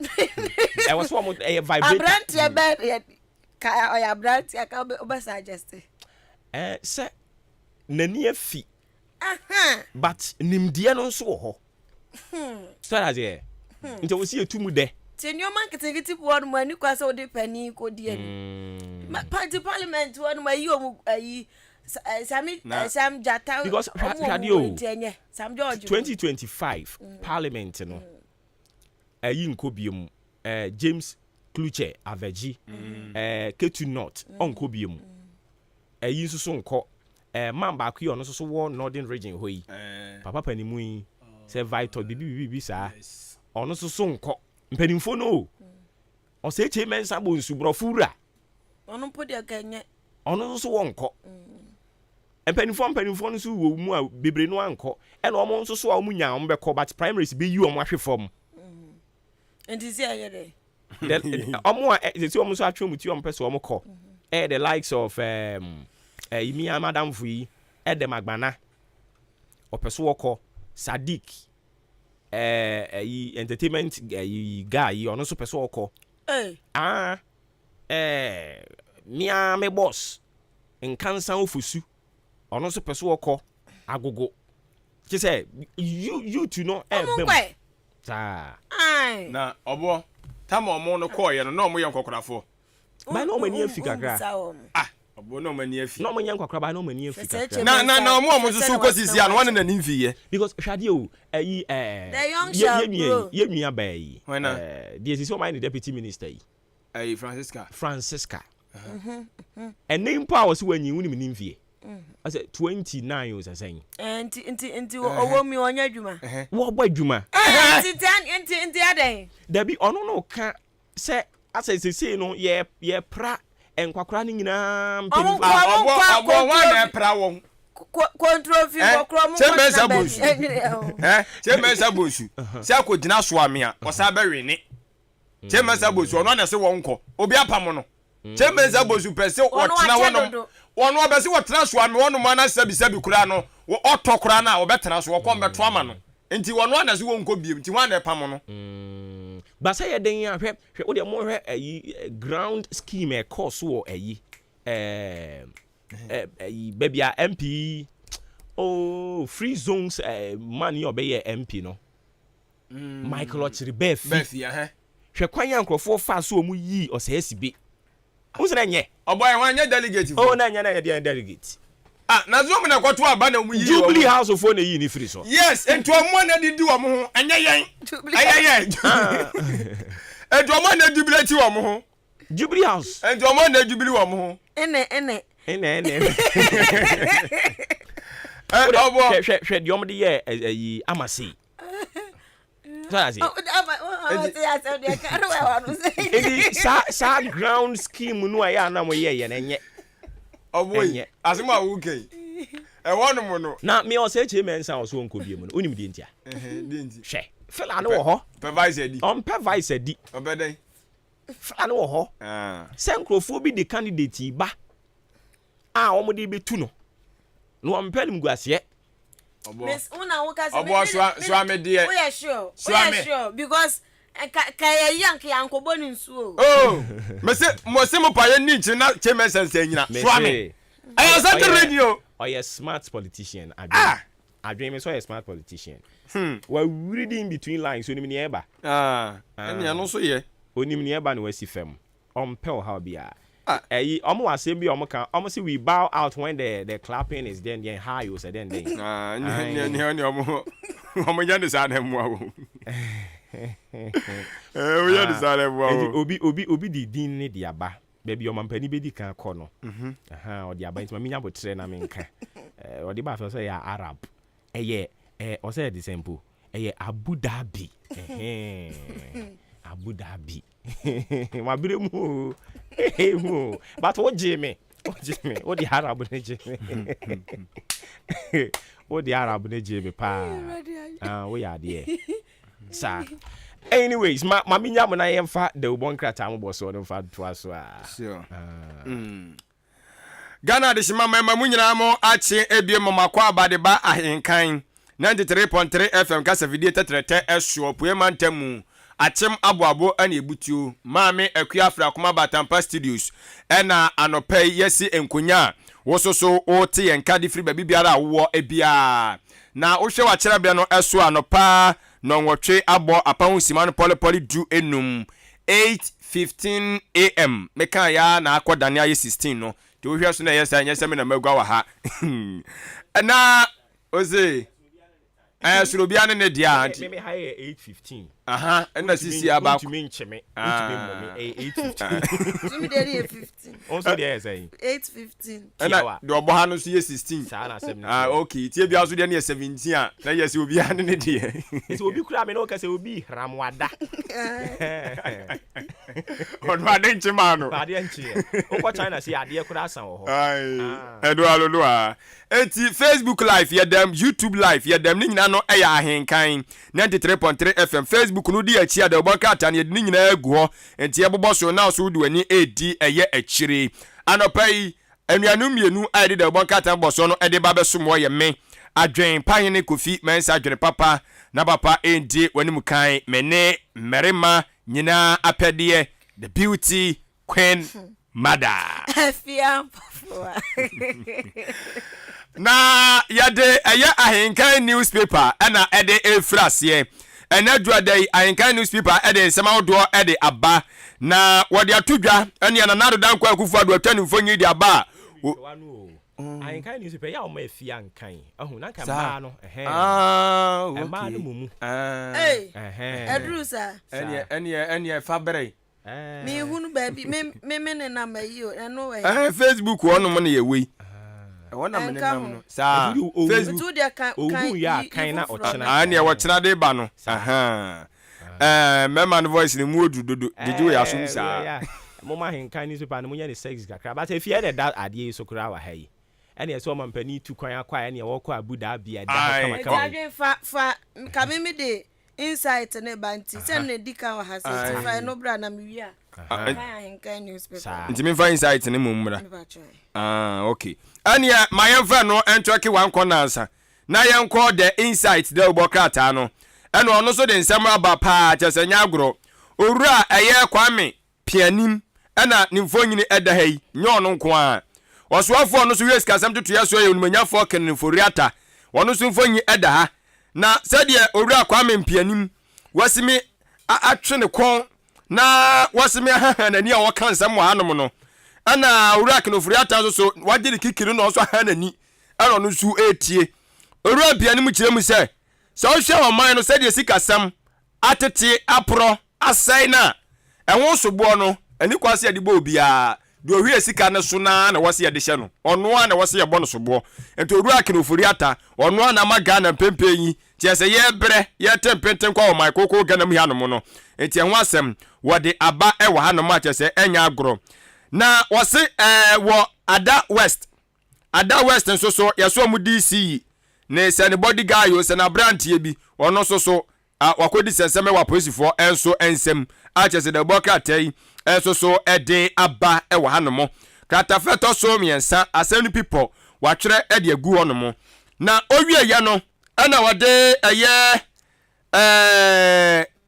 e wo so mo vibrate abrant ya be ka oya abrant ya ka obesa suggest se nani afi but nimdeɛ no nso wɔ hɔ so that's it nti wo si etumu de tenyo man ketekiti po no mani kwa sɛ ode pani ko die ni party parliament won ma yi omu ayi sam jata because radio sam George 2025 parliament no ayi nkobiem James Kluche Aveji Ketu North onkobiem ayi nso so nkɔ man ba ku ono so wo northern region hoyi papa panimu yi say vital bibi saa ono so nkɔ mpanimfo no o say chairman sabo nsu brofura ono podi akanye ono so wo nkɔ mpanimfo no so wo mu a bebre no ankɔ ɛna omo nso so a omu nya omo bɛkɔ but primaries be you omo ahwe fam ntisi ayede omo a say omo so atwe mu ti omo pɛ so omo kɔ the likes of Imia Madam Fui, Edem Agbana, Opeso Woko, Sadiq, entertainment guy, or no super woko. Mia me boss, in Kansan Fusu, or no super woko, Agogo. She said, you to know, na obo, tamo mono koi, and no more young cockrafo. By no many figure. Obo no mani afi no manya nkwa ba no mani afi na mo so ko sisi an wan na nimfi ye because hwade o ayi ye nua ba yi the sisi o my deputy minister yi ayi Francisca and name power so wanyi woni nimfi I said 29 years asen enti owo mi onya dwuma wo gba dwuma enti aden da bi ono no ka se asa sisi no ye pra enkwakra ni nyina mpemfo abo wan pra won control fi kokro mu chemesa bosu se akogina so ame a osa ba wene chemesa bosu ono na se won ko obi apam no chemesa bosu pese wotena wono wono obese wotena so ame wono ma na sabi kura no otokura na obetena so wokɔ mbeto ama no enti wono na se won ko biem enti wan na pam no ba say den ya hwe wo de mo hwe ayi ground scheme e course wo ayi baby a MP free zones money obey MP no Michael Ochiri Befi ya hwe kwan ya nkrofo fa so mu yi osasibe Who's na nye? Oboy wan nye delegate. Oh na nye na ye delegate. Ah, na zo me na kwato aba na mu yi. Jubilee House of Phone yi ni free so. Yes, ento omo na didi wo mo ho. Anya yen. Ayaye. Ento omo na Jubilee ti wo mo ho. Jubilee House. Ento omo na Jubilee wo mo ho. Ene. Obo. Hwe di omo de ye yi amasi. So that's it. Sa ground scheme no ya na mo ye na nye. Oboy. Asema wo kai. E wonu mo no. Na me o se che men san o so nko bie mu no. Onim di ntia. Di nti. Hwe. Fela no wo ho. Supervisor di. On supervisor di. Obedan. Fela no wo ho. Se nkrofo bi the candidate ba. Omo de betu no. No am pelim guase. Miss una wo ka se. Obo so amedie. We are sure because kaya yank yankobo ni nsuo. Oh, mo se mo paye ni nchi na cheme sense nyina. Swami. Ayo Santa Radio. Oh yes, smart politician. I dream so a smart politician. We reading between lines onim ni eba. Eni anu so ye. Onim ni eba na wasi fam. Pel how bia. Omo asem bi omo kan omo say we bow out when the clapping is then high you say then. Ni omo nya de sa na mu awo. We ya de sa na mu awo. Obi di din ni dia ba. Baby o mampani be di kan kɔ no. O dia ba nti ma minya botre na menka. O di ba fa say ya Arab. O say the simple. Abu Dhabi. Abu Dhabi. Ma bire mu. But what Jimmy? What the Arab ne Jimmy? What the Arab ne Jimmy pa? We are there. Sir. Anyways, ma minya mo na yemfa the ubon krata mo boso no fa to aso a. Sure. Ghana de shima ma mu nyina mo ache ebie mo makwa abade ba ahenkan 93.3 FM kasa video tetrete eso poema ntamu achem aboabo ana ebutuo maame akua afra koma batampa studios ena anopai yesi enkonya wososo ote yenka di free baby biara wo ebia na wo hwe wa kira bia no eso anopa no nwotwe abo apahu simano polypoly du enum 8:15 am meka ya na akodane aye 16 no te wo hwe so na yesa nyesa me na magwa wa ha na oze surobia ne dia anti me high 8:15 na sisi aba to me ncheme mommy 8:15 to me dey 15 also dey say 8:15 na do obo ha no so ye 16 sa na 17 okay tie bia so dey na 17 na yes obi ha ne dia so obi kura me no ka say obi ramwada ono ade nchema no ade nche o China say ade kura asan wo ho edo alolo a enti Facebook live ye dem YouTube live ye dem ni nyina no eya ahenkan 93.3 FM Facebook no di achi ada obon kata ne ni nyina agu ho enti ebobo so na so du ani edi eye achire anopai anuanu mienu aide da obon kata boso no ede ba besomo ye me adwen pahene kofi mensa adwen papa na papa endi wanimu kan mene merema nyina apede the beauty queen mother afia na yade aya ahenkan newspaper ana ede efrase ena duadai ahenkan newspaper ede semawodo ede aba na wode atodwa ene na nado danko akufu ado atwani mfonyi di aba ahenkan newspaper ya o ma afia nkan ahu na ka ba no okay ma no mumu edrusa ene fabre me hunu baby me ne na mayi o eno we Facebook wono mo ne ye wei wona me nam no sa Facebook to de kan ya kan na ochena ne wo chena de ba no mema no voice ni mu odudodo didi we asum sa mo ma henkan ni super no mo nya ne sex kakra but if you had that ade so kura wa hai ene so ma mpani tu kwan akwa ene wo kwa Abu Dhabi ada kama kama fa kameme de insight ne banti sen ne dika wa hasify no bra na miwia ahenkan newspaper ntimi fa insight ne mumra okay ania mayemfa no entoke wan konansa na yenko the insight de obokrata no ene ono so de nsem aba pa chesanya agro owura eye kwame pianim ena nimfonyini eda hai nyono nko a wosoafo ono so wes kasam tutu ya so ye onumanyafo kenforiata wono so mfonyi eda ha na sɛdeɛ owura kwame mpianim wasimi atwe ne kon na wasimi hahanani a wɔka nsɛm wɔ hanom no ana owura Ofori ata so waje de kikiri no so ha nani ana no su etie owura bia ne mu kire mu se so hwe oman no se de sikasam atete apro asai na enwo sobo no ani kwase de bo bia de ohwe sika ne so na wose ye de hye no ono a na wose ye bo no sobo ento owura Ofori ata ono a na maga na pempe yi tiese ye bre ye tempenten kwa oman koko ganam ya no mo no enti enwo asem wode aba e wa ha no ma tiese enya agro na wose wo Ada West nso so yeso mu DC ne se ne bodyguard yo se na brantie bi ono so wakodi senseme wa polisifoɔ enso ensem achese de boka tai enso so ede aba e wa hanomo kratafeto so miensa asem people watwere ede agu honomo na owie ya no ana wade eye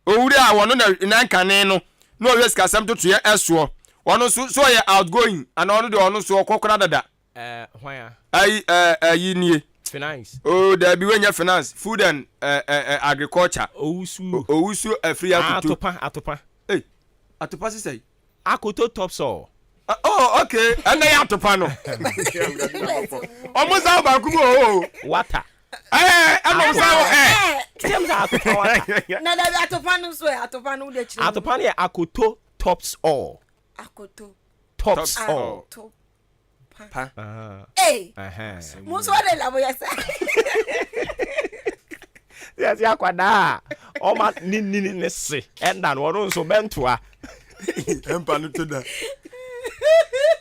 owuri a wono na nkane no no owie ska asem toto ye eso wono so ye outgoing and ono de ono so kokora dada hwan ayi nie finance. Oh, there be when you finance, food and agriculture. Owusu free atopa. Hey, atopa say. Akoto top so. Oh, okay. And they atopa no. Almost out kumo. Water. I'm atopa water. Na da atopa no so atopa no de chire. Atopa ne akoto tops all. Akoto tops all. Pa. Hey. Muso de la boya sa. Yes, ya kwada. O ma ni se. Enda no no so bentoa. Empa no to da.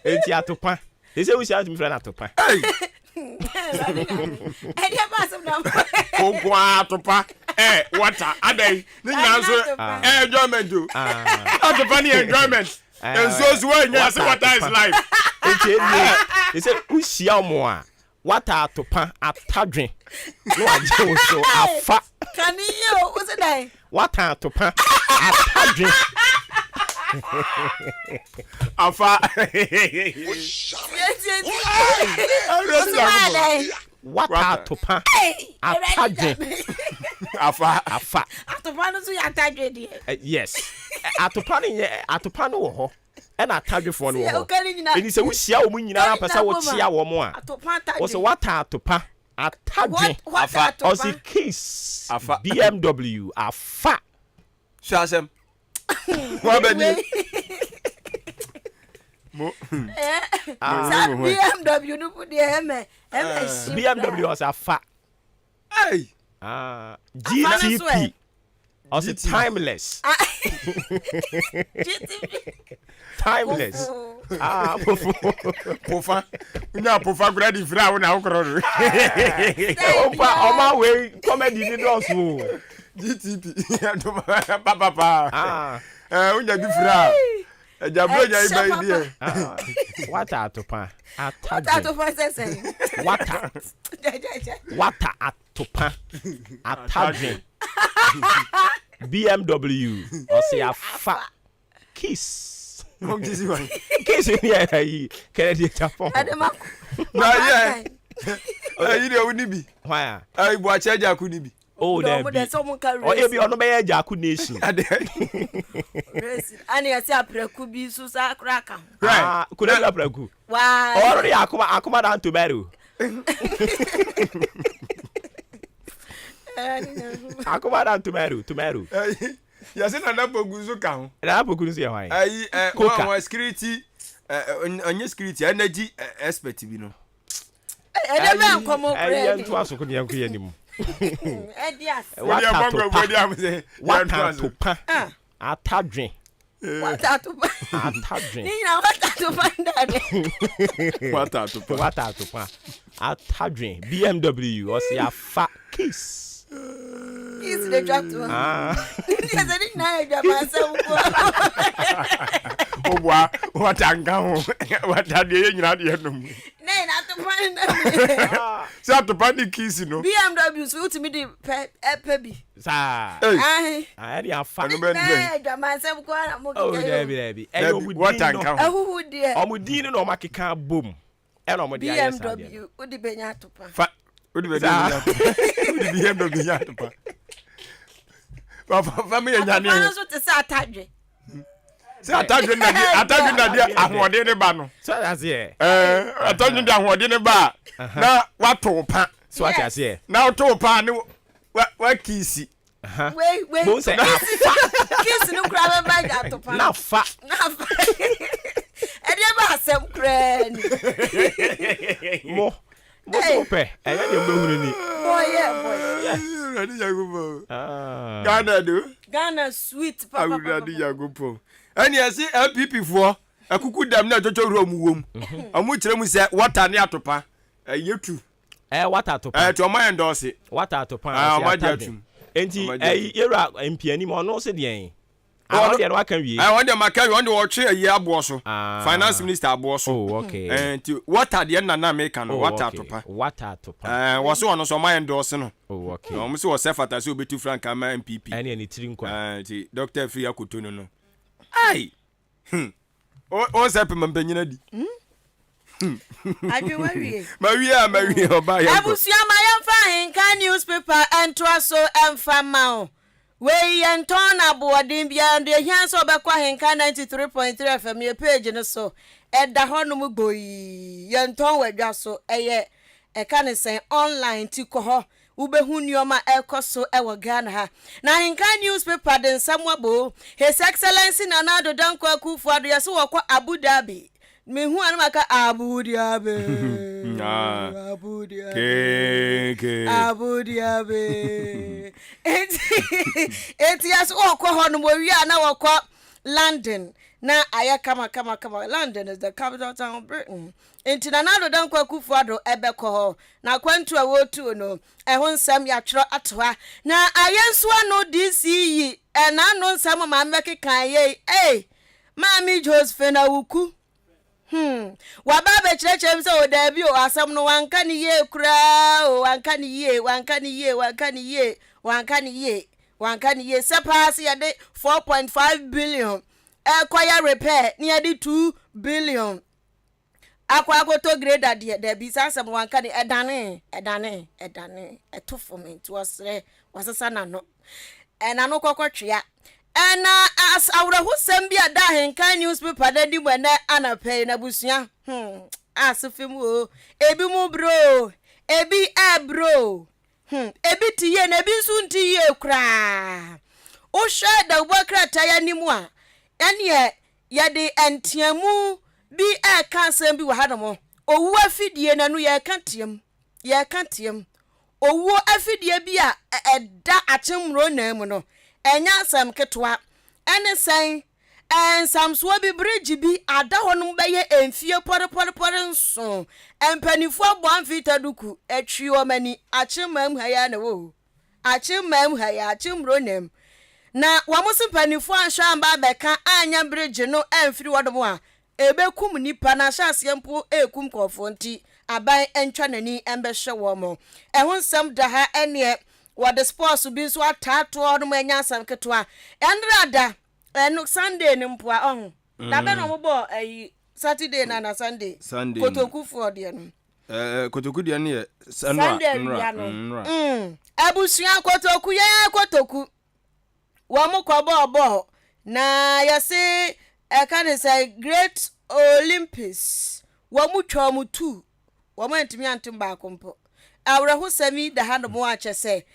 Enti atopa. Ese we shout me friend atopa. Hey. Edi abasum na. Ogwa atopa. Water. Adai. Ni nyanso. Enjoyment do. Atopa ni enjoyment. And so when you say water is life. He said, "Ushia moa, water atopa atadwen." No aje so afa. Can you? What's it like? Water atopa atadwen. Afa. Water atopa atadwen. Afa. Atopa no so ya atadwen. Yes. Atopa no wo ho. And I tell you for no. And he said, we see how we need a person what see our more. Also, what are to pa? A tag or the kiss BMW a fat. Shazam. What BMW no put the BMW was a fat. Hey. GTP. Also timeless. Timeless. Pofa. Una pofa gradi fra una okro. Opa, on my way, comedy ni dosu. GTP. Papa. Unya bi fra. Ejabro nya iba idie. Water atopa. Water atopa say. Water atopa. Atadwen. BMW or say a fat kiss. Kiss in here. Kennedy Japon. Yeah. You know who be? Why? I watch a Jakunibi. Oh, there be. Or if you are not by a Jaku nation. And I say a precubi Susa cracker. Right. Could I have precu? Why? Already Akuma down to Beru. Akuma down to Meru. Yes, and I poguzo count. And I poguzo ya why. I security on your security energy expert, you know. I never come over. I am to ask you anymore. What atopa atadwen. What atopa atadwen. What atopa atadwen. BMW or say a fat kiss. Kiss the drop to yes, I didn't know myself. What are you not yet? Nay, not to find them. So to find the keys, you know. BMW so to me the peppy. I had a fat myself. Oh, Debbie. What time? Who would dear? I'm with Dean or Makika boom. And I'm with BMW. Would the Benya to fat. Would be BMW. Family and Yanni. What is that? Say ataju na dia ahode ne ba no. So that's here. Ataju na ahode ne ba. Na wato pa. So what that's here. Na wato pa ne wa kisi. Wait. Kiss no grab bag ato pa. Na fa. E dey ba asem kra ni. Mo so pe. E ya dey mbehuru ni. Boy. Ready Yagupo. Ghana sweet papa. Ready Yagupo. And you see MPP for a cuckoo dam na jojo room wom. Amu kire mu say water ne atopa. Yetu. Water atopa. To my endorse. Water atopa. Enti era mpiani mo no se de want them can we watch a year boss. Finance minister boss. Oh, okay. And what are the end na make no water to water to was one so my endorse no. Oh, okay. No so self at so be too frank am MPP. Any trinkwa. Dr. Free Akutuno no. Ai. O se pe mpanyin di. Adwe wawie. Mawie oba ya. Abusua ma yemfa henka newspaper entro so emfa ma. We yenton aboden bia ndo ehia so obekwa henka 93.3 FM ye page no so eda honum gboyi yenton wadwa so eye eka ne sen online ti ko ho ubehu nioma ekoso ewo Ghana ha na henka newspaper den samwabo His Excellency Nana Dankwa Akufo-Addo yeso wokwa Abu Dhabi mehu anamaka Abu Dhabi Abu Dhabi eti yeso wokwa hono wi ana wokwa London na aya kama London is the capital town of Britain. Enti Nana Dankwa Akufo-Addo ebekọ ho na kwantu a wotu no ehun nsam ya twro atoa na ayenso ano DCE na no nsam ma meke kan ye Mami Josephine Awuku wababa chirechim so debi o asam no wanka ni ye kura o wanka ni ye sepas ya de 4.5 billion kwaya repair near the 2 billion akwa goto grade de bi sasam wanka ni edane etofo me to wasasa na no enano kokotwea ena as awra husem bia da henkan newspaper da di bwana anapay na busua asefem o ebi mu bro ebi bro ebi tiye na ebi nsu ntiye kra o hwe da Obakra taya nimu a ene ye de entiamu bi kansem bi wahadamo owu afidie na no ye kantiem owu afidie bi a eda achemro na mu no enya sam ketwa ene sen ensamso bi bridge bi ada honum beye enfie pore nso empanifo abo amfita duku atwi omani achimam haya na wo achimro nem na wamusi panifo anhwa amba beka anya bridge no emfiri wodomo a ebekum nipa na hyase mpo ekum kofo nti aban entwa nani embehwe wo mo ehun sam da ha ene what the sports be so atato no manya sam ketwa enrada eno Sunday ni mpoa da be no mo Saturday na Sunday kotoku for de no kotoku de ne Sunday abusua kotoku wa mo ko na yase can say Great Olympics wa mu twa mu tu wa mo ntimi antim ba kompo awra husami da hando mo ache se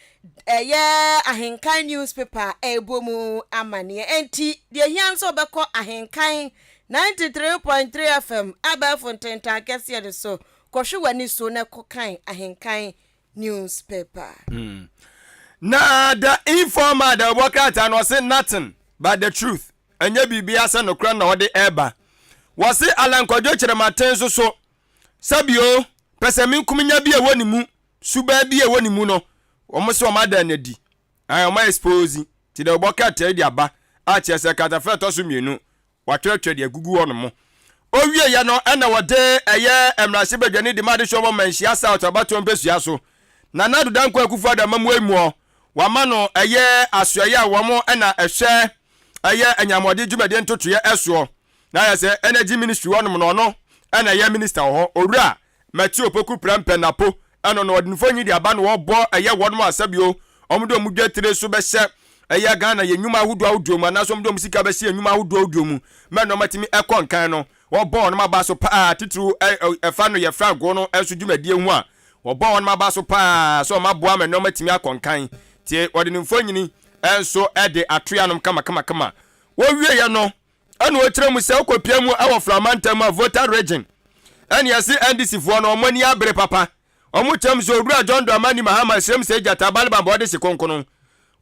ahenkan newspaper ebomu amane enti de hianso beko ahenkan 93.3 FM Abafonten takese de so kohwe wani so na kokan ahenkan newspaper na the informer the worker no say nothing but the truth anya bibia se no kra na ode eba wose alankwadwo kirematen so sabio pesemi nkuminya bi ewoni mu suba bi ewoni mu no omo se omada na di omo expose ti the worker tell di aba a chese katafe to so mienu watwetwe de agugu wono mo owie ya no na wode eye emrase badwane di made show manhia south abato mpesua so na Nana Dankwa Akufo-Addo mamu emu wama no eye asoye a womo na ehwe eye anyamode djumade ntotoye eso na ya se energy ministry wono no no na eye minister ho owura Maakye opoku prempenapo eno no odinfo nyi di aba no wo bo eye wono asabio omudo omudwetire so be hye eya Ghana ye nnwuma ahodo mu na so mdom sika be se nnwuma ahodo mu me no matimi ekonkan no wo bo no maba so pa titru efa no ye frango no enso dwumadie hu a wo bo no maba so pa so maboa me no matimi akonkan tie wode ne mfonyini enso ede atoanom kama wo wie ye no anu o kire mu se okopia mu awo Framantam a voter region eni yesi NDC fo no omani abre papa omu chem so owura John Dramani Mahama srem se jata balba bode se konkono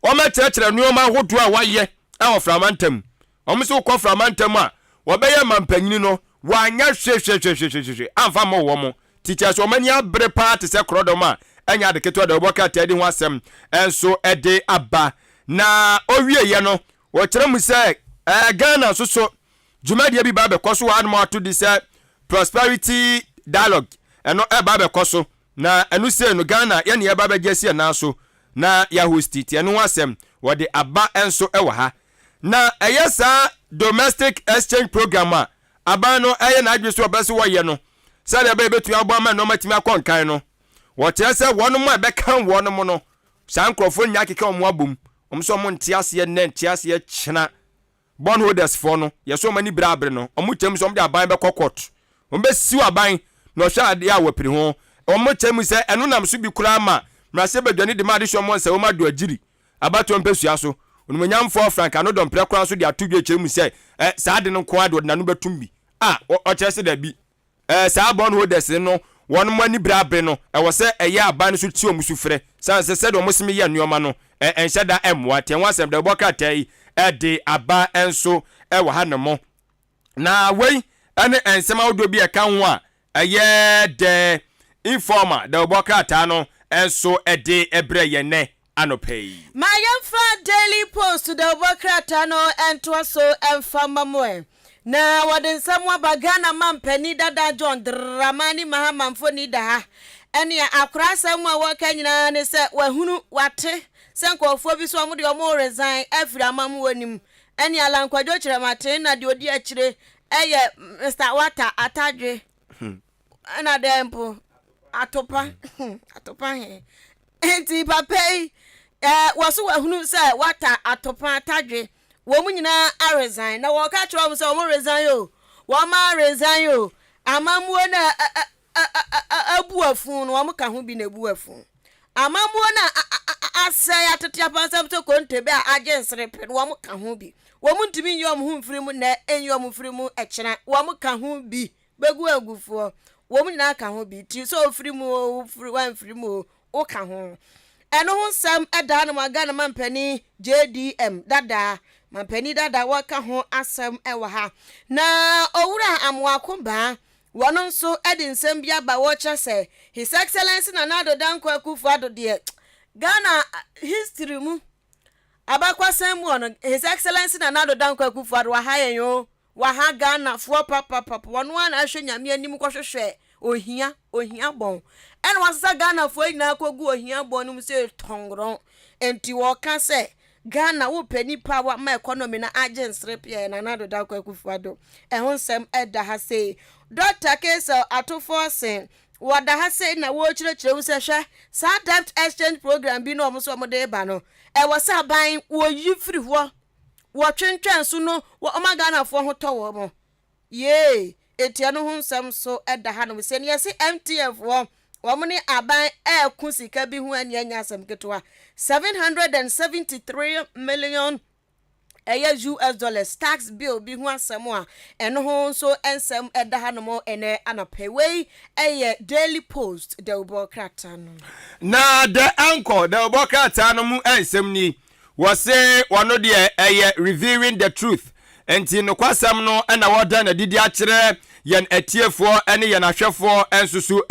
o ma kyerɛkyerɛ nneɔma ahodo a wayɛ awo Framantam omu so kɔ Framantam a wo bɛyɛ mampanyini no wanya hwehwehwehwehwe amfa mo wo mo teachers omani abre pa te se krodom a enya de keto da oboka tadi ho asɛm enso ede aba na owie ye no wo kyerɛ mu se Ghana so jumadi bi ba be koso wa anmo ato di se prosperity dialogue eno ba be koso na enu se no Ghana ye ne ba be gesi na so na ya host it enu asem wode aba enso ewa ha na eyesa domestic exchange program a aba no eye na adwe so obese wo ye no se le be betu abo ama no matimi akonkan no wo kire se wono mo be kan wono mo no san krofo nya keke omo abom omso mo ntiase ne ntiase chena bondholders for no yeso mani brabre no omo chem so de aban be kokot ombe siw aban no hwa ade a wapiri ho omo chem se eno nam so bi kura ma mrase badwani de ma de hwo mo nse wo ma do agiri abato mpesua so onumanyamfo franka no dom pre kura so de atodwe chem se saa de no ko ade na no betum bi o kire se da bi saa bondholders no won mani brabre no wo se eye aban so ti omusu frɛ sanse se de omo simi ye nneoma no enhye da emwa ten wasem de boka tai ede aba enso ewa hanemo na wei ene ensema odo bi eka ho a eye de informer de oboka ta no enso ede ebre ye ne anopei mayemfa Daily Post de oboka ta no ento so emfa mamoe na wode nsamwa bagana mampani dada John Dramani Mahama mfoni da ha ene akura samwa waka nyina ne se wahunu wate senkofo bi so omo de omo resign afiri amamu anim eni alankwadwo kire maten na de odi akire eye Mr. Water atadwe ana dempo atopa he enti papai waso wahunu se Water atopa atadwe wo mu nyina a resign na wo ka kire omo se omo resign yo wo ma resign yo amamu na abuafun no omo ka ho bi na abuafun amamu na asay atatia pansam to kontebe a agensere pe wo mo ka ho bi wo mu ntimi nyom ho mfiri mu na enyom mfiri mu ekena wo mo ka ho bi begu agufo wo mu nyina ka ho bi ti so ofiri mu ofiri wan mfiri mu o ka ho eno ho sam eda na maga na mampani JDM dada mampani dada wo ka ho asam ewa ha na owura amwakomba wono nso edi nsem bia ba wo kyese His Excellency Nana Dankwa Akufo-Addo de Ghana history mu abakwasem wono His Excellency Nana Dankwa Akufo-Addo wa ha yo wa ha Ghana fo papa wono ana ahwe nyame anim kwohwehwe ohia bon en wasasa Ghana fo nyina kogu ohia bon num se tongron enti wo ka se Ghana wo pani power ma economy na agensre pia na Nana Dankwa Akufo-Addo ehonsem eda ha se Dr. Kesel Atoforsen wada ha say na wo chire wo se hwe sa debt exchange program bi no omo so omo de ba no wo sa ban wo yifiri ho wo twentwen so no wo Ghana fo ho to wo mo ye etia no ho nsam so eda ha no se ne yesi MTF wo mo ne aban ku sika bi ho anya anya asam ketwa 773 million US dollars tax bill bi hu asem a eno ho so ensem eda ha no mo ene anapewei Daily Post de obokrata no na the anchor the obokrata no mu ensem ni wose wono de revealing the truth enti no kwasam no na woda na didi akire yen atiefo ene yen ahwefo ensusu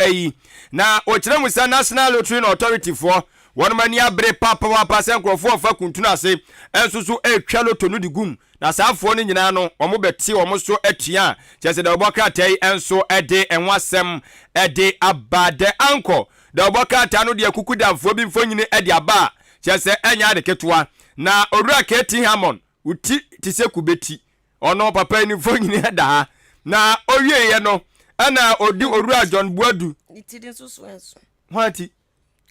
na okire musa National Lottery Authority for one mani abre papa pasen krofo fa kuntuna ase ensusu etwa loto no digum na saafo no nyina no omo beti omo so atua chese da obokratai enso ede enwasem ede abade anko da obokrata no de akukudamfo bi mfonyini ede aba chese enya de ketoa na orua keti hamon uti tise kubeti ono papa ni mfonyini eda na owie ye no ana odi orua John Buadu itidin susu enso hwati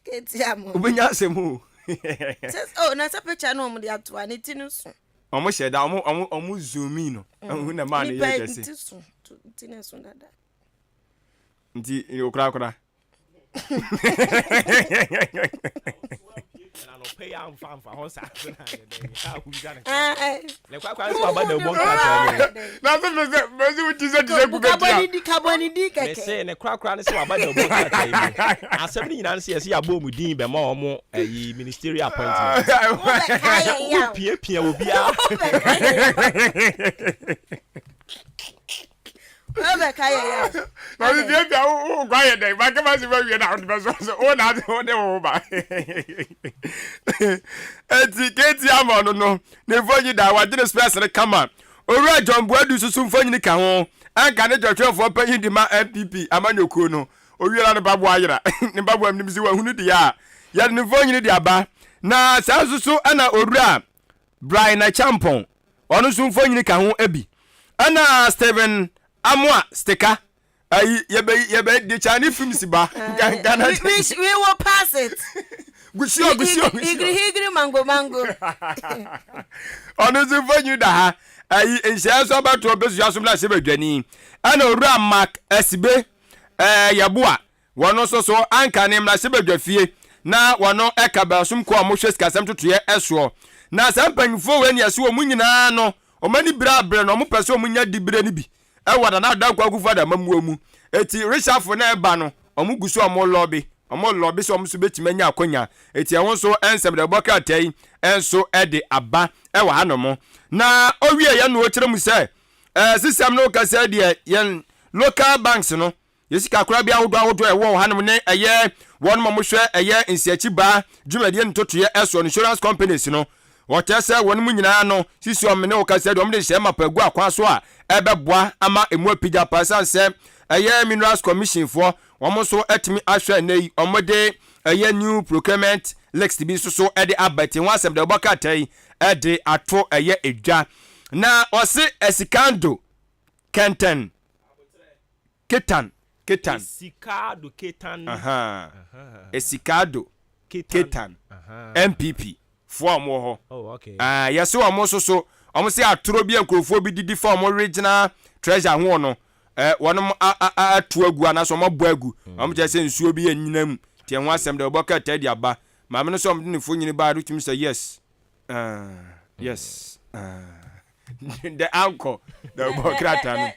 ketiamo ubenya asemu Says, oh, na sa picture no mo de ato ani tinu so. Omo sheda omo zoom in no. Hu na man ye kese. Tinu so dada. Nti okra. Na no pay am fan for hon sa na dey. Ha hu ga na. Le kwa so aba da bon ka. Na so me wuti so dise ku betia. Carbon di keke. Me say ne kwa ne so aba da bon ka. Asem ni nyina se ya bo mu din be ma omo ayi ministerial appointment. Pia obi a. Obe kaya ya. Na di bia o gwa ye dey. Ba ke ma se ba wie na o be so o na o de o ba. Eti amon no. Ne voji da wa de space re kama. Owura John Buadu susu mfanyini ka ho. Anka ne jotwefo panyin di ma MPP amanyoko no. Owiera ne babo ayira. Ne babo amnim si wa hunu di ya. Ya ne mfanyini di aba. Na sa susu ana owura Brian na Champon. Onu su mfanyini ka ho abi. Ana Steven Amwa sticker. Yebe the Chinese film si ba. We will pass it. Gusio. Higri mango. Onu su mfanyini da ha. Enhia so ba to obesu asum na se badwani. Ana owura Mark Esibe Yeboa. Wono so anka ne mla se badwafie. Na wono ekaba asum ko amohwe sikasem totoye eso. Na sampanyfo we ne ase wo munyina no. Omani bra no mo pese omunya dibire ni bi. Wada na da kwa kufa da mamuo mu. Eti Richard na eba no. Omugusu omo lobby so omusu betimanya akonya. Eti ewon so ensem de boka tai enso ede aba ewa hanomo. Na owie ye no okire mu se system no ka se de yen local banks no. Yesika kura bia wodo ewo hanom ne eye won mo hwe eye nsiachi ba dwumadie ntotoye eso insurance companies no. Wote se won mu nyina no sisi omne o ka se de omde hye mapagu akwa so a ebeboa ama emu apija pasan se eye minerals commission for omo so etimi ahwe nei omode eye new procurement lex bi so ede abati wasem de boka tai ede ato eye edwa na ose esikando kenten ketan Esikado ketan Esikado ketan MPP form ho okay yes omo so omo se atoro bi enkrofo bi didi form original treasure ho no wonom atu agu ana so mabo agu omo je se nsuo bi anyinam tie ho asem de boka tadi aba ma me no so omde ne fo nyini ba do timi say yes the uncle the bokrata no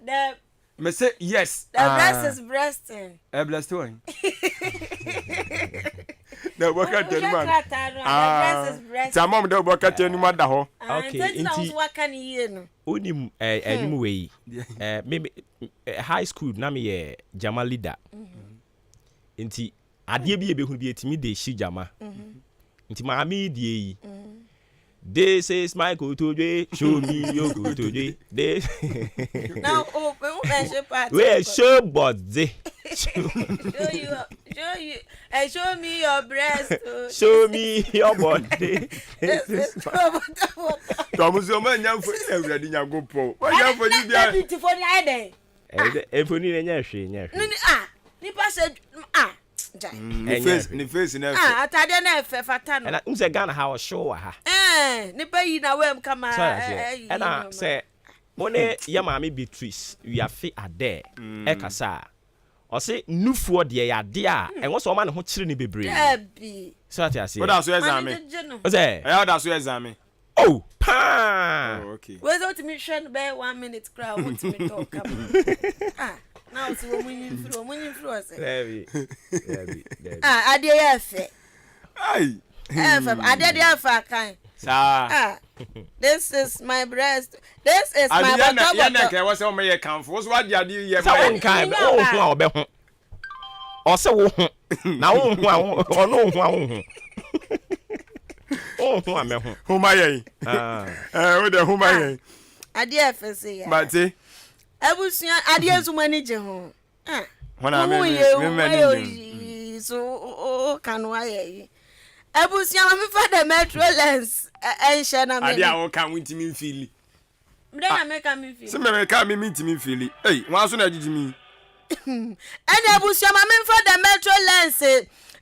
the me say yes the breast is breasting blessed one the bokrata ni man breast is breasting tamom the bokrata ni man da ho okay inti waka ni ye no onim anim we maybe high school na me jama leader inti ade bi ebehunu bi etimi de shi jama inti ma mi die yi this is my kotoje show me your kotoje this now mention part we show body show me your breast show me your body Tomuso man nyamfo ewradi nyagopo wa nyamfo ni bia beautiful ni ade efoni ne nya hwe ni pa se ni face na atade na efe fata no na unse Ghana ha o show ha ni pa yi na wem kama na say mone ya maami Beatrice we afi ade e kasa o say nufuo de ya de a enwo so ma ne ho kire ni bebre so ati ase oda so exam o say oda so exam oh pa okay we don't me share be 1 minute crowd want me talk now so munyin fro say ade ya fe ade ya fa kan this is my breast this is my bottom ya na ke was o me kanfo so ade ade ye ma kan o hu a obe ho o se wo hu na wo hu a ono hu a wo hu oh hu a me hu huma ye we de huma ye ade ya fe say ya mate ebusuan ade azumani je ho hona me so kanwa ye ebusuan me fa the metro lens enhye na me ade a wo kan wintimi mfili mde na me kan me fili se me kan me ntimi mfili wan so na jijimi Ene busia ma memfa the metro lens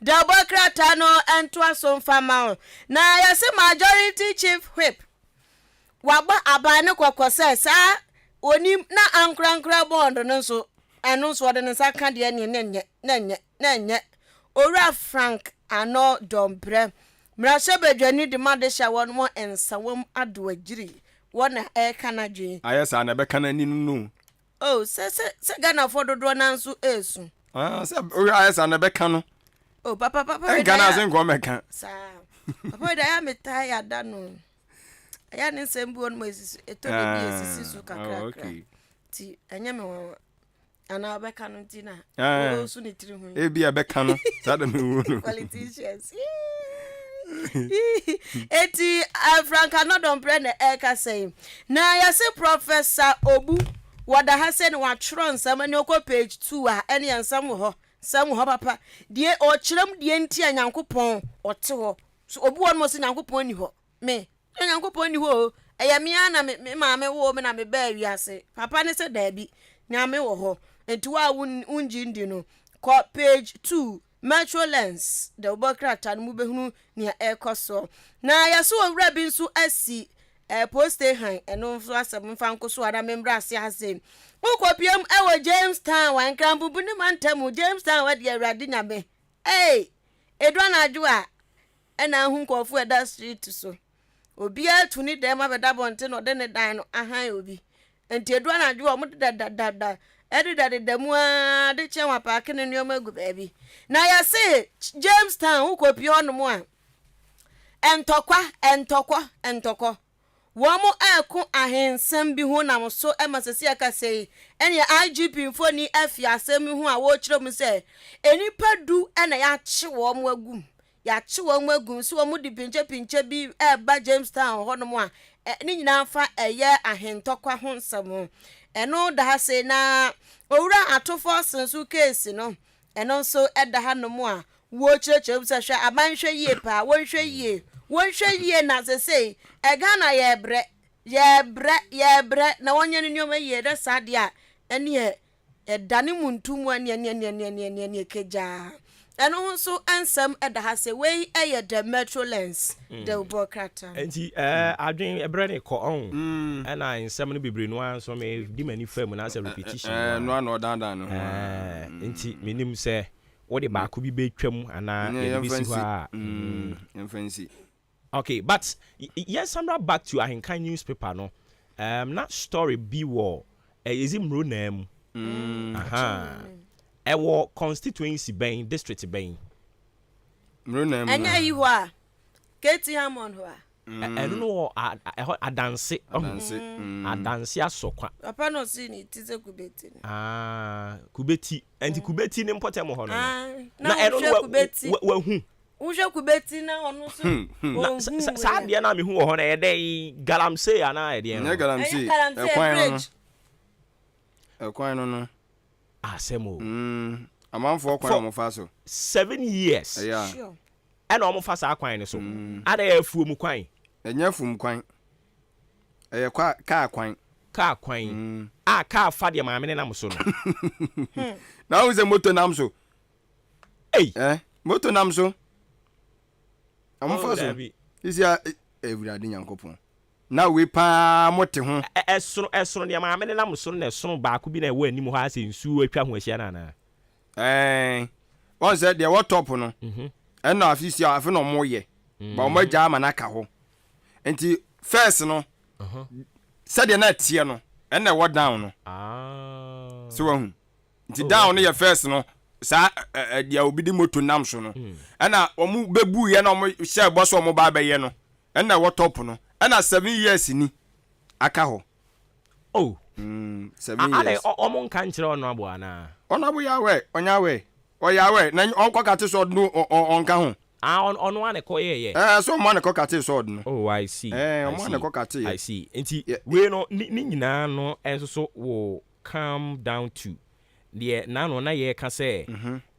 the Bokrata no entwa so mfama na yase majority chief whip waba abane kwakose sa onim na ankra bond no so eno so de nsa ka de nenye ora Frank ano dombre mrashe bedwani de madesha won mo ensawam ado agiri wona kana dwen ayesa na be kana ni nu oh se Ghana for dodo na nso esu se ayesa na be kana oh papa Ghana zen go meka sa papa da ya metai ada no aya ne sembu on mo esisu eto de bi esisi su kakra okay ti anya me wo ana be kana ti na o su ni tiri hu e bi be kana sa da me wo no politicians eti Frank anodon brand eka say na ya say Professor Obu wada ha say no atro nsam ne okọ page 2 a ene nsam ho papa die o kyerem die nti anyankopon ote ho so Obu won mo say nyankopon ni ho me nyankopon ni ho eya me ana me maame wo me na me ba wiase papa ne say da bi nyame wo ho enti wa unji ndi no ko page 2 Metro lens the Bokrata no behunu nia ekoso na yaso owura bi nso asi post han eno nso asem fanko so ada membra ase ase ukopiem ewo Jamestown wan krambubu ni mantam Jamestown wadi awrade nyame edwa na adwo a ena hu nkofu eda street so obi atuni dem abeda bonte no de ne dan no ahan obi enti edwa na adwo mo da edidade damua de chenwa paake ne nyoma gu baabi na ya se Jamestown ukopi onmo a entokwa wo mo eko ahensem bi ho nam so emasese aka sei ene IGP mfoni afia asem ho a wo kire mu se enipa du ena ya kye wo mo agum so wo mo di pinche bi ba Jamestown ho no mo a ni nyina fa eye ahentokwa ho nsam eno da ha se na owura atofo sensu case no eno so eda ha no mo a wo chirechire bu se hwe abanhwe yie pa wonhwe yie na se sei Ghana ye bre na wonye ne nyoma yie da sade a ene edane muntum ane keja eno so ansam eda ha se we eye the Metro lens the Bokrata enti adwen ebre ne ko on na nsam no bebre no an so me di mani fam na se repetition no dan no enti menim se wo de ba ko bi betwam ana ye bi si ho a fancy. Okay, but yes, I'm back to AHENKAN newspaper no. That story be war. Is it Mronam? Ewo constituency bain, district bain. Mronam. Anya you are. Keti Hamon ho. I don't know a dance. A dance asokwa. Papa no see ni tize kubeti. Kubeti. And kubeti ne mpotem ho no. Na I don't know kubeti. Wahu. Unje kubeti na onu so. Sa dia na me hu ho na ye dey galamsey ana ye dey. Na galamsey. Ekwan no. Asemo. Amanfo kwan mo fa so. 7 years. Yeah. Sure. And omo fa sa kwan ni so. Ada ya afuo mu kwan. Enya fum kwan. Eye ka kwan. Ka kwan. Ka fa de maame ne nam so no. Na wo ze moto nam so. Moto nam so. Omo fa so. Isia ewurade nyankopon. Na we pa mote ho. Esoro de maame ne nam so na esoro ba ko bi na ewa anim ho ase nsu atwa ho ahia na na. Won say de what top no. Na afisi afi no moye. Ba o magya ma na ka ho. Enti first no. Said na tie no. Na what down no. So hu. Nti down no ye first no. Sa dia obi di moto nam so no. Na omu bebu ye na omu share boss omu ba be ye no. Na what top no. Na 7 years ni aka ho. 7 years. Omo nka nkyere ono abo ana. Ono abo ya we, onya we. Oyawe na onko kate sword no onka ho. Ono ane ko ye. So mo ane ko kate sword no. Oh, I see. Mo ane ko kate ye. I see. Enti we no ni nyina no enso so will come down to the na no na ye ka say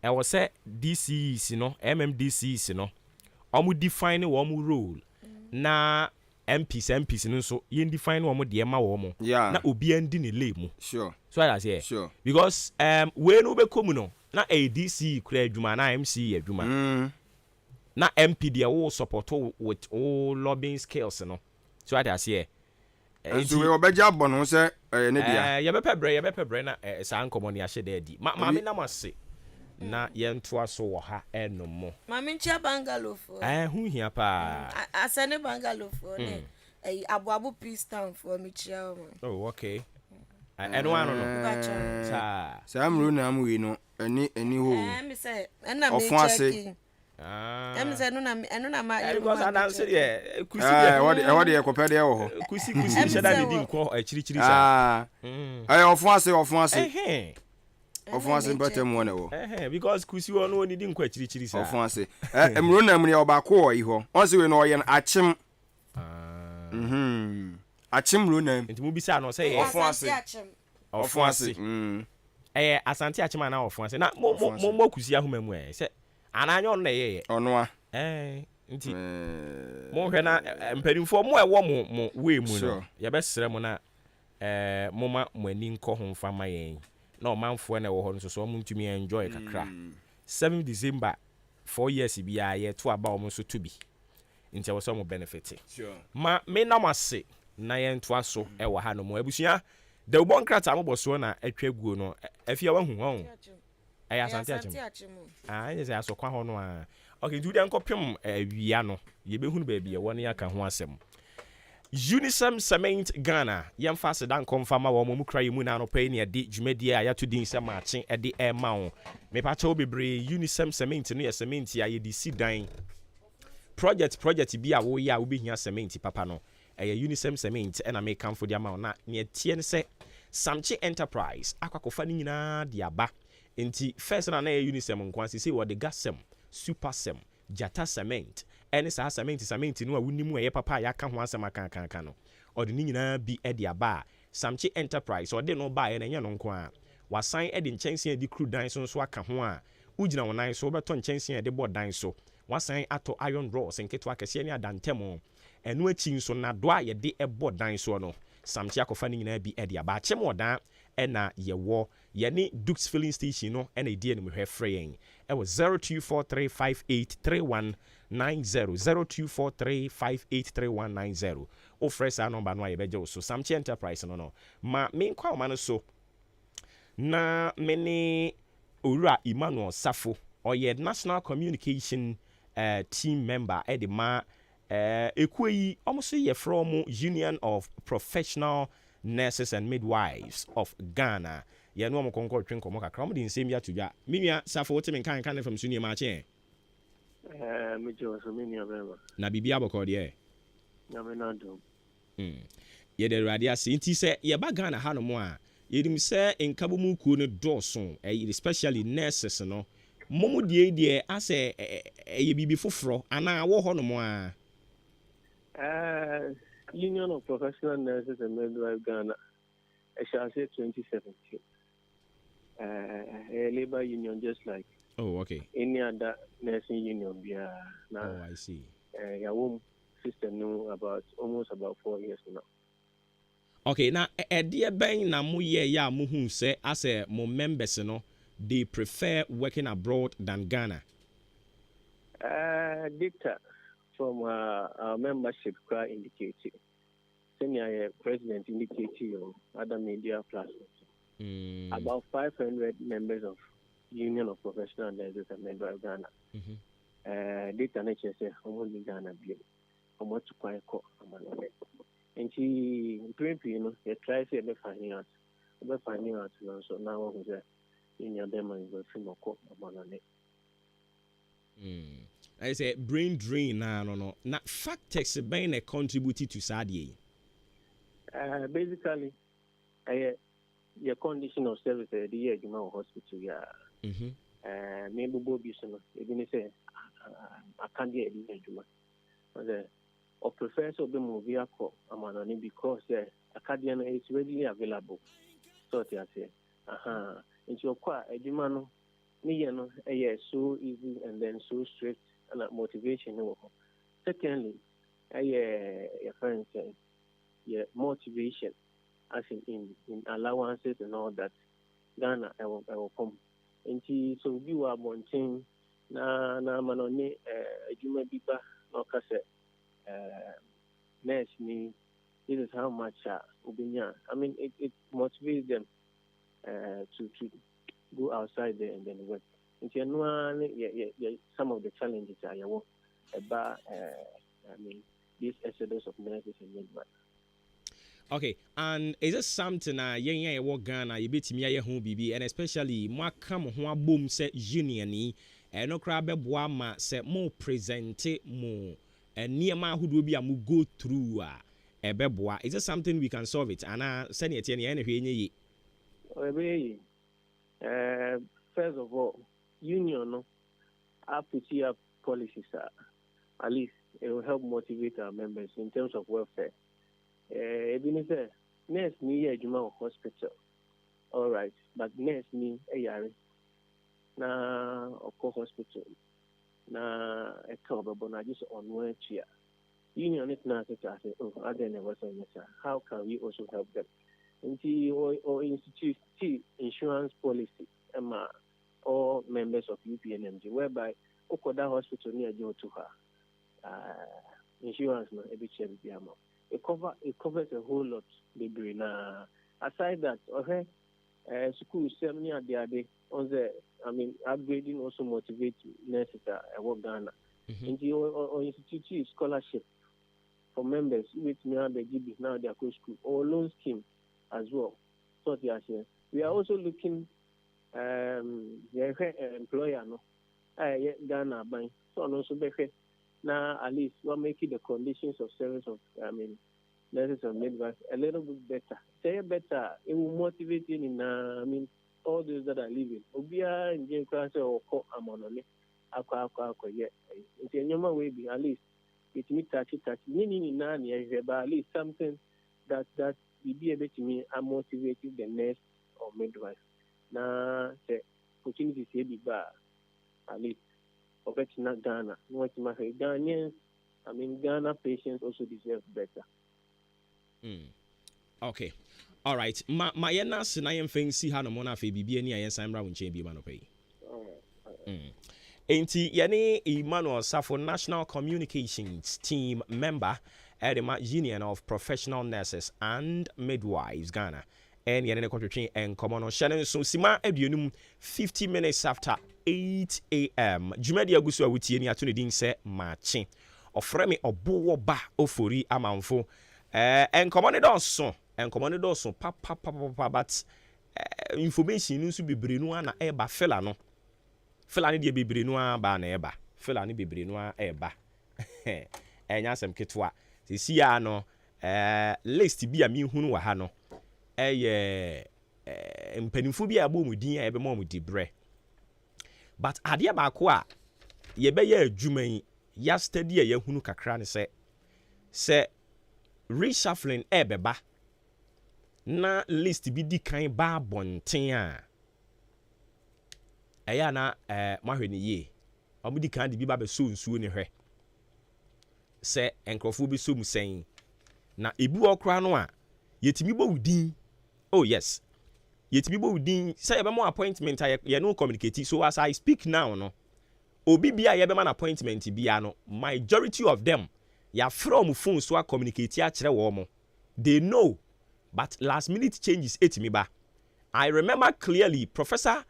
e wo say DCs no MMDCs no omu define wo mu role na MPs no so yen define wo mo de ma wo mo yeah. na obi andi ne lay mu sure so I say sure because we no be komu no na ADC kura adwuma na MC adwuma na MP de wo support with all lobbying skills no so I say so we obeja bono se ne dia ye be pebre na sa nkomo ne ahye da di ma me na mase na yentoa so wo ha enomo mami nchia bungalow for hu hia pa asane bungalow for ne abuabu peace town for me chia oh okay eno ano no sa amru na amwe no eni ho me say na me check em say no na ma because announce ye kusi what dey compare dey wo kusi sheda di nko achirichiri sa ofun ase ofun ase better mu na wo because kusi wo no onidi nko achirichiri sa ofun ase emro na mu ye obako wo yi ho on se we no ye achim achim ro na nti mu bisa no say ofun ase asante achim na ofun ase na mo kusi ahoma mu se ananyo no ye ono a nti mo hwe na mpadimfo mo ewo mo we mu no ye besere mo na mo ma mo ani nko ho mfa ma yen na o manfo na ewo ho no so mo ntumi enjoy kakra 7 December 4 years bia ye to aba o mo so to bi nti wo so mo benefit ma me na mase na ye nto aso ewo ha no mo abusua de ubon krata mo boso na atwa guo no afia wa hu ho asante achim yes asokwa ho no a okay do dem kopem wia no ye behunu ba bia woni aka ho asem Unisem Cement Ghana yemfa sedan konfama wo mu kra yemu na no pay ne de dwumadi a yato din se Maakye de e ma wo me pa cho bebre Unisem Cement no ye cement ya ye di sidan project bi a wo ya wo behia cement papa no Unisem Cement na me kamfo dia ma wo na ne tie ne se Samche Enterprise akwakofa ni nyina de aba nti first na Unisem nkwansi say wo de gasem supersem jata cement ene sa cement no a wunimu eye papa ya ka ho asem aka no ode ni nyina bi e de aba Samche Enterprise ode no ba ye na nye no nko a wasan e de nchense e de crude dan so aka ho a ugina wonan so beto nchense e de board dan so wasan ato iron rods nketo akese ne adantemo eno achi nso na do a ye de e board dan so no Samche akofa ni nyina bi e de aba achem odan e na ye wo ye ni Dukes filling station no e na die no hwe free e wo 0243583190 0243583190 o fresh a number no a ye beje so Samche Enterprise no ma me kwa ma no so na many Owura Emmanuel Safo oye national communication team member e de ma ekweyi almost ye from Union of Professional Nurses and Midwives of Ghana ye no mo konko twen komo kakra mo de nsem ya tudwa minua Safo wote men kan from Suni Maakye me jo so minua bema na bibia boko de na me na do ye de radio ase nti se ye ba Ghana ha no mo a ye dim se enkabo mu kuo ne dɔɔso especially nurses no momu die ase ye bibi foforo ana wo ho no mo a Union of Professional Nurses and Midwives Ghana I shall say 2017 a labor union just like any other nursing union now I see your home system know almost about 4 years now. Okay, now dear ben na mo ye ya mo hu say as mo members no they prefer working abroad than Ghana. Data from our membership quite indicated. Senior president indicated on other media platforms. About 500 members of Union of Professional Nurses and Midwives Ghana. Data nature say almost Ghana be almost quite cool. And she, you know, they try to be finding out. So now who's in your demo is a film of court about it. I say brain drain no. Now factors being a contributed to Sadie. Basically, your condition of service the year you know hospital maybe Bobby so you didn't say I can't get it. Or prefer to be more vehicle because academia is readily available. So I say, into your quiet, a demand, so easy and then so strict and motivation. Secondly, your friends yeah motivation as in allowances and all that Ghana I will come nti so bi wa bonten na manone adwuma bi ba na okase nurse me this is how much ubinya I mean it motivates them to go outside there and then work nti no some of the challenges are about I mean this exodus of nurses and midwives. Okay, and is it something yen work Ghana you betimi aye ho bibi and especially mo aka mo ho abom se union ni no kra beboa ma se mo present mo niema ahodo bi am go through beboa is it something we can solve it and send it yen na hwe nye yi first of all union no have to see up policies at least it will help motivate our members in terms of welfare. Ebenezer, nurse me a juma hospital. All right, but nurse me a yari. Na oko hospital. Na a cover na just on one chair. Union is not say, oh, I never say yes. How can we also help them? Or institute insurance policy, all members of UPNMG, whereby Okoda Hospital near Joe to her. Insurance no every chair be amount. It covers a whole lot. Aside that, school ceremony at the other on the upgrading also motivates nurses at work Ghana. Or institute scholarship for members with me now they are school or loan scheme as well. So we are also looking the employer no Ghana buying so also be now at least we're making the conditions of service of nurses and midwives a little bit better. Say better, it will motivate you in all those that are living. Obia in Jane class or call amonone aqua yet. It's a normal way be at least it's me touch meaning in nani but at least something that will be able to me are motivating the nurse or midwife. Now the opportunity to be bar at least. Not Ghana. Ghanaians, Ghana patients also deserve better. Okay. All right. My yana sinayen thing see how no mona fe bibi ani ayen samra wonche bi ma no pay. Enti yani Emmanuel Safo National Communications Team member at the Union of Professional Nurses and Midwives Ghana. And yana kwatwetwe and common on Shannon so sima aduonum 50 minutes after 8 a.m. Jumadi agusu awutie ni atune din se Maakye. Ofre me Obuoba Ofori Amanfo. En common so pa but information nso bebre no na eba fela no. Fela ne de bebre no ba na eba. Fela ne bebre no eba. Enya asem ketwa. Sisi ya no list bi a mi hunu wa ha no. Mpanimfo bi abo mu din ebe mo mu di bre. But adia baako a ye be ye adwuma yi ya study ye hunu kakra ne se reshuffling ebeba na list bi di kan ba bonten a eya na mahwe ne ye omudi kan di bi ba be so nsuo ne hwe se enkrofo bi so mu sen na ebu okra no a yetimi bo wudin. Oh yes. Yetimi bo wudin say ebe mo appointment ye no communicate so as I speak now no obi bia ye be man appointment bia no majority of them ya from phone so communicate a kire wo mo they know but last minute changes etimi ba. I remember clearly Professor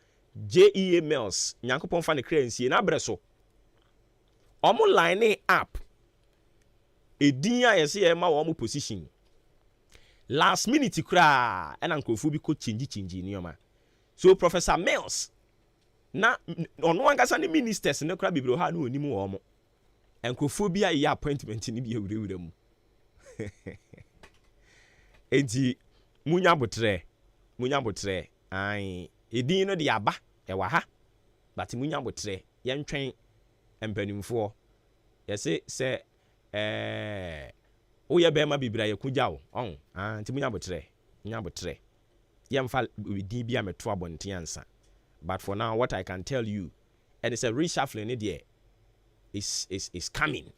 J.E.A. Mills nyankopon fa ne kransie na breso omo line up edin a yesi e ma wo mo position last minute kura and ankofu bi ko change nioma. So Professor Mills na ono angasa ne ministers ne kura bibiro ha na onimu wo mo ankofu bi a appointment ni bi ewure mu. Enti munya botre ai edin no de aba e wa ha but munya botre yentwen empanimfo yesi se oye bema bibira ye kugya wo nti munya botre yemfa din bia meto abonten ansa. But for now what I can tell you and it's a reshuffling there is coming.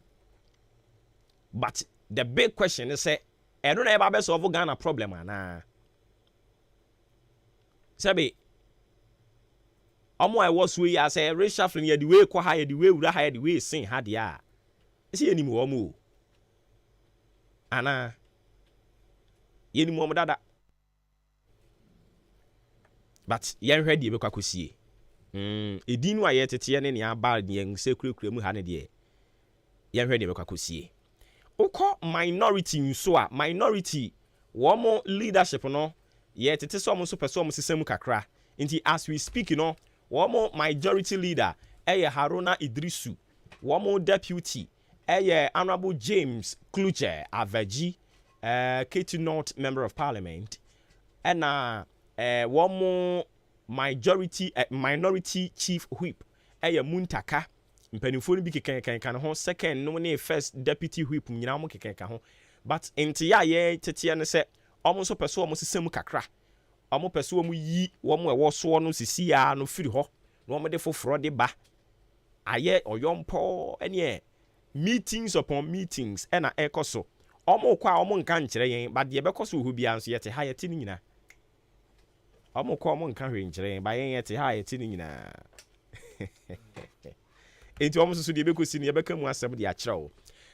But the big question is say I don't know about solve Ghana problem ana. Sabi omo I was we as a reshuffling ye the way kwa high the way ura high the way sing had ya. Is he any more omo? Ana yeni mo dada. But yen hwɛ deɛ bɛkɔ akɔsie. Edin no ayɛ tete ne ne aba yen sekure mu ha ne deɛ. Yen hwɛ deɛ bɛkɔ akɔsie. Ukọ minority nso a minority wɔn leadership no yɛ tete so wɔn so pɛ so wɔn sisɛm kakra. Nti as we speak no wɔn majority leader ɛyɛ Haruna Idrisu. Wɔn deputy ɛyɛ Honorable James Kluche Aveji K2 North Member of Parliament. Ɛna wɔn minority chief whip ɛyɛ Muntaka. Mpanimfo no bi kekenkan ho second no ne first deputy whip nyina mo kekenkan ho but enti ya ye tete ne se omo so peso omo sesem kakra omo peso omo yi omo ewo so no sisi ya no firi ho na omo de foforo de ba aye oyompo ene meetings upon meetings ena ekoso omo kwa omo nka nkire yen ba de bekoso hu bia nso yete ha yete ni nyina omo kwa omo nka hwe nkire yen ba yen yete ha yete ni nyina Enti almost so the bekosi ne yebeka mu asem de akyerɛw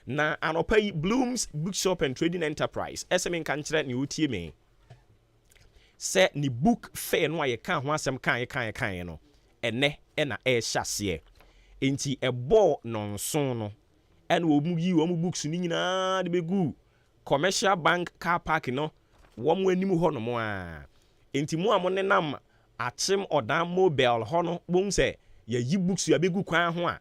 na anopa yi Blooms Bookshop and Trading Enterprise SM kan kyerɛ ne utie me sɛ ne book fair no aye kan ho asem kan no ene na hyase enti ɛbɔ nonson no ɛna omu yi omu books ni nyina de begu Commercial Bank car park no wɔn anim hɔ no mo a enti mu amone nam akyem odan mobile hɔ no bom sɛ yi books ya begu kwan ho a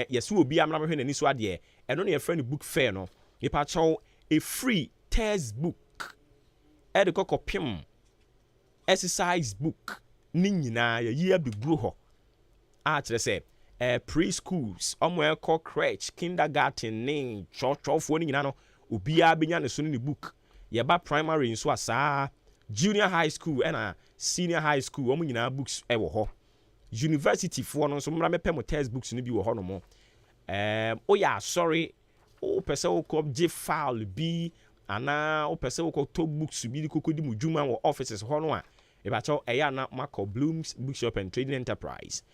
yes we be amna hwe nani so ade eno ne yefrɛ ne book fair no nipa chaw a free textbook de kokopim exercise book ni nyina yi abeguro ho a kyerɛ sɛ preschools omo crèche kindergarten ne chofo ni nyina no obia benya ne so ne book ye ba primary nso asa junior high school and senior high school omo nyina books wɔ ho University for no so mra mepɛ mo textbooks no bi wɔ hɔ no mo sorry o pese o ko je file bi ana o pese o ko to books bi kokodi mu dwuma wɔ offices hɔ no a e ba cho ɛya na mako Blooms Bookshop and Trading Enterprise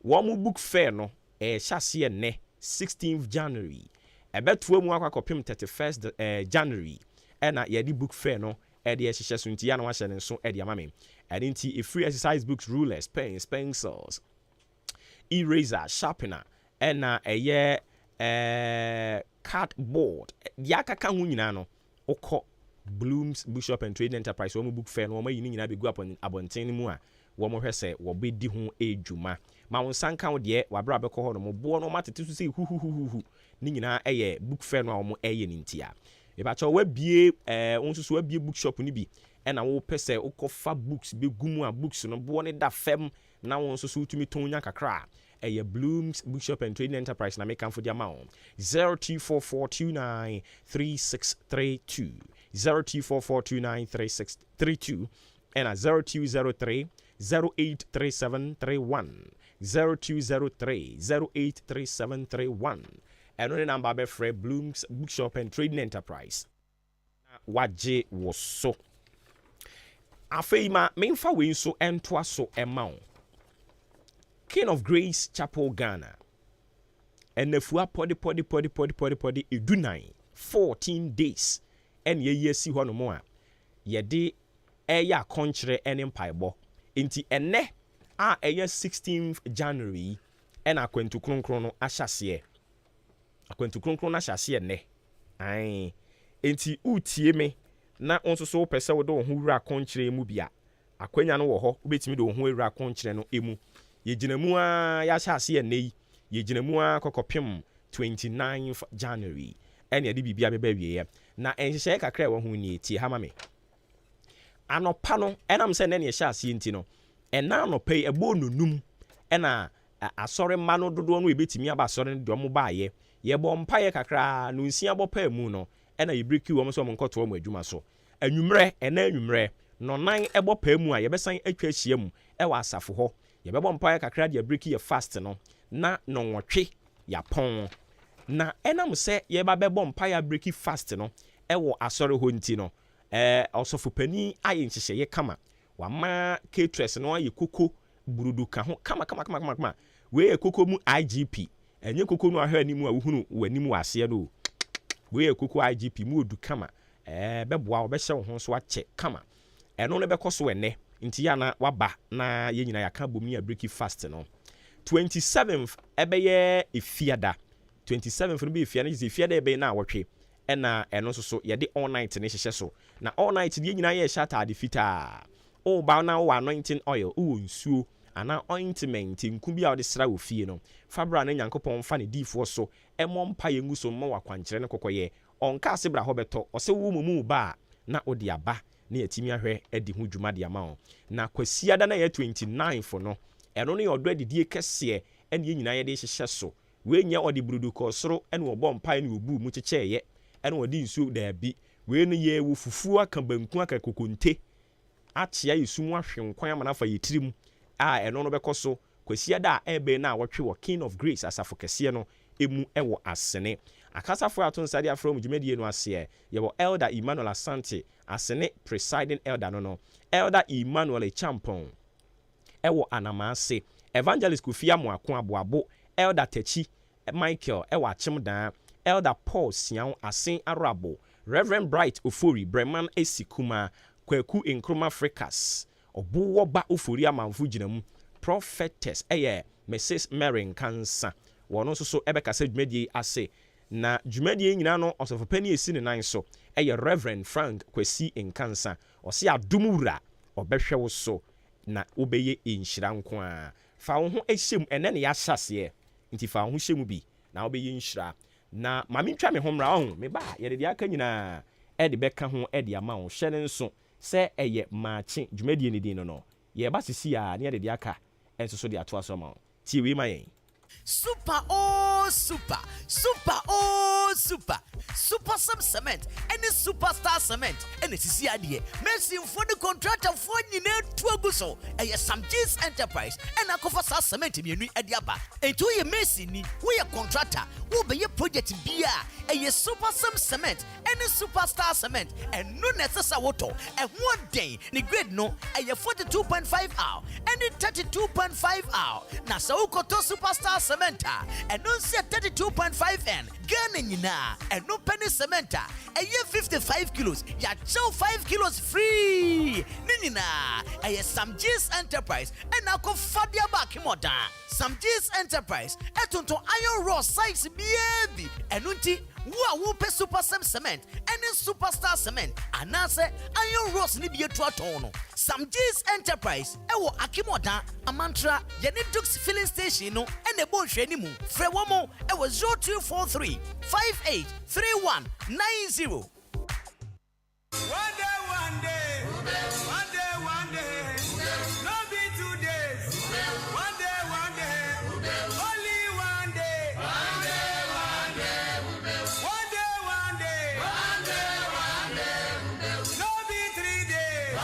wɔn mu book fair no hyase ne 16th January ɛbɛtoa mu akɔpem 31st January ɛna yɛdi book fair no ɛde ɛhyehyɛ so nti ya na wahyɛ ne nso ɛde ama me and into a free exercise books, rulers, pens, pencils, eraser, sharpener, and a cardboard. Yaka kan hu nyina no okọ Blooms Bookshop and Trading Enterprise wo book fair no ma yini nyina be gu upon abonten mu a wo mo hwɛ sɛ wo be di ho edwuma ma won sanka wo de wa bra be kɔ hɔ no mo bo no matete so sɛ hu ni nyina ɛyɛ book fair no a wo ɛyɛ ni ntia e ba cha wa bie won so wa bie bookshop ni bi ɛna wo pese ukofa books be gumu a books no bo ne da fam na won so utumi tonya kakra ɛyɛ Blooms Bookshop and Trading Enterprise na make am for the amount 0244293632 0244293632 and 0203 083731 0203 083731 and only number be free Blooms Bookshop and Trading Enterprise waje wo so afeima memfa we so entoa so emaw King of Grace Chapel Ghana and nefua podi edunan 14 days and ye si ho no mo a ye de eya konkyere ene mpaebo enti ene a eya 16th January and akwantu kronkron no ahyase na hyase ne ai enti utie me na onso so pese wo do ho wura konkyere mu bia akwanya no wo ho obetimi do ho wura konkyere no emu ye ginamu a ya hyase ne ye ginamu a kokopem 29th January ene ye de bibia beba wie na enhyehyɛ kakra wo ho ni tie ha ma me anopa no enam se ne ne hyase enti no ena anopa yi ebo nonum ena asɔre ma no dodo no ebetimi aba asɔre no de omo baaye ye bɔ mpaye kakra no nsia bɔ pa mu no ena ye breki wo mo so mo nkoto mo adwuma so anwumre ena anwumre no nan ebo pa mu a ye besan atwa ahia mu e wa asafo ho ye bɛbɔ mpaye kakra de breki ye fast no na no nwotwe ya pon na enam se ye ba bebo mpaya break fast no ewo asore ho nti no osofopani aye nhihye ye kama wama caterers no aye koko burudu ka ho kama we koko mu IGP enye koko no ahwe animu a wohunu wanimu ase no we koko IGP mu odu kama beboa obehye wo ho so ache kama eno no bekoso ene nti ya na waba na ye nyina yaka bomi a break fast no 27th ebeye efiada 27th no be efiada is efiada ebe na awotwe ena eno so ye de all night ne hyehye so na all night ye nyina ye shata de fita o ba na o anointing oil o nsuo ana ointment nku bia o de sra ofie no fabra na nyankopon fa ne difo so emo mpa ye ngu so mma wakwankyere ne kokoye onka ase bra ho beto o se wo mumu ba na o de aba na yatimi ahwe edi ho dwuma de ama o na kwasiada na ye 29 fo no eno ne odo adidie kese ene ye nyina ye de hyehye so we nya odi brudu ko soro ene obo mpa ne obu mu kyekye ene odi nsuo da bi we ne ye wo fufu aka banku aka kokonte atia yesum ahwe nkwan amana fa yetirim eno no bekoso kwasiada ebe na awotwe wo King of Grace asafo kese no emu ewo asene akasafo aton sade afro mujumedie no ase ye wo Elder Emmanuel Asante asene presiding elder no Elder Emmanuel Champon ewo anamase Evangelist Kufia Mwako aboabo Elder Techi Michael ewo achimdan Elder Paul Sian asen arabo Reverend Bright Ofori Breman Esikuma Kwaku Nkrumah Frekas Obuoba Ofori Amanfo ginam Prophetess Mrs. Mary Nkansa wono so ebeka se dwumedie ase na dwumedie nyina no osofopani esi ne nan so Reverend Frank Kwesi Nkansa ose adumura obehwe wo so na obeye enhyira nko a fa wo ho ehyem ene ne ya hyase nti fa wo ho hyem bi na obeye enhyira na mame ntwa me homra ho me ba ye de aka nyina de beka ho de ama wo hye ne nso se Maakye dwumedie ne din no ye ba sisi a ne de aka enso so de ato aso ma ti wi ma yen Super oh super oh super some cement any superstar cement and sisi ade Messi for the contractor for nyina tuaguso some G's enterprise and akofa sa cement mienu ade aba ento ye Messi ni we ye contractor wo be ye project bia super some cement any superstar cement and no necessary water and one day ni grade no 42.5 hour and 32.5 hour na so ukoto superstar cementa and no see 32.5 n Ghana nyina and no penny cementa 55 kilos ya chow 5 kilos free ninina some G's enterprise and ako fadia back moda some G's enterprise etonto iron raw size baby and unti wo pe super cement and superstar cement anase iron rods ni bi etu aton some G's enterprise ewo akimoda amantra yene dux filling station no ene bo hwe ni mu frɛ wo mo ewo 0243 583190 One day, no be 2 days. One day, only one day. One day, no be 3 days.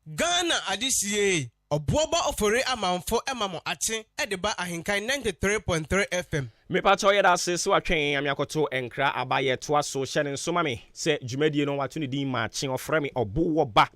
Ghana adisiye Obuoba Ofori Amanfo emamo ache edeba AHENKAN933FM FM. Me pato ye da se so atwen amiakoto enkra abaye toa so hye ne nsoma me se dwumadie no wato ne din Maakye ofre me Obuoba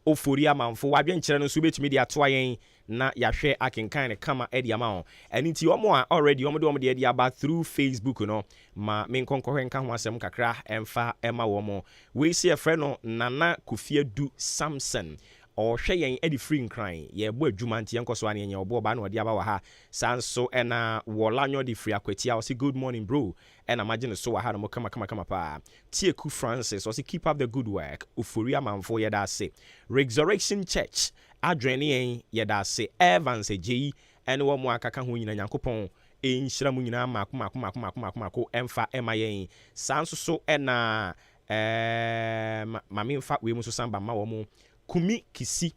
Ofori Amanfo wadwen kyere no so betumi de atoa yen na yahwe akenkan ne kama edi ama ho eni ti omo a already omo de edi aba through Facebook no ma me nkonkohwe nka ho asem kakra emfa ema wo mo we se efre no Nana Kufiedu Samson or Shayen Eddie Free crying, ye boy Jumanti Uncle Swani and your boba no diabaha, Sanso and Wolanyo di free aquetia, or say good morning, bro. And imagine so I had a kama pa. Tieku Francis, or say keep up the good work. Ofori Amanfo yada say. Resurrection Church, Adreni yada say. Evans J. And one more kakahuin and Yankopon. In Shramunina, Mako, Emfa, MIA. Sanso so and Mammy fat we must samba mawomo. Kumi kisi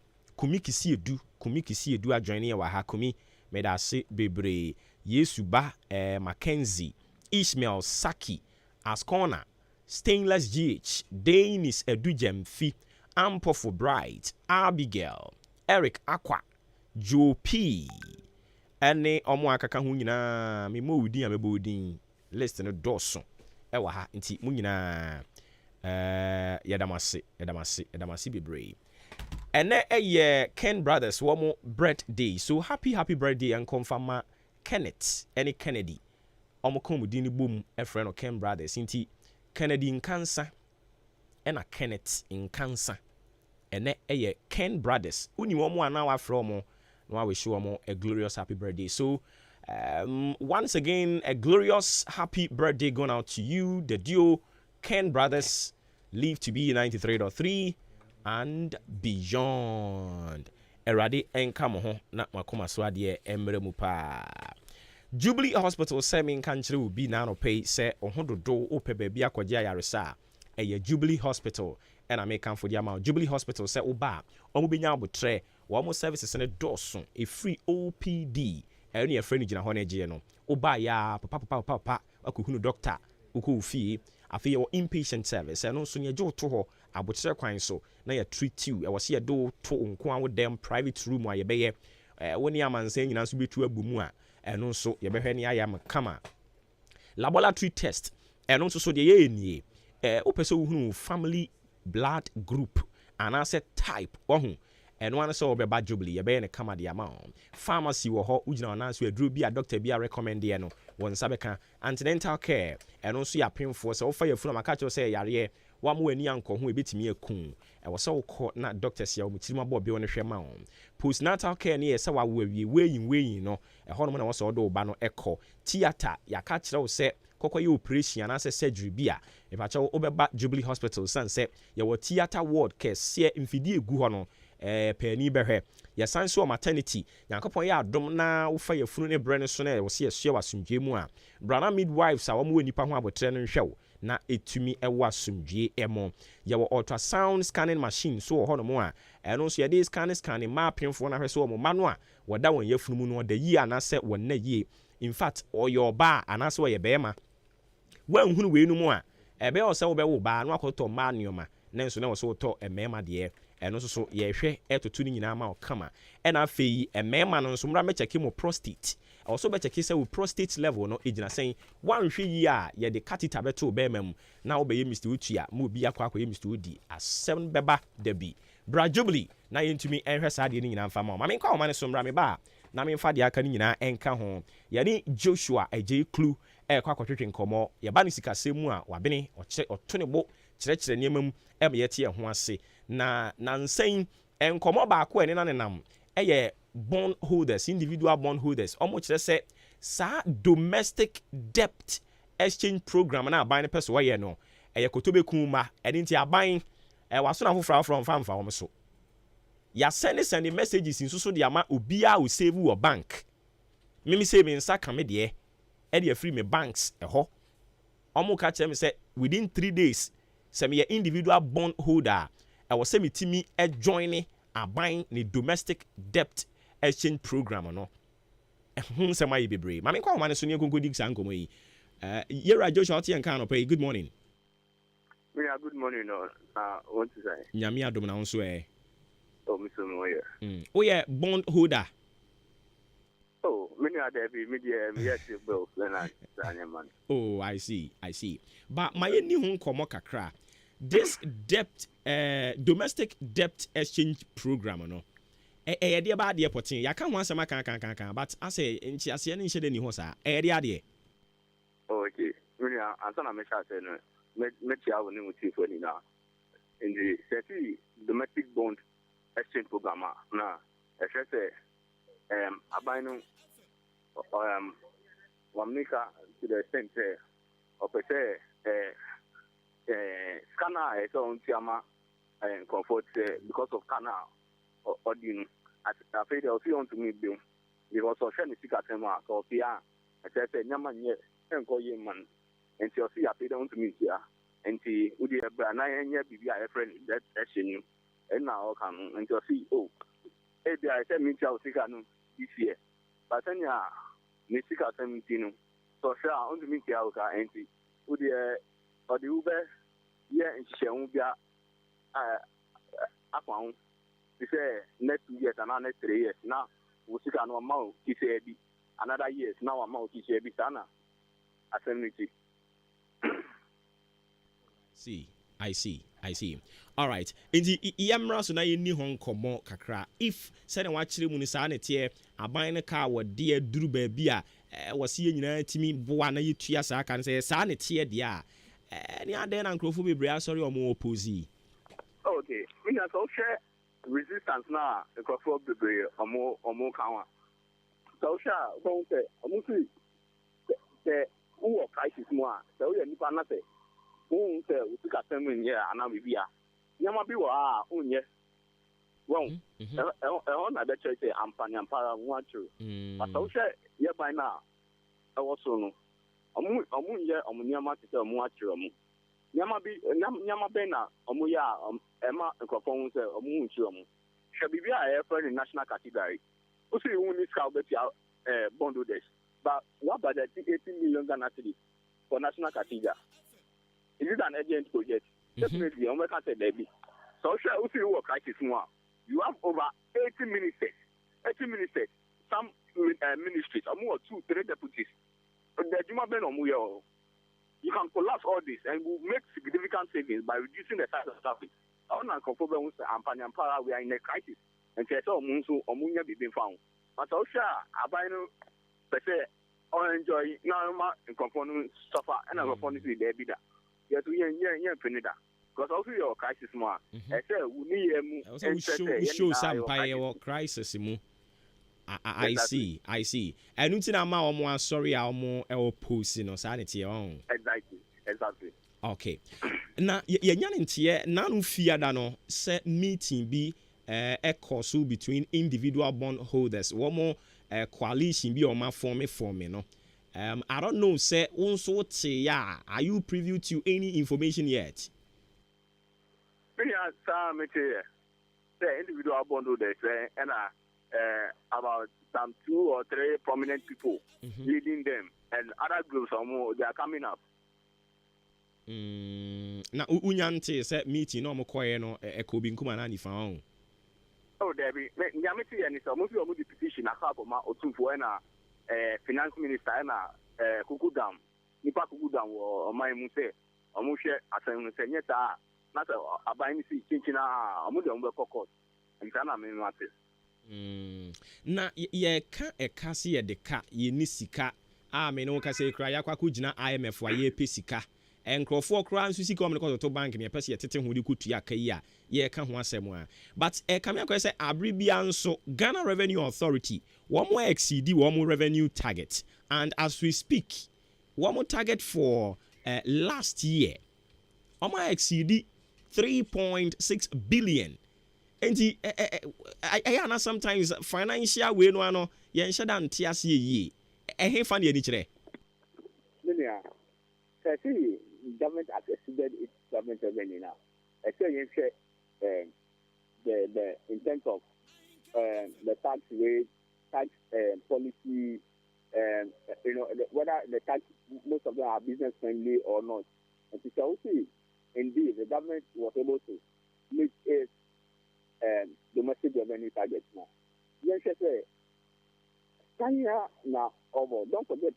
edu adjoining wa ha kumi meda se bebre Yesu ba Mackenzie Ishmael Saki Ascona Stainless GH Danis Edujem Fi Ampofo Bright Abigail Eric Aqua Joe P ɛne ɔmo akaka ho nyinaa me mo wudi a mebɔ wudin list no dɔɔso ɛwɔ ha nti mo nyinaa yɛdamase bebree ɛnɛ ɛyɛ Ken Brothers wɔn birthday so happy birthday and confirm Kenneth ɛne Kennedy ɔmo kan mu din no bom ɛfrɛ no Ken Brothers nti Kennedy nkansa ɛna Kenneth nkansa ɛnɛ ɛyɛ Ken Brothers woni wɔn a na wafrɛ wɔn na wish you a glorious happy birthday. So once again, a glorious happy birthday going out to you, the duo Ken Brothers, live to be 93.3 and beyond. Erade enkamo ho na makoma so ade emre mu pa. Jubilee Hospital semin kanchire will be now pay say ohododo ope baabi akogye ayaresa. Eye Jubilee Hospital and I make come for the amount. Jubilee Hospital say oba omubenya abotre wɔn services ne dɔɔso a free OPD ɛne yɛ friend gyina hɔ na ɛgye no oba ya papa akɔhunu doctor ukɔ fie afei yɛ inpatient service ɛno nso ne ɛgye to hɔ abokyerɛ kwan so na yɛ treat you ɛwɔ se yɛ do to nko a wo dem private room a yɛbɛyɛ wɔn ne amansan nyina nso betu abu mu a ɛno nso yɛbɛhwɛ ne ayɛ kama laboratory test ɛno nso so deɛ yɛ nie wopɛ sɛ wohunu family blood group anaasɛ type wɔho and one so be bad Jubilee ye be ne kama de amount pharmacy wo ho ugina na so aduro bi a doctor bi a recommend ye no won sabeka antenatal care and also ya pemfo so wo fa yafuna maka cho say yare wa mo ani anko ho ebetimi akun e wo se wo kɔ na doctors ya wo mutirima bo bi won hwɛ ma on postnatal care ne ye se wa wo awie weyin no e ho no na wo se wo do ba no ekɔ theater ya ka kyerɛ wo se kɔkɔ yɛ operation anaasɛ surgery bi a ebakyɛ wo bɛba Jubilee Hospital san sɛ yɛ wɔ theater ward kɛseɛ mfidie egu hɔ no pani bɛhwɛ yɛ san so maternity yankopɔn yɛ adom na wo fa yɛ funu ne brɛ ne so na wo se yɛ sua wasomdwe mu a brana midwives a wɔn wɔ nipa ho abotre no nhwɛ wo na etumi ɛwɔ asomdwe ɛmo yɛ wɔ ultrasound scanning machine so wɔ hɔ no mo a ɛno nso yɛ de scanning ma pemfo na hwɛ so wɔn ma no a wɔda wɔn yɛ funu mu no wɔda yie anaasɛ wɔn na yie in fact ɔyɛ ɔbaa anaasɛ ɔyɛ bɛrima wanhunu wei no mu a ɛbɛyɛ ɔsɛ wobɛwo baa no akɔtɔ maa nneɔma na nso na wɔ so wotɔ mmarima deɛ ɛno nso so yɛhwɛ ɛtoto no nyinaa ma ɔkama ɛna afei mmarima no nso mmra mɛkyɛke mo prostate ɛwɔ so bɛkyɛke sɛ wo prostate level no ɛgyina sɛn woanhwɛ yi a yɛde catheter bɛto bɛrima mu na wobɛyɛ Mr. Wotu a ma obi akɔ akɔyɛ Mr. Wodi asɛm bɛba dabi bra Jubilee na yɛntumi ɛnhwɛ saa deɛ no nyinaa mfa ma ma menkɔ ɔma ne so mmra me ba na memfa deɛ aka no nyinaa ɛnka ho yɛne Joshua agye klu ɛkɔ akɔtwetwe nkɔmmɔ yɛba no sikasɛm mu a wabene ɔto ne bo kyerɛkyerɛ nneɛma mu ɛma yɛte ho ase na nansɛn nkɔmmɔ baako ɛne na nenam ɛyɛ bond holders individual bond holders ɔmo kyerɛ sɛ saa domestic debt exchange program na aban ne pɛ so wɔyɛ no ɛyɛ kotobeku ma ɛne nti aban waso na foforɔ mfa wɔn so yɛasɛne messages nso so de ama obiara o save wɔ bank mimi sɛ me nsa ka me deɛ ɛde afiri me banks ɛhɔ ɔmo ka kyerɛ me sɛ within 3 days sɛ me yɛ individual bond holder ɛwɔ sɛ me timi join aban ne domestic debt exchange program no ɛho sɛ ma yɛ bebree ma me kwa ne so ne konko dig san komo yi yɛra Joshua ɔte yɛn kan no pɛ good morning good morning no want to say nyame adom na ho so Mr. Moyer. Oye bond holder. Many are there be media bill man. Oh, I see. But my any home komo kakra. This debt domestic debt exchange program no. Dey ba dey potin. Ya kan ho asema kan but I say nchi ase ne nhye de ni ho sa. Dey ade. Okay. Many answer na me sha say no. Me tia wo ni muti fo ni na. In the 30 domestic bond exchange program na ɛhwɛ sɛ aban no wamnika to the extent sɛ ɔpɛ sɛ scanner a ɛsɛ ɔntiama comfort because of scanner ɔdi no afei deɛ ɔfi ɔntumi biom because ɔhwɛ ne sika sɛm a sɛ ɔfi a ɛsɛ sɛ nyama nyɛ ɛnkɔ yie ma no nti ɔfi afei deɛ ɔntumi nsia nti wode ɛbra na yɛnyɛ biribi a yɛfrɛ no that ɛhyɛ no ɛna ɔka no nti ɔsi ebi a ɛsɛ mi tia osika no this year but ɛnya ne sika sɛm ti no sɔhwɛ a ɔntumi tia oka nti wode ɔde wobɛ yɛ nhyehyɛho bia afa ho te sɛ next 2 years anaa next 3 years na wo sika no ɔma wo ti sɛ bi another years. Now I'm out here, Bisana. Assembly. I see. All right. Inti yamra so na yeni hon komo kakra. If said and watch mu ni sa na tie aban ne car wo de aduru ba bia wose ye nyina timi boa na yetua sa kan say sa na tie de a ni ade na nkrofo bebre asori omo oppose. Okay. We na so share resistance na nkrofo bebre omo kanwa. So share don say omo see the who crisis mo a so ye nipa na say who say we took a time here and now we be nyama bi wa unye won on na be church say ampanya para one true but so say ye by now e wo so no omu ye omu nyama ti say omu achiro mu nyama be na omu ya ema nkofo hu say omu hu chiro mu hwe bibia e for the national category o say you need scout be bundle this but what budget 18 million Ghana cedis for national category. Is it an urgent project? Definitely, I'm going to say baby. So, if you work crisis more, you have over 80 ministers. Some ministries, or more 2-3 deputies. You can collapse all this and will make significant savings by reducing the size of traffic. We are in a crisis. And so, Omunya be found. But also, I say, or enjoy normal and conforming suffer and a conformity there be that. Yes, we are Penida. Because also your crisis more. I say we show some pie crisis mu. I see. And until I'm more sorry, I'm more opposing or sanity on. Exactly. Okay. Now, yanyantie nanu fear dano set meeting be a course between individual bondholders. One more coalition be on my form, no. I don't know, say, also say, are you privy to any information yet? The individual bondholders and about some 2 or 3 prominent people leading them, and other groups are more, they are coming up. Now, Unyante said meeting no more no a Kobe Kumanani found. Oh, Debbie, Yamiti and it's almost the petition a couple or 2 for finance minister and Kukudam, Nipa Kukudam or my Muse, or Mushe, as I say, not a buying see Chinchina, or Mudam Court, and Sana Minwatis. Na ye ka e kasi ye de ka ye ni sika a me no ka se kra ya kwaku gina IMF wa ye pesika enkrofo kra nsu sika o me ko to bank me pese ye tete ho de kutu ya kai a ye ka ho asem a but e ka me ko se abri bia nso Ghana Revenue Authority wo mo exceed wo mo revenue target, and as we speak wo mo target for last year wo mo exceed 3.6 billion. And I sometimes financial way no ano yen shada ntiase ye e fan ye ni kire Linia say government has exceeded its government revenue now. I say yen share the in terms of the tax rate, tax policy, whether the tax, most of them are business friendly or not. And to say indeed the government was able to meet its domestic revenue targets now. Yes, now, don't forget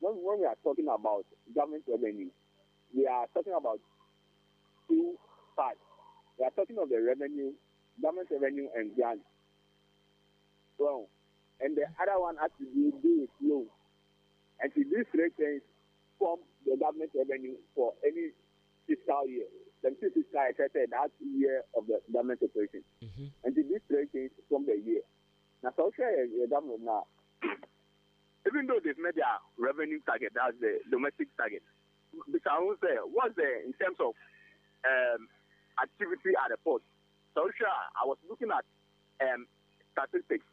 when we are talking about government revenue, we are talking about 2 parts. We are talking of the revenue, government revenue and grants. So, and the other one has to do with loans. And to these 3 things form the government revenue for any fiscal year. The fiscal that year of the government operation. And to these 3 things from the year. Now, so the government now, even though they've made their revenue target, that's the domestic target, because I would say, what's the in terms of activity at the port? So I was looking at statistics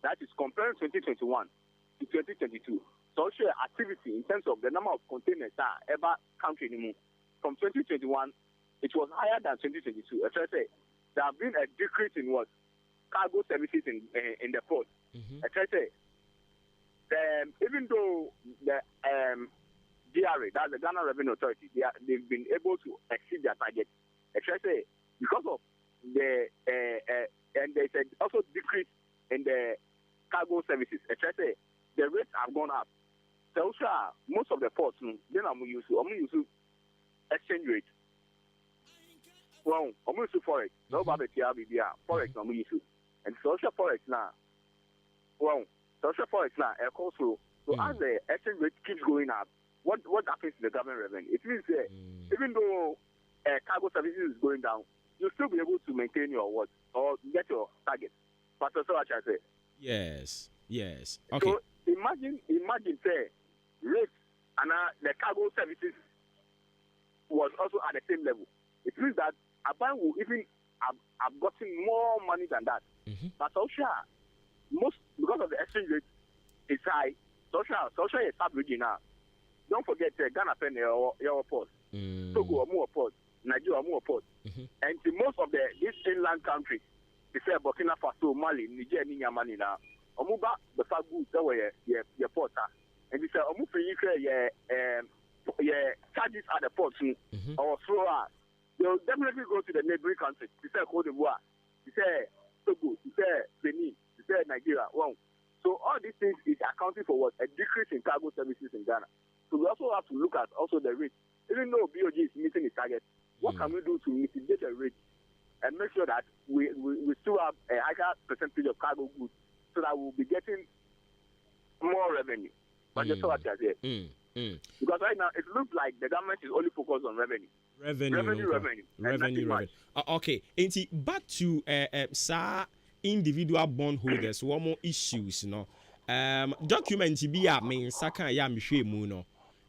that is comparing 2021 to 2022. So activity in terms of the number of containers that ever country anymore. From 2021, it was higher than 2022. As I say, there have been a decrease in what? Cargo services in the port. As I say, even though the DRA, that's the Ghana Revenue Authority, they've been able to exceed their target. As I say, because of the and there's also decrease in the cargo services. As I say, the rates have gone up. So most of the ports, then I'm using exchange rate. Well, I'm using forex. No, about the forex I'm using, and social forex now. Well, social forex now, also. So as the exchange rate keeps going up, what happens to the government revenue? It means even though cargo services is going down, you'll still be able to maintain your what or get your target. But so much I say. Yes. Okay. So imagine say rates and the cargo services was also at the same level. It means that Aban will even have gotten more money than that. But social, most because of the exchange rate is high. Social is sub-region now. Don't forget Ghana pen your port, Togo or more port, Nigeria or more port, and most of these inland countries, they say Burkina Faso, Mali, Niger, Niamani now. Omuba the fag goods that were your port, and they say Omufi charges at the port or throw. They'll definitely go to the neighboring countries. They say Cote d'Ivoire, they say Togo, they say Benin, they say Nigeria. Well, so all these things is accounting for what? A decrease in cargo services in Ghana. So we also have to look at also the rate. Even though BOG is meeting its target, what can we do to mitigate the rate and make sure that we still have a higher percentage of cargo goods so that we'll be getting more revenue? But just so what I say. Because right now it looks like the government is only focused on revenue. Revenue. Okay, and back to individual bondholders, one more issues, no. Document be a main saka ya mhwe mu no.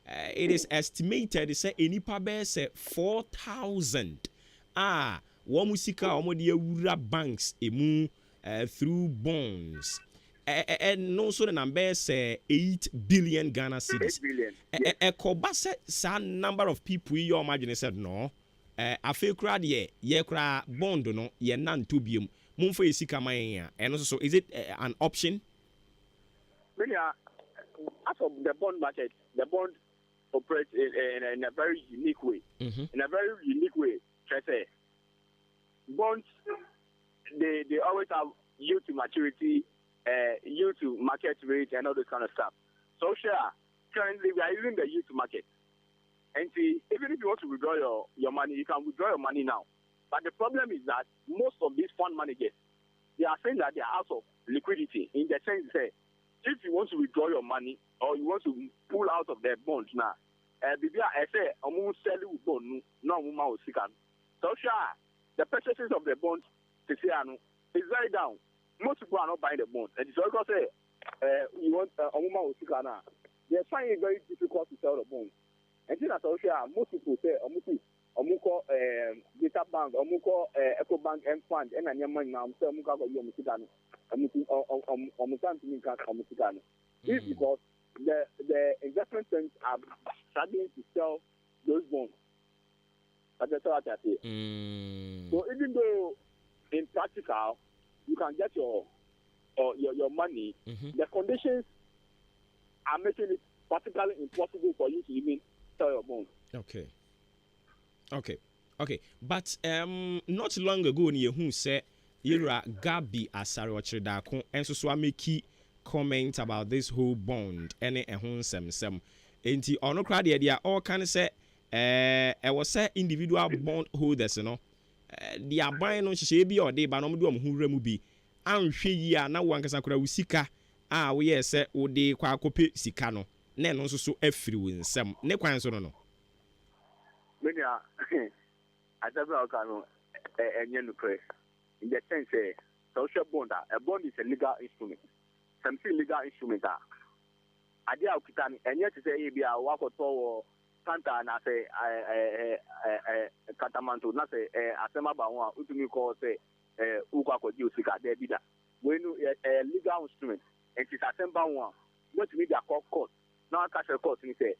It is estimated say enipa be say 4,000 one musika omode awura banks emu through bonds. And no so the number say 8 billion Ghana cedis. 8 billion. Kobase sa number of people you imagine said no. Afi kra de ye kra bond no ye nan to biom. Mumfo yesika man and also so is it an option? As of the bond market, the bond operates in a very unique way. In a very unique way, say bonds they always have yield to maturity, yield to market rate, and all this kind of stuff. So currently we are using the yield to market. And see, even if you want to withdraw your money, you can withdraw your money now. But the problem is that most of these fund managers, they are saying that they are out of liquidity in the sense that if you want to withdraw your money or you want to pull out of the bonds now, I say, I'm going to sell you bond, no, so the purchases of the bonds is very down. Most people are not buying the bonds. And so because you want they're finding it very difficult to sell the bonds. And then most people say, Omuko data bank, Omuko Eco Bank and fund, and I'm money now. So Omuka go Yomusikano, Omukan to Minka Omusikano. This is because the investment firms are struggling to sell those bonds. That's what I say. So even though in practical you can get your money, the conditions are making it practically impossible for you to even sell your bonds. Okay. But not long ago, who said Ira Gabi Asaro and so I make key comment about this whole bond and a home sem. And the honor crowd idea all kind of say I was say individual bond holders, they are buying on Shabi or they but no do who remubi. And she now one casacra usika. We yes, o de kwa kope sikano. Nen also so every some ne kwan so no. I don't know in the sense social bond, a bond is a legal instrument. Something legal instrument. I did Okitani, and yet to say be a walk or Santa and I say Catamanto, not say Asema Bawa, Utumi call say Ukako Jusika, there be that. When a legal instrument, and it's Assemba one, not to me the court. Now I catch a court and say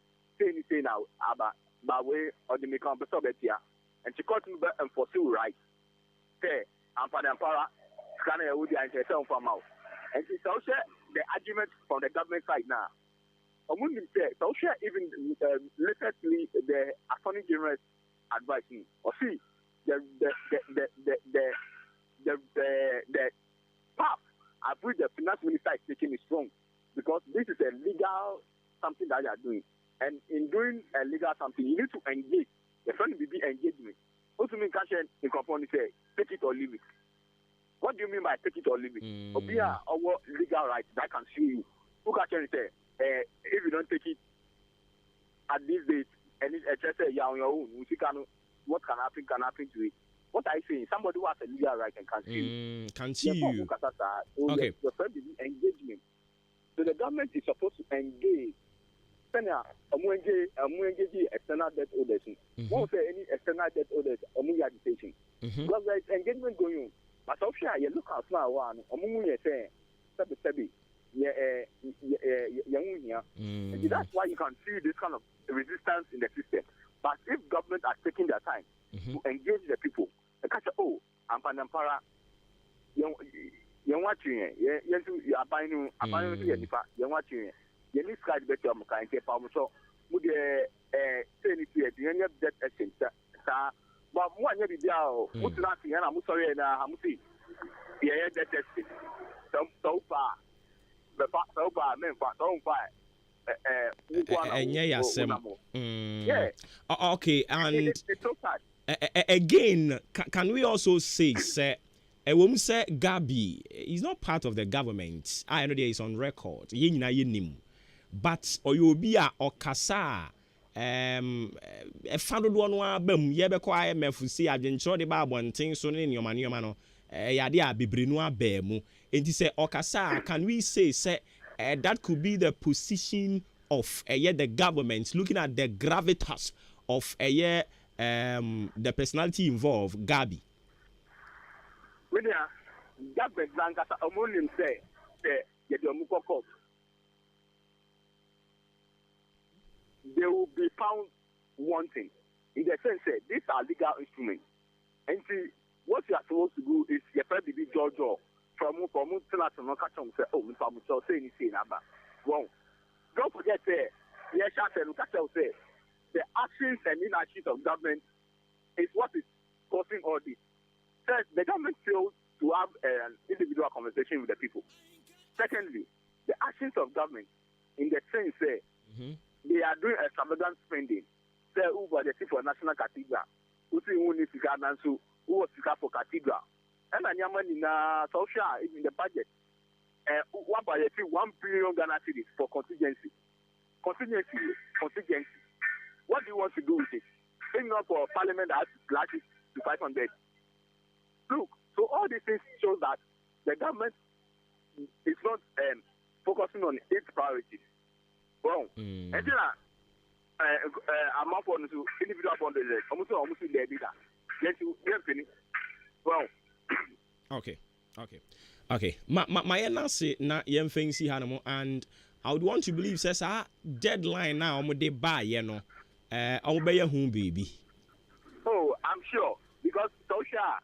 now, by way of the Mekan Besobia, and she caught me and for civil rights. Say, I'm for the Ampara, Scanner Woody and herself from out. And she also the argument from the government side now. I wouldn't say, so even lately the Attorney General advised me, or see, the path at which the finance minister is taking is wrong. Because this is legal something that you are doing. And in doing a legal something, you need to engage. The friend will be engagement. What do you mean, Kashen, in component say, take it or leave it? What do you mean by take it or leave it? Or be our legal right that can sue you. Who can say, if you don't take it at this date, and it's just say, on your own, what can happen to it? What I say, somebody who has a legal right and can sue you. Can sue you. Okay. The friend will be engagement. So the government is supposed to engage. External debt orders. Won't say any external debt orders or agitation. Because there is engagement going on. But so sure, you look at now one. That's why you can see this kind of resistance in the system. But if government are taking their time to engage the people, they catch I'm Panampara. You're watching it. You're buying you're watching it. You need to get better. I'm saying, so would say anything? You need that exchange. But one year, what's not here? I'm sorry, and I'm saying, yeah, that exchange. So far, the so far, men for so far. Yeah. Okay, and it's so sad. Again, can we also say, a woman say Gabi is not part of the government. I know there is on record. But Oyobia or Kasa, a founded one boom, Yebeko IMF see I've been sure about one thing so in your mano, Yadia Bibrinua Bemu. And he said, Okasa, can we say, that could be the position of the government looking at the gravitas of the personality involved, Gabi? When government Lankasa Ammonium say, they will be found wanting. In the sense that these are legal instruments. And see, what you are supposed to do is you have to be judge from say, oh, I'm saying wrong. Don't forget say the actions and inactions of government is what is causing all this. First, the government fails to have an individual conversation with the people. Secondly, the actions of government in the sense that they are doing extravagant spending. Say who was the for national cathedral, who see who needs to who was for cathedral. And in social in the budget. What by 1 billion Ghana cedis for contingency. Contingency. What do you want to do with it? Even not for parliament that has to slash it to 500. Look, so all these things show that the government is not focusing on its priorities. Wrong. And then I'm up on to individual boundaries. Almost there did that. Let you finish. Wrong. Okay. My say na yem fancy hanamo, and I would want to believe says deadline now they buy I'll buy a home baby. Oh, I'm sure because social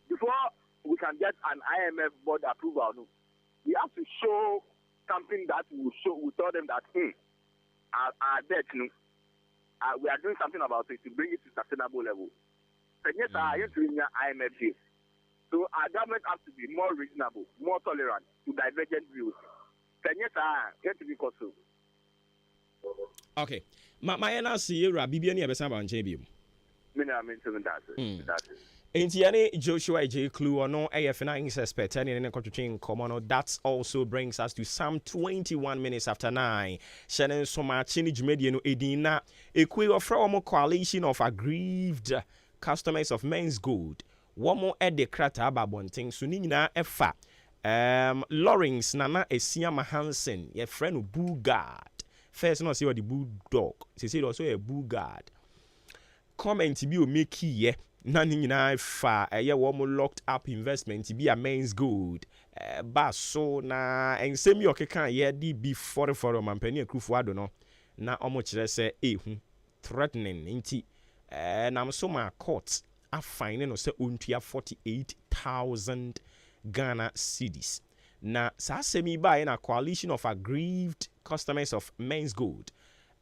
before we can get an IMF board approval, we have to show something that will tell them that our debt, we are doing something about it to bring it to sustainable level. And yes, I am doing IMF deal. So our government has to be more reasonable, more tolerant to divergent views. And yes, I get to be consumed. Okay. My NRC, Bibiani Abesamba and JB. That's it. Intiani Joshua J. Clue or no AF9 suspect and in a contracting common. That also brings us to some 21 minutes after 9. Shannon Somachini Mediano Edina, a queer from coalition of aggrieved customers of men's gold. One more at the crater babonting Sunina Efa. Lawrence Nana Esiama Hansen, your friend of Boogard. First, not see what the bulldog. She said also a Boogard. Comment to be a Mickey, yeah. None fa a year one locked up investment to be a men's good. But so na and same your can ye di before for man penny crew for I don't know. Na much say threatening inti and I'm so my court a fine no say untia 48,000 Ghana cedis. Na sa semi buy in a coalition of aggrieved customers of men's gold.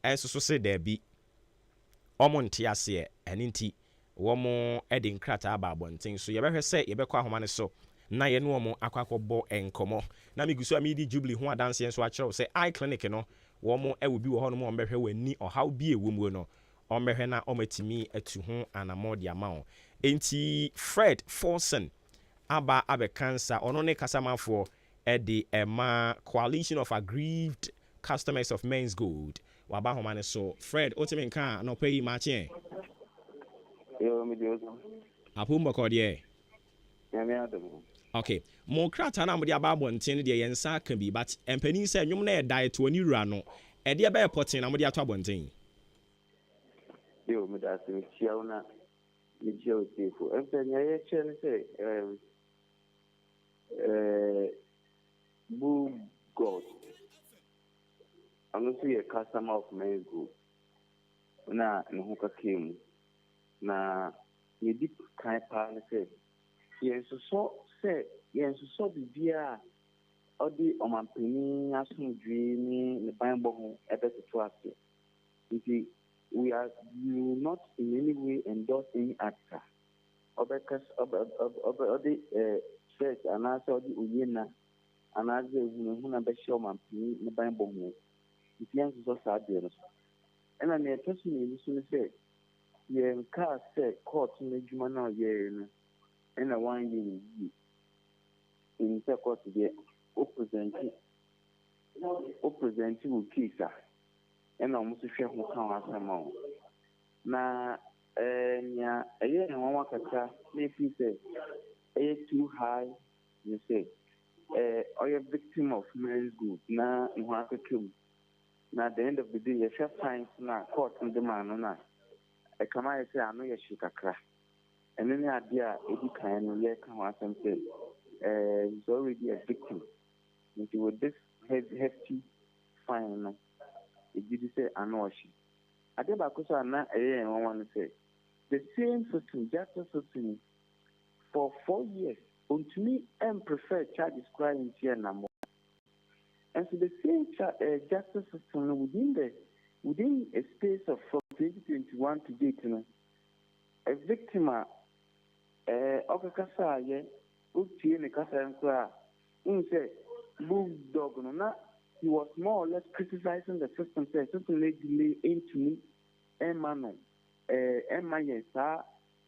And so say there be omontiase and inti one more adding crater about one thing. So you better say you better so na ye no mo akwakobo enkomo na miguso amidi Jubilee ho adanse nso akyerɛw sɛ eye clinic no wo mo e wo bi wo ho no mo mbɛhwɛ wani ɔhaw bi ewo mu no ɔmbɛhwɛ na ɔmatimi atu ho anamɔ de ama wo enti Fred Forson aba abekansa ɔno ne kasamafo the coalition of aggrieved customers of Men's Gold. Waba homane so Fred Otiminka no pay Maakye. Yo me dio. Apumba kodie. Ya me adam. Okay. Mo krata na mo dia ba bonten de yensa kan bi but empani say nwum na e diet woni wura no. E de be poten na mo dia to abonten. Yo me da se chia una me chia o tifo. Empani ye chen say God. I'm not a customer of Men's Gold. Na nhuka came. Na ye did kind partner say, yes, so say, yes, so bibia odi omampeni asundwi ni Bible ebe to us. We are not in any way endorse any actor. Obekas odi church and also the Uyena and as the Huna Besham and the Bible. If you answer sad, and I may personally listen to say, yeah, car said court in the Jumana year and a 1 year in the court to be representing Kisa and almost a share who come as a mouth. Now, yeah, a year and 1 wakata, maybe say, too high, you say, or you're victim of Men's Gold, now you have to kill. Now, at the end of the day, you shall find now court in the man or not. I come out and say, I know you should crack. And then the idea, if you can, you come out and say, he's already a victim. And with this hefty fine, it did say, I know she. I did about because I'm not a and I want to say, the same system, justice system, for 4 years, to me, and prefer charges crying here number. And so the same justice system within a space of from 2021 to date, a victim, Okakasa, Uti and Kasa, say, bulldog, he was more or less criticizing the system, saying, certainly delay into me, and Mano, and my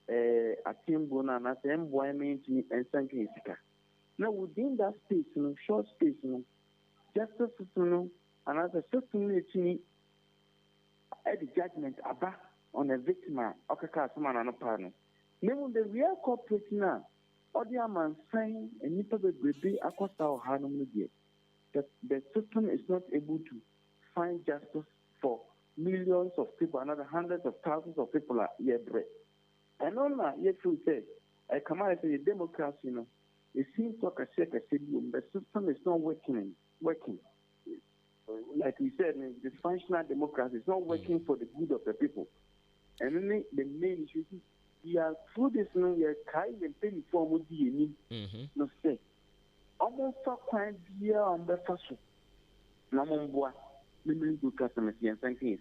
a team bonana, and boy mean to me, and Sanka. Now, within that space, short space, justice system, and as a system, the judgment about on a victim, Okaka, someone on a partner. Now, the real corporate now, or the man saying, and Nipa Baby, Acosta or Hanum, that the system is not able to find justice for millions of people, another hundreds of thousands of people are here bread. And on that, yes, we say, I come out and say, democracy, it seems like a shake a city, the system is not working. Like we said, the dysfunctional democracy is not working for the good of the people. And then the main issue is, we are through this, we are kind and paying for more DNA. No say, almost so kind here on the first one. No more, we need to customers and thank you.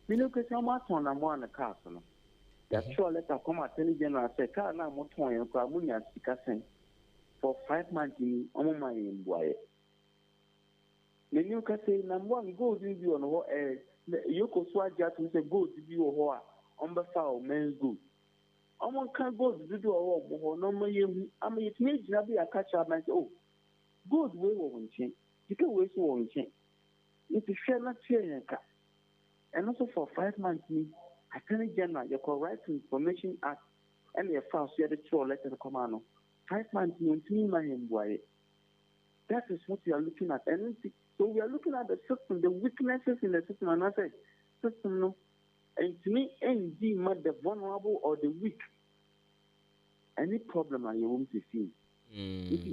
We look at how much on a more on the castle. That's sure let us come at any general say, car now, Motoy and Kramunia Sikasen for 5 months in my boy. The new can say, number one, go to you on what you could swat just to say, go to you or on the foul Men's Gold. One can't go to do or no more. I mean, it needs to be a catch up and say, oh, good way won't change. You can wait for one change. If you share not sharing a car. And also for 5 months, Attorney General, your Right to Information Act, and your file share the troll letter to command. 5 months, you need my boy. That is what we are looking at. And so we are looking at the system, the weaknesses in the system, and I say, system, no. And to me, NG, the vulnerable or the weak. Any problem are you want to see?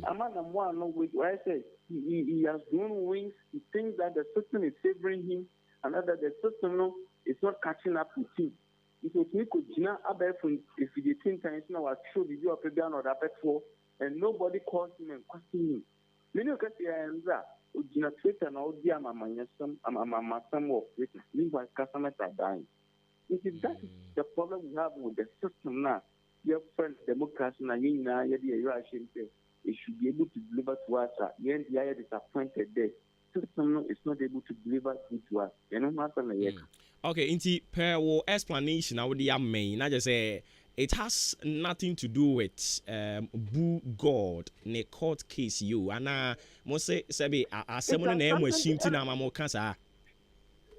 I'm not one, no, where I say he has grown wings, he thinks that the system is favoring him, and that the system, no, is not catching up with him. If you could, if you think times now, I show the view up and down or that before, and nobody calls him and questions him. Many of us are Twitter and all the some of it. Meanwhile, customers are dying. That is the problem we have with the system now. Your friend democracy, and you know, you're Russian. it should be able to deliver to us. The NDI is disappointed there. System is not able to deliver it to us. You know what I'm saying? Okay, inti per wo explanation I would main. I just say it has nothing to do with boo God ne court case you and most say someone name was shimting amamo cancer.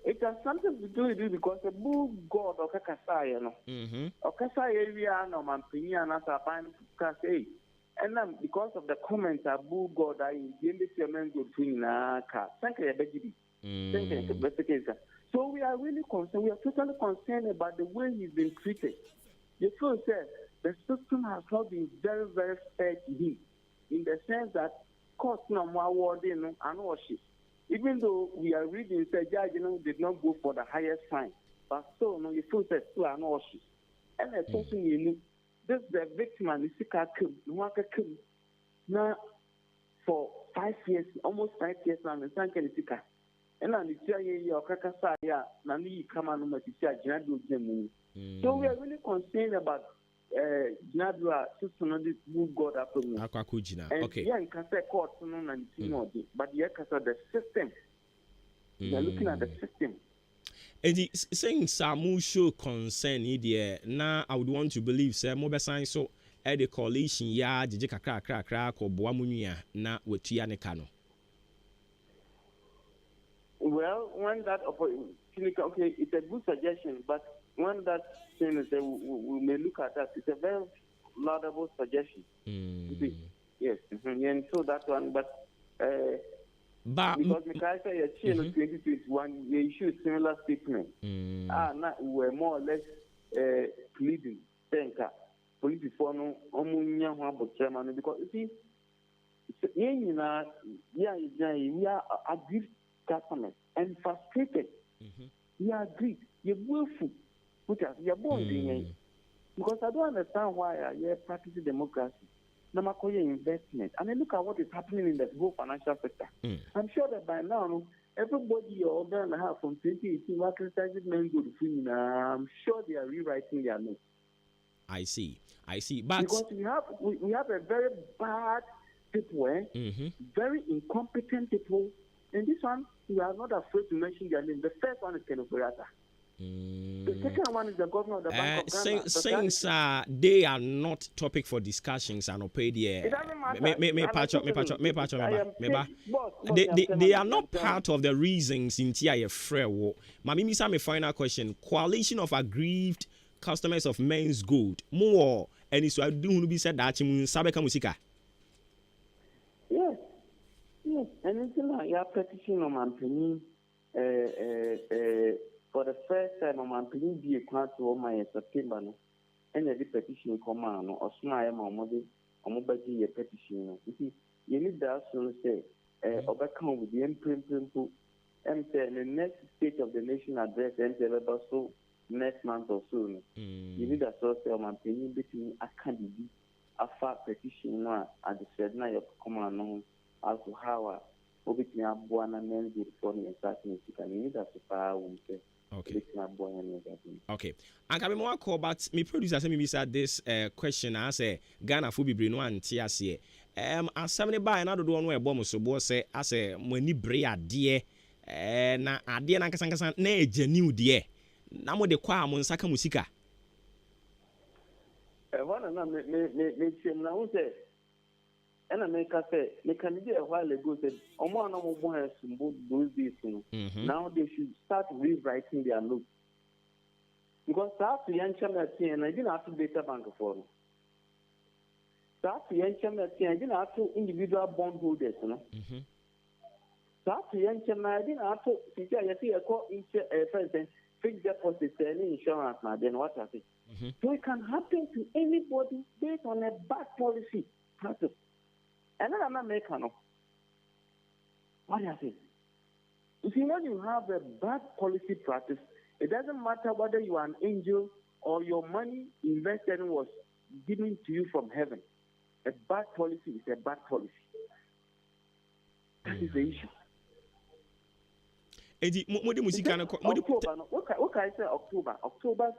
It has something to do with it because the boo God or Kakasa, you know. Or Kasa area no man and as a band say. And then because of the comments boo God I in the chairman good thing car. Thank you, baby. Thank you. So we are really concerned. We are totally concerned about the way he's been treated. The first said the system has not been very, very fair to him, in the sense that cost no more awarding and worship. Even though we are reading, the judge did not go for the highest fine, but still, no, the first said still an worship. And the person you know, this is the victim and the sick now for 5 years, almost 5 years now, and thank you. And then the CIA or Kakasaya, Nani Kamano Matisia, Janadu Jemu. So we are really concerned about Janadua, Susanadi, who got up to me. Okay. Yeah, in Kasa court, but the Kasa, the system. We are looking at the system. And saying some show concern here, now I would want to believe, sir, mobile science so at the coalition, ya, Jika crack, or Boamunia, na with Tianekano. Well, when that okay, it's a good suggestion, but when that thing is, we may look at that. It's a very laudable suggestion. Yes, and so that one, but because the character you achieved in 2021, they issued similar statement. Not we were more or less pleading, police for no omunya ho chairman because you see, we are agreed customers and frustrated. We are agreed. You're willful. You're born because I don't understand why you're practicing democracy. Namakoye investment. And then look at what is happening in the whole financial sector. I'm sure that by now, everybody you're going to have from 2018 are criticizing men good. I'm sure they are rewriting their notes. I see. But because we have a very bad people, very incompetent people. And this one, we are not afraid to mention their name. The first one is Ken Operata. The second one is the governor of the Bank of Ghana. Since they are not topic for discussions and it doesn't matter. They are not part of the reasons in TIA Frewo. Mamimi Sam, a final question. Coalition of aggrieved customers of men's gold. More and it's do be said that Sabeka Musika. Yes. Yes, and it's like your petition on Mampini for the first time on Mampini be a quant to my September, and the petition command or smile Mamodi or Mobaji a petition. You see, you need that soon say, overcome with the imprint and the next state of the nation address and so next month or soon. You need a source of Mampini between a candidate, a far petition at the said night of command. As to how obviously I'm born and then good for me and starting to need that super okay. And can be more call, but me producer say me said this question. I say Ghana for be brain one TSC. As somebody buy another one where bomb so boy say I say money brea dear na adie na nkasa na ejenu dear. Na mo de kwa mo nsaka musika. One na me say and I make us say, they can be a while ago said, now they should start rewriting their notes. Because after young and I didn't have to data bank for them. After young I didn't have to individual bondholders, you know. After young I didn't have to see a call fixed deposit any insurance now, then what I say. So it can happen to anybody based on a bad policy practice. And then I'm not making no. What do you say? You see, when you have a bad policy practice, it doesn't matter whether you are an angel or your money invested was given to you from heaven. A bad policy is a bad policy. That is the issue. edi mo de musika no mo de October no what can I say October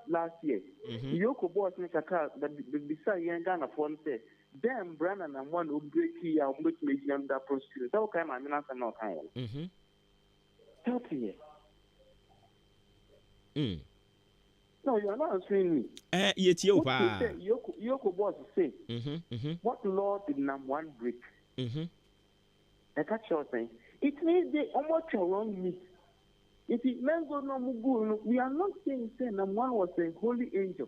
last year yoko boss ni kaka the bisa yen Ghana phone say them brand and one who break here on which make them that prostitute so kind I mean answer no kind 30 years no you are not answering me yet you pa yoko boss say what law did number one break I catch your thing it means they almost wrong me. If it meant go no mugu, we are not saying number one was a holy angel.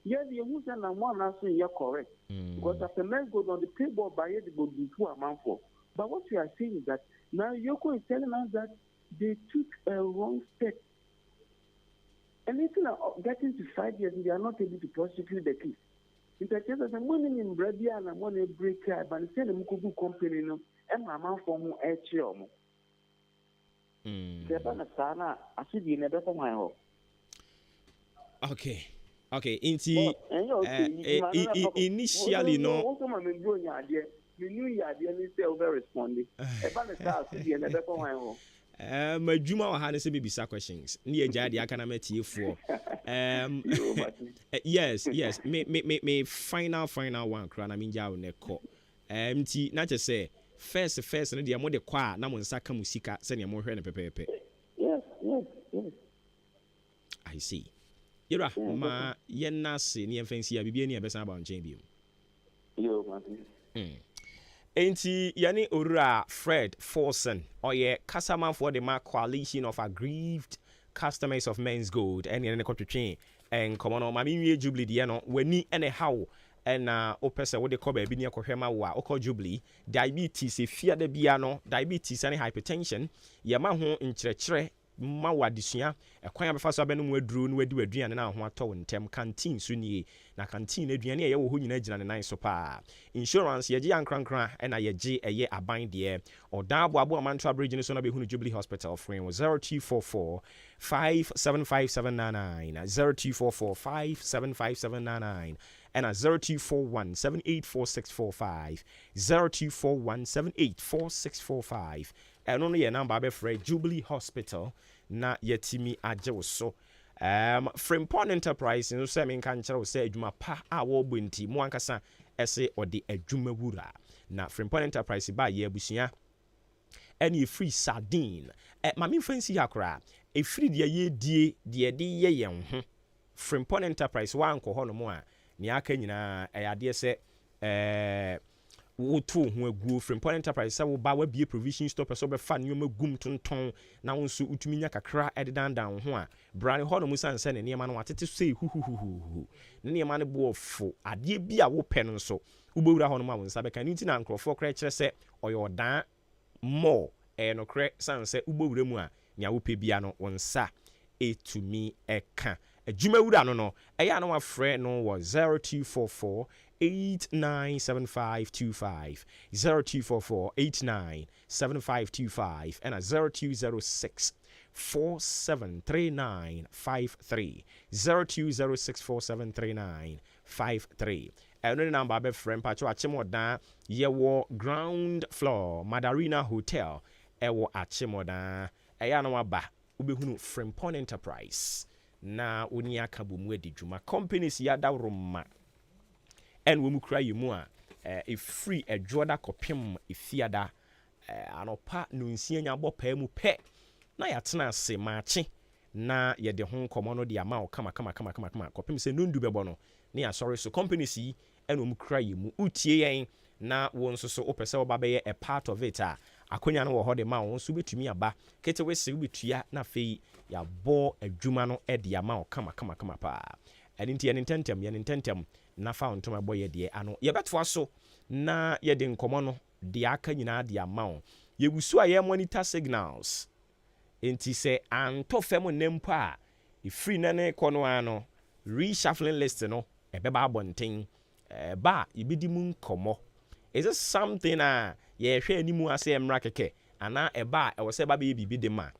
Yes, you who say number one answer you're correct. Because after men go on the table by the Obuoba Amanfo. But what we are saying is that now Yoko is telling us that they took a wrong step. And instead of getting to 5 years, they are not able to prosecute the case. In the case of the money in Brabia and money breaker, but instead of Mukubu company, and my man for more HM. Okay. Inti initially no. Also, my men doing idea. You knew you had the self responding. My Juma or Hannah be bisa questions. Near Jadi, I can met you for. Yes. Me final one crown. I mean, Jaw Neko. Not to say. First, and the more the qua, now when Saka Musika, send your more pepe. Yes. I see. You're ma yenasi near fancy, I be near Bessa about Jambium. Ain't Yani Ura Fred Forson, or ye customer for the Mark Coalition of Aggrieved Customers of Men's Gold, and in the country chain, and come on, Mammy Jubilee, Diano, when ni anyhow. And opesa what they call baby near Kohema wa oko Jubilee diabetes fear the biano diabetes and hypertension yamaho in chere mawa disua ekwan abefa so abenu mu aduru no adu aduane na ho atɔ ntem canteen so nie na canteen aduane ye wo ho nyina gina ne nan so pa insurance ye gye ankrankran na ye gye eye aban de odan abo amanto abridge so na be hunu Jubilee Hospital free 0244 575799 0244 575799 and 0241 784645 0241 784645 and only a number be for Jubilee Hospital na yetimi agye so Frimpon Enterprise no say men kan kyerɛ say adwuma pa a wo bonti mo ankasa ɛse ɔde adwuma wura na Frimpon Enterprise ba ye abusua ɛne free sardine mame fancy akora e free de ye die de ye yen ho Frimpon Enterprise wa anko ho no mo a ni aka nyina ɛyade sɛ woto ho aguo Frimpon Enterprise sɛ wo ba wa bie provision store pɛ so be fa nneoma gum tonton na wo nso utumi nya kakra ɛdedandan ho a brane ho no mu san sɛ ne nneema no watete sɛ huhuhuhu ne nneema no bo ofo ade bi a wo pɛ no nso ubewura ho no ma wo nsa bɛka ni ntina nkrofo kra kyerɛ sɛ ɔyɛ ɔdan mo no kra san sɛ ubewura mu a nya wo pɛ bia no wo nsa etumi ɛka adwuma wura no no ɛyɛ no wafrɛ no wɔ 0244 897525 0244 897525 and 0206 473953 0206 473953 and the number be friend pacho achimoda yewo ground floor Madarina Hotel ewo achimoda ɛyɛ no waba ubehunu Frimpon Enterprise na oni aka bomu adijuma companies yada roma and we mu kra yimu a free adwoda kopem efiada anopa no nsia nya bopa mu pe na yatena ase Maakye na ye de ho nkomo no de ama o kama kopem se nundu bebo no na ya sorry so companies yi and we mu kra yimu utie yen na wo nso so opese wo ba be a part of it a akonya no wo ho de ma wo nso betumi aba kete we se betua na fei ya bo adwuma no e de ama o kama pa ɛninti yɛnintentem na fa ntoma bɔ yɛ de ano yɛbɛtoa so na yɛde nkɔmɔ no de aka nyinaa de ama wo yɛbusu a yɛ monitor signals enti sɛ antɔ fam nempo a free na ne kɔ no ano reshuffling list no ɛbɛba abɔnten ba yɛbɛdi mu nkɔmɔ is it something a yɛhwɛ animu ase mmra kɛkɛ ana ɛba ɛwɔ sɛ ba bɛyɛ bibi de ma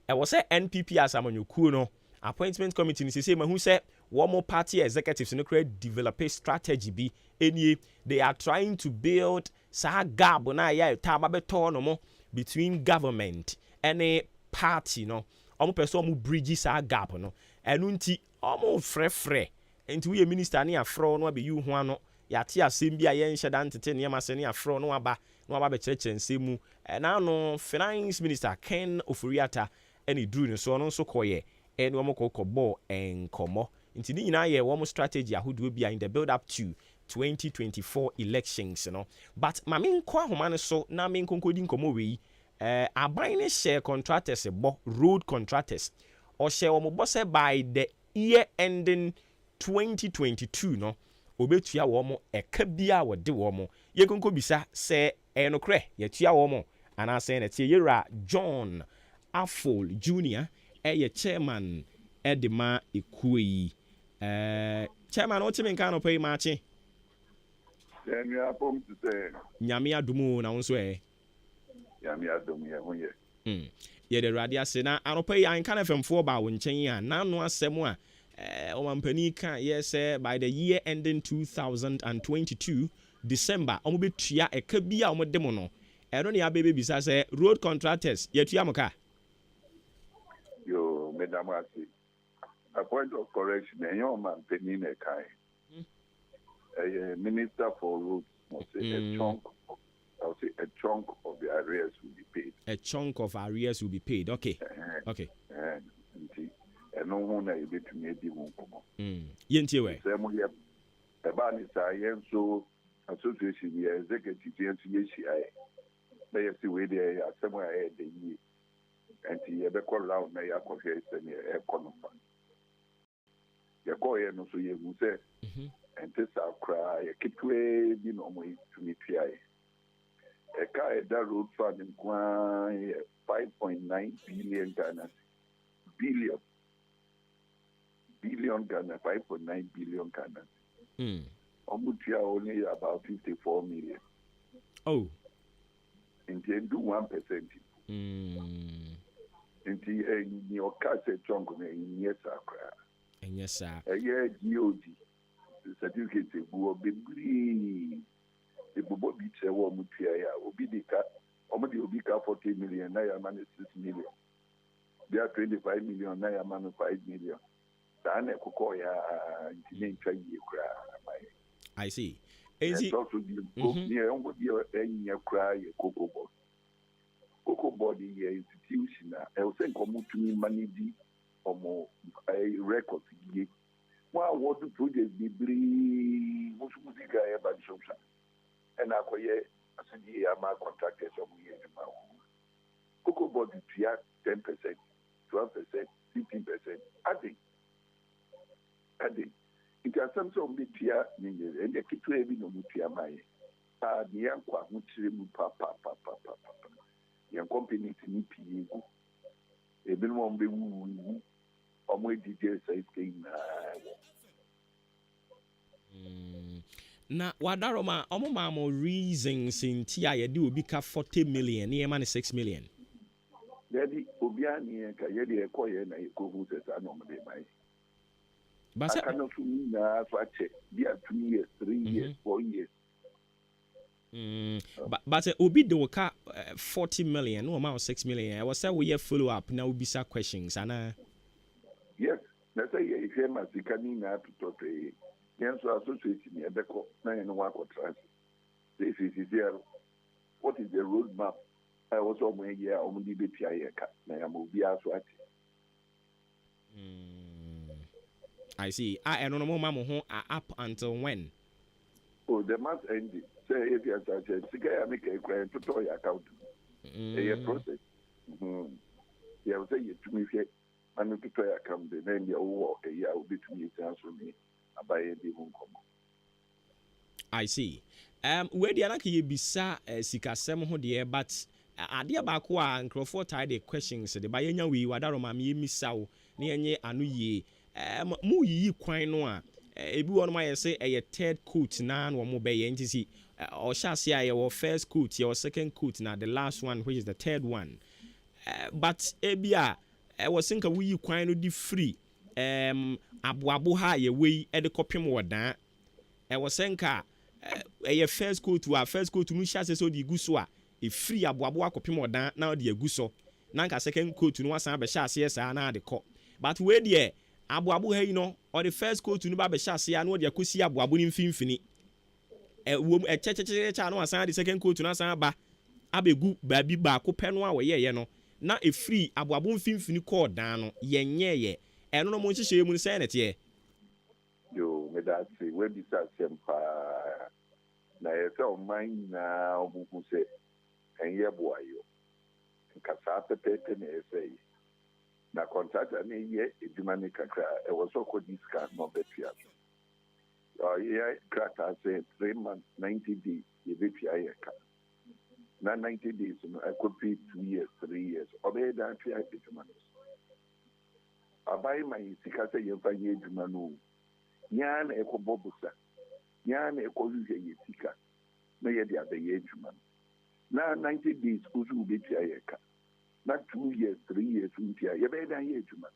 ɛwɔ sɛ NPP asamanyokuo no appointment committee ni say mahu say one party executives no create develop a strategy bi enie they are trying to build sa gap na ya ta ba beto no mo between government and party no omo person omo bridge sa gap no enu nti omo frefre enti we minister ne afro no abe yu ho ano yate asem bi a yen hyeda ntete ne yamase ne afro no aba be kyerɛkyerɛ nsɛmu na no finance minister Ken Ofuriata ene dru ne so no nso koye ene omo kokɔbɔ enkomo nti ni nyina ye wo strategy ahodo bia in the build up to 2024 elections no but ma me nkɔ ahoma ne so na me nkonkodi nkomo wei aban ne share contractors bo road contractors or share omo bo say by the year ending 2022 no obetua wo mo eka bia wo de wo mo ye konko bisa se enokre ye tua wo mo ana se na tie yera John Afol Jr. Ye chairman edema ekuyi chairman o timi nkan no pay Maakye Nyame apom to say nyame adumu na wonso Nyame adumu ye ho ye ye de radio ase na anopa yi AHENKAN933FM ba wo nchen a na no asem a o mampani kan yes by the year ending 2022 December omo betua eka bia omo de mo no ero ne abebe bisa say road contractors yetua moka yo madam ase a point of correction and your mampani na kai minister for roads must say a chunk I'll say a chunk of the arrears will be paid. A chunk of arrears will be paid. Okay. Okay. And no one is able to make the one come on. Yentie we. Say mo ye. Eba ni sa yen so association we executive yen to YCI. Na ye see we there asemo ya de yi. Enti ye be call round na ya ko here say me e kono fa. Ye ko ye no so ye hu say. Enti sa kra ye kitwe bi no mo to me pia. That road fund in 5.9 billion Ghana. Billion Ghana, 5.9 billion Ghana. Omutia only about 54 million. Oh. And they do 1%. And in your case, a chunk in yes, and yes, sir. A year GOD. The certificate will be green. The Bobo Beach war Mutia will be the cat, Omadi will be 40 million, Nayaman is 6 million. They are 25 million, Nayaman 5 million. Dane Kokoya, I see. Is it also near any cry, Cocoa Board? Cocoa Body institution, I will send Komutumi Manidi or more a record. Well, what the project be brief, what's the guy about the social? And I call ye as a year my contractors of me in my home. Cocoa Board is 10%, 12%, 15%. I think. It has some sort of the tia, and the kit to have no mutia my. The young qua, which papa. Young company to me, Piego. Even one be woo, or more details I think. Na wadaroma omo mamo reasons in tia ye di obi ka 40 million e man 6 million. Yadi obiani ka yedi ekoye na ikohu sesa no mde mai. But I cannot na fache dia 2 years, 3 years, 4 years. But obi do ka 40 million no amount 6 million. I was say we follow up na obi sa questions ana. Yes, na say ye fema sikani na to talk yes, association here, Beko, this is here. What is the roadmap? I also may hear only the PIA. I see. I don't know, Mamma, up until when? Oh, the month ended. Say, if you are said, I make a grand tutorial account. A process. Yeah, I will say it to me. I'm going to try account. Then the war a year will be to me. Answer me. I see. Where the anaki bisa sikasem ho de but ade abako a nkrofo tie the questions de ba yenya wi wadaro ma me misawo na yenye anu ye mu yi kwan no a ebi won ma yese third coat na no mo be ye ntisi o sha se aye wo first coat your second coat na the last one which is the third one but ebia was think we yi kwan no di free aboabo ha ye wei e de kopem wodan e wo senka e first coat to a first coat no sha se so di guso a e free aboabo akopem wodan na de aguso nanka second coat no wasan be sha ase saa na de kɔ but we de aboabo ha yi no or the first coat no ba be sha ase na de akosi aboabo ni mfimfini wom cha no wasan de second coat no wasan ba abegu baabi ba ko pɛ no a wɔyɛ ye no na e free aboabo mfimfini kɔ dan no yenye ye ɛno no mo nhyehyɛ mu sɛ na tie yo me da se we bi sa sempa na yɛsɛ ɔman na ɔbuku sɛ ɛnyɛ boayo nkasa pɛpɛpɛ na yɛsɛ yi na contractor ne yɛ edwuma ne kakra ɛwɔ so kɔ discount no bɛtua so ɔyɛ krata sɛ 3 months 90 days yɛbɛtua yɛ ka na 90 days no ɛkɔpi 2 years 3 years ɔbɛyɛ da atua edwuma no so abayi ma yi sika sɛ yɛmfa yɛ edwuma no nyaa na ɛkɔbɔ busa nyaa na ɛkɔhwehwɛ yɛ sika na yɛde abɛyɛ adwuma no na 90 days nso wobɛtua yɛ ka na 2 years 3 years ntia yɛbɛyɛ dan yɛ adwuma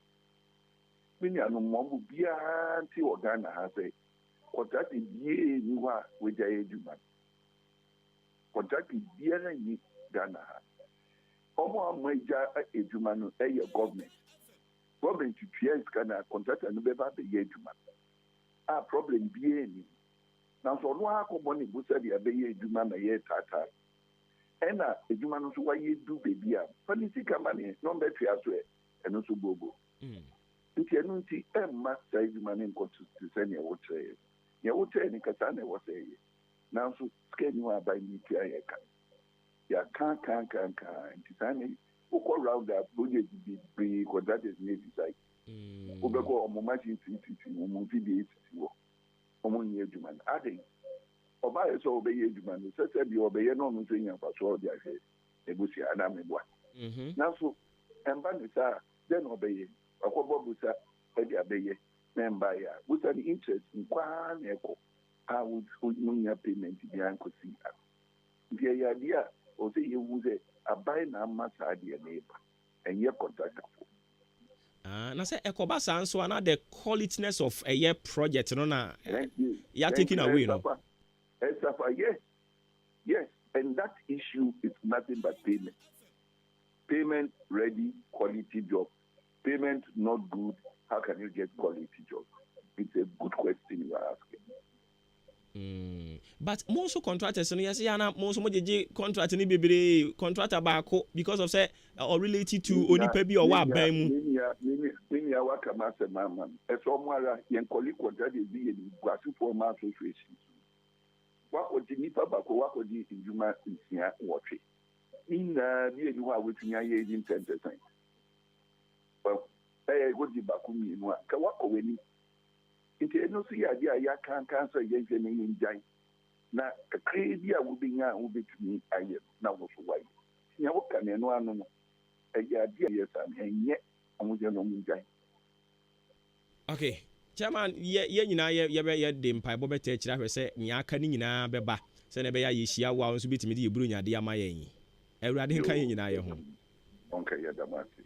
me nuanom mmɔmo biara nte wɔ Ghana ha sɛ kɔntrate biee ni hɔ a wɔgya yɛ adwuma no kɔntrate biara nyi Ghana ha ɔmo a mo agya adwuma no ɛyɛ government tutua sika na kɔntrate no bɛba abɛyɛ adwuma a problem biara ni na so no akɔbɔ ne busa de abɛyɛ adwuma na yɛ tata ɛna adwuma no so wayɛ du beebi a fani sika ma ne no bɛtua so ɛno so bobo nti ɛno nti ɛmma saa adwuma ne nkɔto te sɛ nea wɔkyerɛ nea wɔkyerɛ ne kasa na ɛwɔ sɛ yɛ nanso sika ni hɔ aban ne tua yɛ ka yɛka nti saa ne wokɔ round up project bebree contractors ne decide wobɛkɔ ɔmo machine titi ɔmo video titi wɔ ɔmo nyɛ adwuma no aden ɔbaayɛ sɛ ɔbɛyɛ adwuma no sɛ sɛ bi ɔbɛyɛ na ɔno nso nya mfasoɔ ɔde ahwɛ ebusua ana meboa nanso ɛmba ne saa dɛn na ɔbɛyɛ ɔkɔbɔ busa ɛde abɛyɛ na ɛmbaayɛ a busa ne interest nkwaa na ɛkɔ a wonya payment biara nkɔsi a nti ɛyɛ adeɛ a ɔsɛ yɛwu sɛ aban na ama saa adeɛ na ɛba ɛnyɛ contractorfo na say ekoba san so na the qualityness of a year project no na you are taking away no yes and that issue is nothing but payment ready quality job payment not good how can you get quality job it's a good question you are asking but most contractors no yes ya na most mo jeje contract ni bebre contractor baako because of say or related to onipa bi or wa ban mu ya waka mase mama eso mo ara yen colleague contract dey be in Guasufo ma association wa odi nipa baako wa odi njuma nsia wotwe ina bi eni ho a wetunya ye 10%. Well go di baako mi no ka wa ko weni nti eno so ya dia ya kan so yenje ne yenjai na crazy a wo binya wo betumi aye na wo so wai nya wo kan eno anu no ya dia yesa enye amuje no munjai. Okay chairman ye nyina ye de mpai bo beta kira hwe se nya aka ni nyina beba se na be ya yehia wa nso betumi de yeburu nya de ama yen awurade nka ye nyina ye ho onka ye damati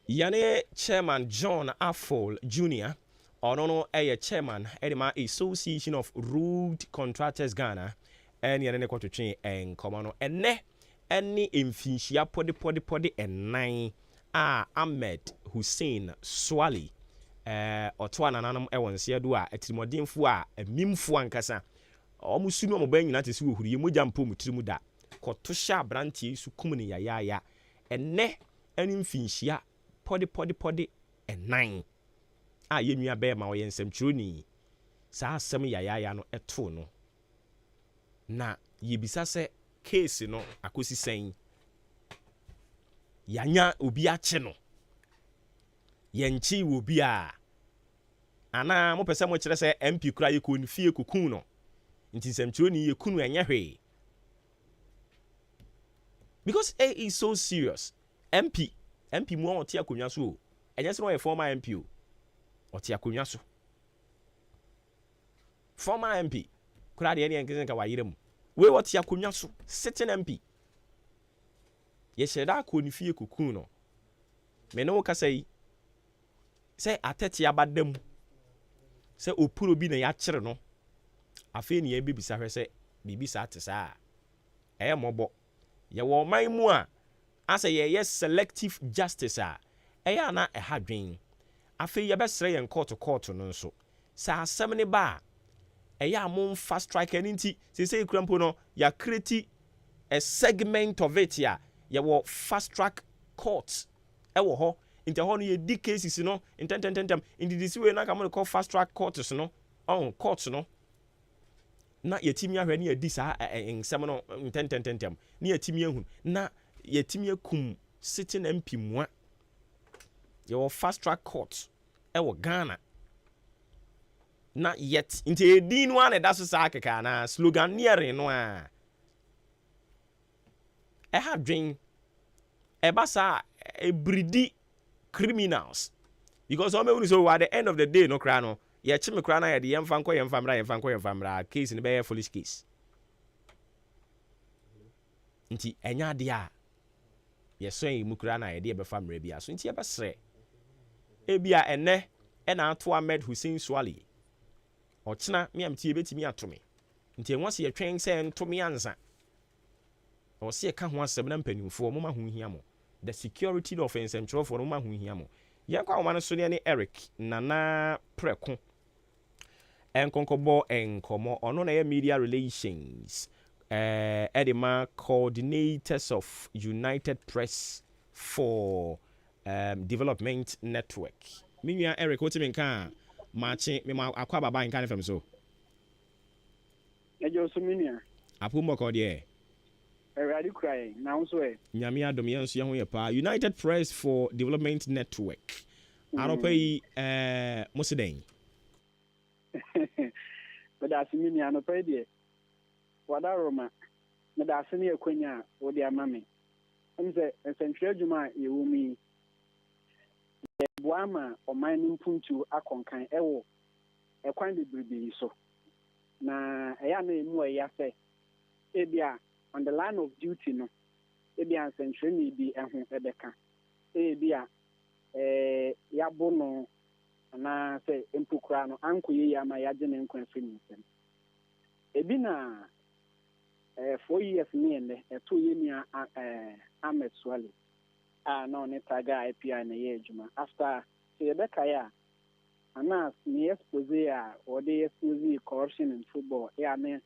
yane chairman John Afol Jr. Ono chairman edema Association of Road Contractors Ghana and yane ko twetwe enkoma no enne ene emfinhia podi enan Ahmed Hussein Swali oto ananam ewonse do a atirimodinfo a amimfo ankasa omusu no moba nyina tese wo huriye mogya mpo mutirimu da koto sha brantie su kumuni yaya enne ene mfinhia podi enan yenua be ma wo yensem chironi saa asem yaya no eto no na yebisa se case no akosi sen yanya obi ache no yenchi wo bi a ana mo pese mo kire se MP kura yeko ni fie kokun no nti nsem chironi yekunu enye hwe because A is so serious MP mu on tia konwa so enye se no former MP o otia konwa so former MP kura de ene nkenka wayire mu we otia konwa so sitting MP ye sheda ko ni fie kokun no me no ka sai say atete abadam say opuro bi na ya kire no afi ne ya bibisa hwe say bibisa atesa mobo ye wo man mu a As a yes selective justice ɛyɛ na ɛha dwen afei yɛbɛsrɛ yɛn court no nso saa asɛm ne ba ɛyɛ amon fast track ani nti sɛ krampo no ya create a segment of it ya yɛwɔ fast track court ɛwɔ hɔ nti hɔ no yɛdi cases no intentem nti disi we na kamo call fast track courts no on courts no na yɛtimi ahwɛ ne yɛdi saa nsɛm no intentem ne yɛtimi ahu na yɛtimi akum sitting MP mua yɛwɔ fast track court ɛwɔ Ghana na yet nti edin no ane da so saa keka na slogan nearing no a ɛha dwen ɛba saa ebridi criminals because all me so at the end of the day no kra no ye chime kra na ye de yemfa nkɔ yemfa mra case ne be foolish case nti enya de a ye so yi mu kra na ye de be fa mra bia so nti ye besre ebia ene na ato Ahmed Hussein Swali ɔkyena me am tie betimi atome nti enwa se ye twen se ntome ansa ɔse ye ka ho asɛm na mpanimfo mo ma ho hia mo the security offense and trouble for no ma ho hia mo ye kwa wo so ne Eric Nana Preko enkonkobo enkomo ono na ye media relations edema coordinators of United Press for Development Network minua Eric otimenka Maakye me ma akwa baba AHENKAN933FM so ejo so minua apumo ko de Eradi crying now so nyame adom yen so ye ho ye pa United Press for Development Network aropai musiden but as mini ano pa de wada roma na da se ne akwanya wo de amame emse essential adwuma ye wo mi boama oman nimpuntu akonkan ewo ekwan de bribi so na eya na emu eya se ebia on the line of duty no ebia essential ni bi eho ebeka ebia yabo no na say empukura no ankoye ya ma yaje ne nkwan fini nsem ebi na 4 years ni ene eto ye ni Ahmed Swali no ne taga IPI na ye adwuma after say beka ya ana ni expose ya or dey expose corruption in football ya ne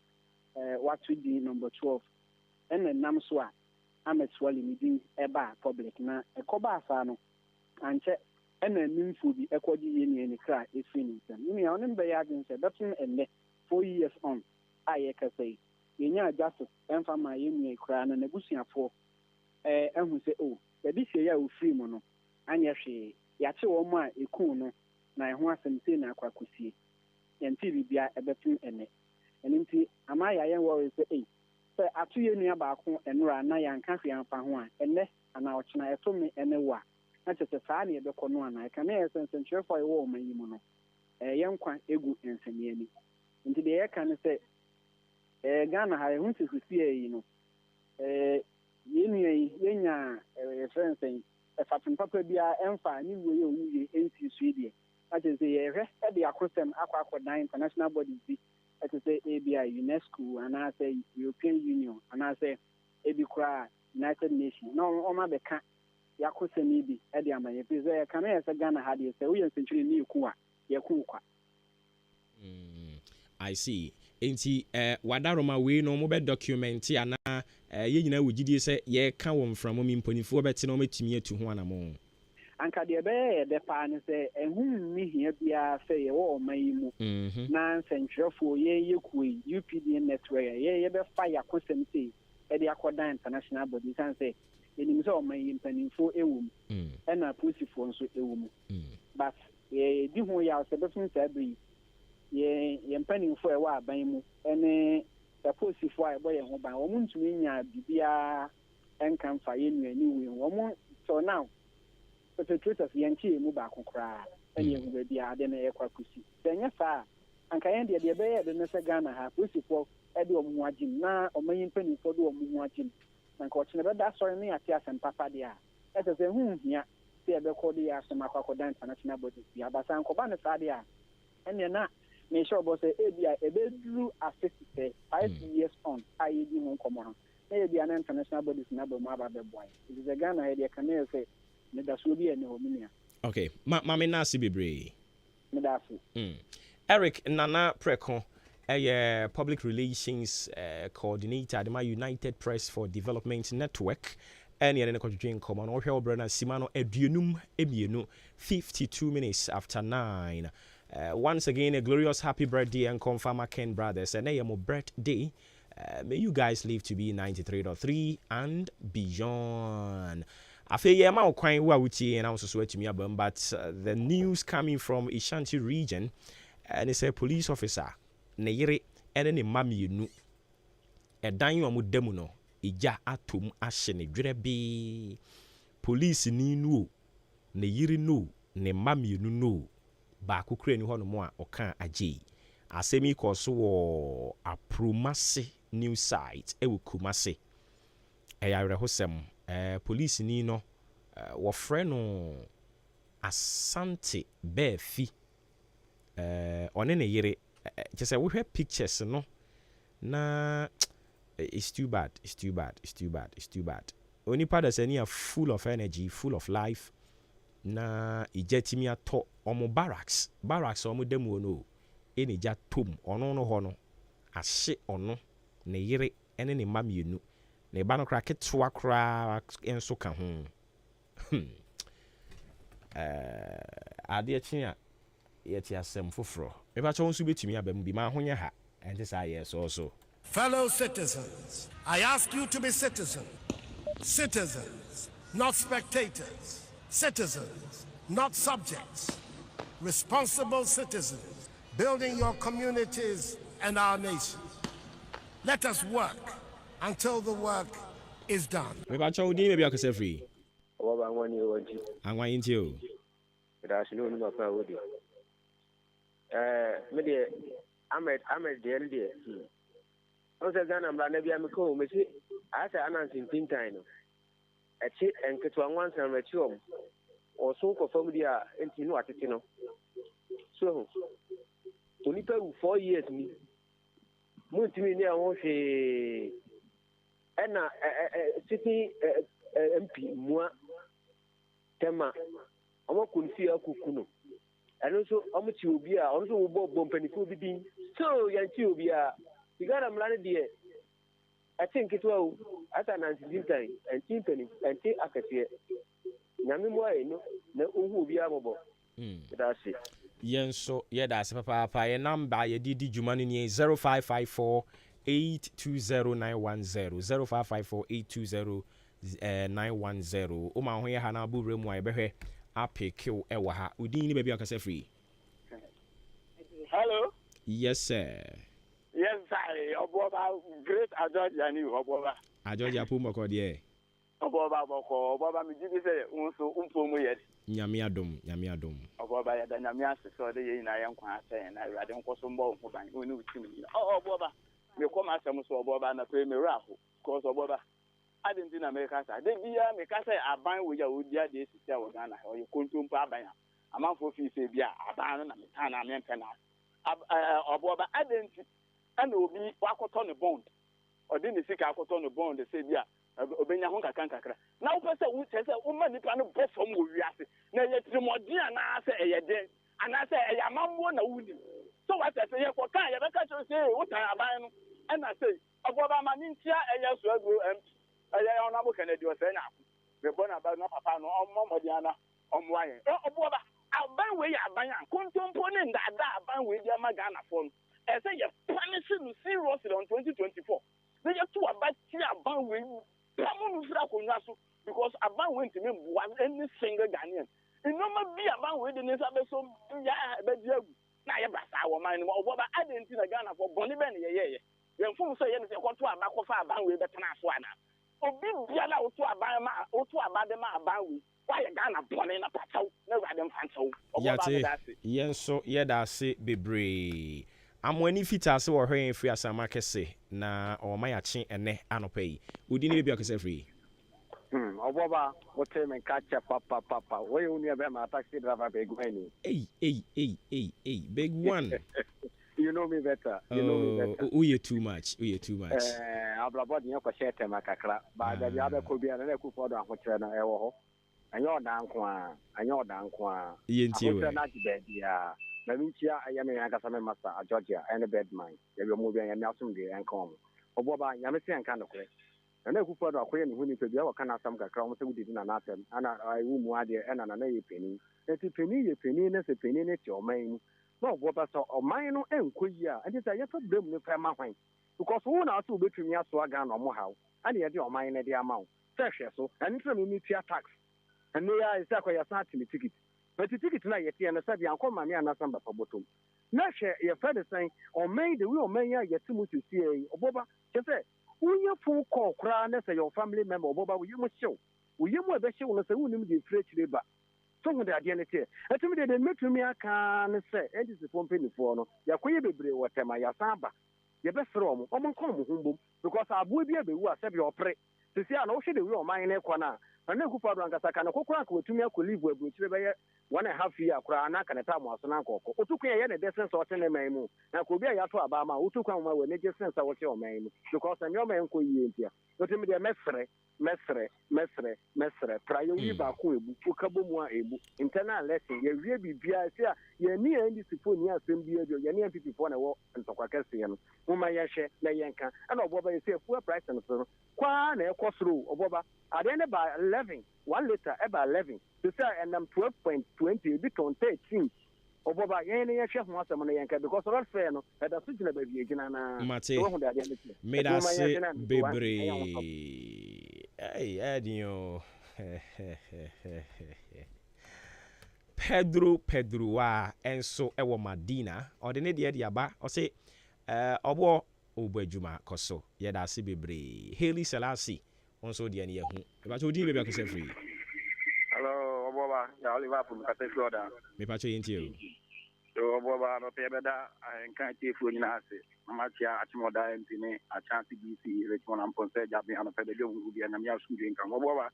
what we do number 12 ene nam so a Ahmed Swali ni din eba public na ekoba asa no anche ena nimfo bi ekodi ye ni kra efini nsem ni onim be ya din se betin enne 4 years on aye ka say yenya justice emfa ma ye ni kra na nebusuafo ehu se o be se ya ofiri mu no anya hwe ya che wo mu a ekun no na eho asem se na akwakosie yenti bibia ebetin enne enimti ama ya ye wo se se atu ye nua ba ko enura na ya nka hwe amfa ho a enne ana ochina etomi ene wa na tete saa na ebekọ no ana ka na essential for wo man yimu no yenkwa egu ensemiani nti de ye kan se Ghana ha ehun sisi yi no yenya friends fatin papa bia emfa ni wo ye owuye nti suidie na tete ye hwe e de akosem akwakodan international bodies bi tete ABI UNESCO ana say European Union ana say ebikura United Nations no o ma beka yakosemi bi e de amaye pese kana ye se Ghana ha de se wo ye century ni ku a ye ku kwa I see enti wadaroma we no mo be document ana ye nyina wogidie se ye ka wo mframo mi mponifo beti no metimi atu ho anamo anka de be de pa ne se ehun mi hia bia se ye wo omayimu na centrefo ye kuyi UPD network ye be fa yakosem se e de akoda international body san se enim se omayi mpanimfo ewum na pusifo nso ewum but ye di ho ya se be fun se abri ye mpanimfo e wa aban mu ene the pusifo a boye ho ban wo ntumi nya bibia enkan fa ye nuani wi wo so now perpetrators yanchi mu ba kokora ene hu bia ade na ye kwakusi senya fa anka yen de be ye de ne se Ghana ha pusifo e de omu agim na omanyin mpanimfo de omu agim na ko chine be da sorry ne ati asem papa de a ese hu hia se e be ko de asem akwakoda international body bia basan ko ba ne sa de a ene na me sure bo say ebia e be duru assist 5 years on ayi di mu komo no maybe an international bodies number more about the boy. It is a Ghana idea can say that's will be a new minia. Okay, Mammy Nasi Bibre. Medafu. Eric Nana Preko, a public relations coordinator at the United Press for Development Network. And you're in a conjuring common or Brana Simano Edunum Ebienu 52 minutes after 9. Once again, a glorious happy birthday and confirm Ken brothers and a birthday. May you guys live to be 93.3 and beyond. I feel yeah, I'm quite well with you and also sweat me about, but the news coming from Ishanti region and it's a police officer, Neyere, and then a mammy you know, a dime with demuno. Ija atom ahye ne dwere be police ni no ne yiri no ne mamienu no ba kokura ni hono mo a oka agye asemi koso wo apromase new site e wo kumase e ya rehosem police ni no wo frɛ no Asante Befi one ne yiri kyese wo hwɛ pictures no na it's too bad. Only part that's any full of energy, full of life. Na ijetimi ato omo barracks omo demu no. Eni ja tom ono no hono. Ashe ono ne yire ene ne mamienu. Ne ba no kra ketwa kra enso ka ho. Ade achi yeti asem foforo. Me ba cho nsu betumi abam bi ma honya ha. Ente sa yes also. Fellow citizens, I ask you to be citizens. Citizens, not spectators. Citizens, not subjects. Responsible citizens, building your communities and our nation. Let us work until the work is done. Me ba cho di me bia kase free. Oba nwani oji. Anwa yin o. Da shi no ni papa wodi. Me de Ahmed de. Also, Ghana, Maybe I'm cool. I say, I'm in Pintine. A chip and Ketuan once and mature. Or so for family in Tino at Tino. So, only pay 4 years me. Multimedia won't say, and city MP, moi, Tema, I'm not going to see a cuckoo. And also, how much you be also bomb penny food be. So, you be a. You got a man dear. I think it will at an anti-time and timpany and take a cashier. Namimway, no, who be able. That's it. Yes, so, yeah, that's papa. A number, you did Jumani 0554 820910 0554 820910. Oma Hoya Hanabu Remwa Behe, Ape Kill Ewaha, Udini baby on free. Hello? Yes, sir. Yes, I. Obuoba, great Ajoja ni Obuoba. Ajoja Pumoko die. Obuoba boko, Obuoba mi jibi se unso umpomu yet. Nyame adom. Obuoba ya da nyame asese de ye na yenkwa ase na irade nkoso mbo ho ban oni utimi. Obuoba, me koma asem so Obuoba na pe me raho. Cause Obuoba, adenti na me kasa. De bia me kasa aban wo ya odia de sisia wo Ghana. O ye kontompa aban. Amanfo fi se bia aban na me tana me mpena. Obuoba adenti and obi wakoto ne bond odi ne sika akoto ne bond se bia obenya ho kakra na wo pese wo tese wo ma nipa no bofom wo wiase na ye trimodi ana se eye den ana se eye amambo na wudi so what say ye ko kan ye beka cho se wo tan aban no na se Obuoba ma nintia eye so agro eye ona bo Kennedy o se nya be bona ba no papa no omodi ana omwa ye Obuoba aban we ya aban an kontompo ne ndada aban we dia magana fon I say you're punishing seriously on 2024. They are too about about when because about when to me one any single Ghanaian. It no be about when the nation so yeah, but you now you our mind what I didn't see Ghana for Bonnie Ben, yeah. When folks say anything, what to about about with the Tanaswana. Obi biala otu abadema abanwi why Ghana Bonnie na patao never them fanso. Yenso yedase bebre. Amwani fita se wo hwen free asama kese na o ma ya chi ene anopai udi ni bia kese free Obuoba what me catch papa we uni be ma taxi driver be gwani hey big one You know me better. You know me better. You're too much. Abrabod nyɛ kɔhyɛ tɛma kakra ba da bi abɛkɔ bi na ku fɔdo ahokyerɛ no ɛwɔ hɔ anyɛ ɔda nko a ahokyerɛ no agye baabi a na menkyia ɛyɛ me ankasa me master a Georgia ɛne bedman yɛbɛ mu bi ɛyɛ me asom de ɛnka ɔmo ɔbɔba nyame sɛ ɛnka nokorɛ na ku fɔdo akɔyɛ ne ho nipa bi ɛwɔ ka na asɛm kakra ɔmo sɛ wodidi na n'atɛm ana ɛwu mu adeɛ ɛna na yɛ panin nti panin yɛ panin na sɛ panin ne te ɔman mu na ɔbɔba sɛ ɔman no ɛnkɔ yi a ɛnti sɛ yɛfa brɛ mu no fɛ ma hwan because who na so betumi aso aga na ɔmo haw ani yɛ de ɔman ne de ama wo sɛ hwɛ so ɛno tira me tia tax ɛno ya isa kɔ yɛ san timi ticket but ticket na yɛ tie no sɛ bi ankɔ mame anasa mba pa bɔtɔm na hwɛ yɛ fɛ de sɛn ɔman de wi ɔman ya yɛ timu sisi yi ɔbɔba kyɛ sɛ wonya fo kɔ kora na sɛ yɛ family member ɔbɔba wo yemu hyew wo yemu ɛbɛhyew no sɛ wonim de fire kyire ba so hu de adeɛ ne tie ɛtumi de metumi aka ne sɛ ndc fo mpanifoɔ no yɛkɔyɛ bebree wɔ tɛma yɛsan ba yɛbɛfrɛ ɔmo nkɔ mo ho mbom because aboa bi abewu a sɛbi ɔpere sisi a na wohwɛ de wi ɔman ne kɔ na na kufa do ankasa ka na kokora ka otumi akɔ live aburokyire bɛyɛ 1.5 year akora na ka ne ta mo aso na nkɔkɔ otukun yɛ ne desen sɛ ɔte ne man mu na ko bi a yato aba ma otukun ma wɔ ne gesen sɛ wɔte ɔman mu because na ɔman nkɔ yie ntia otumi de mesre prayo wi ba ko ebu okabo mu a ebu internal lesson yɛ wie bibia sɛ yɛ ni ndc fo ni asɛm bi ebio yɛ ni npp fo na wɔ ntɔkwa kɛse yɛ no mo ma yɛ hwɛ na yɛ nka ɛna ɔbɔba yɛ sɛ fuel price no so kwa na ɛkɔ soro ɔbɔba ade ne ba 11 1 liter ɛba 11 so sɛ ɛnam 12.20 ebi ton 13 ɔbɔba yɛn ne yɛhwɛ ho asɛm no yɛn ka because road fair no ɛda so gyina baabi gyina na wɔho de adeɛ no medase bebree Hey, Adio. Pedro wa enso ewo Madina. Ordine de aba. O say obo obadwuma koso. Ye da se bebre. Hailey Selassie. Onso de ne ye hu. E ba cho di bebe akose free. Hello, Obuoba. Ya Oliver from Kate Florida. Me pa cho yenti o. So Obuoba no te beda AHENKAN tefu nyina ase. Maakye atimoda ntine a chance BC Richmond and Ponce Jabi and Pedro Ubi and Namia Sudi and Kamoba.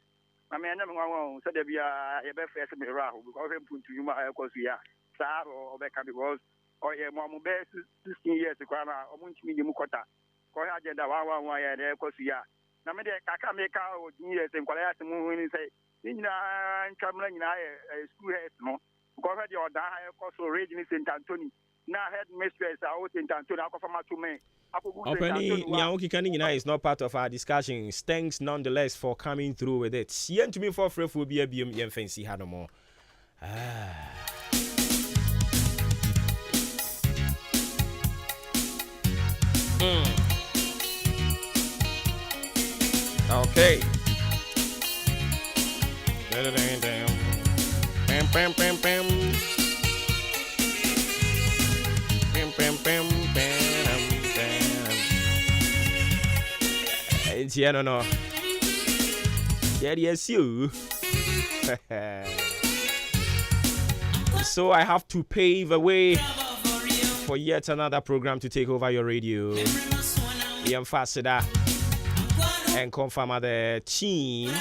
I mean, I'm going to say that we are a better face in Iraq because I'm put to you my Ecosia, Sar or Becca because or a mom best 16 years to Kwana or Munchmi Mukota. Koya Jeda Wawa and Ecosia. Namade Kaka make out years and Korea to move and say, Nina and Cameron, I school head no. Because your die also raging in St. Anthony. Now head mistress out in Antonio to me. Opening Nyaoki Kanina is not part of our discussions. Thanks nonetheless for coming through with it. See to me for free will be a BM fancy had no more. Okay. It's here no. Yes, you. So I have to pave the way for yet another program to take over your radio. The ambassador and confirm the team.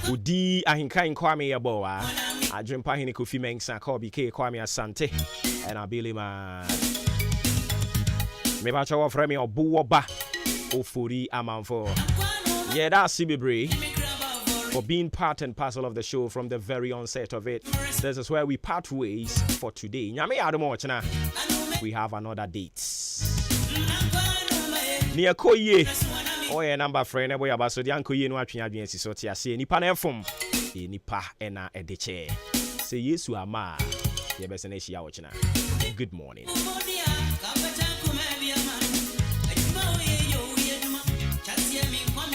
Udi AHENKAN933FM Yaboa. I dream Pahini Kofi Mengsa Kobi K Kwame Asante and Abilima. Me bacha wa frame Obuoba Ofori Amanfo. Yeah, that's Sibibre for being part and parcel of the show from the very onset of it. This is where we part ways for today. Nyame Adomochna. We have another date. Near Koye. Oh, yeah, number friend, boy, about so the uncle you know what you have been so to say nipa na from nipa ena edeche. Say yes, you are ma. Good morning.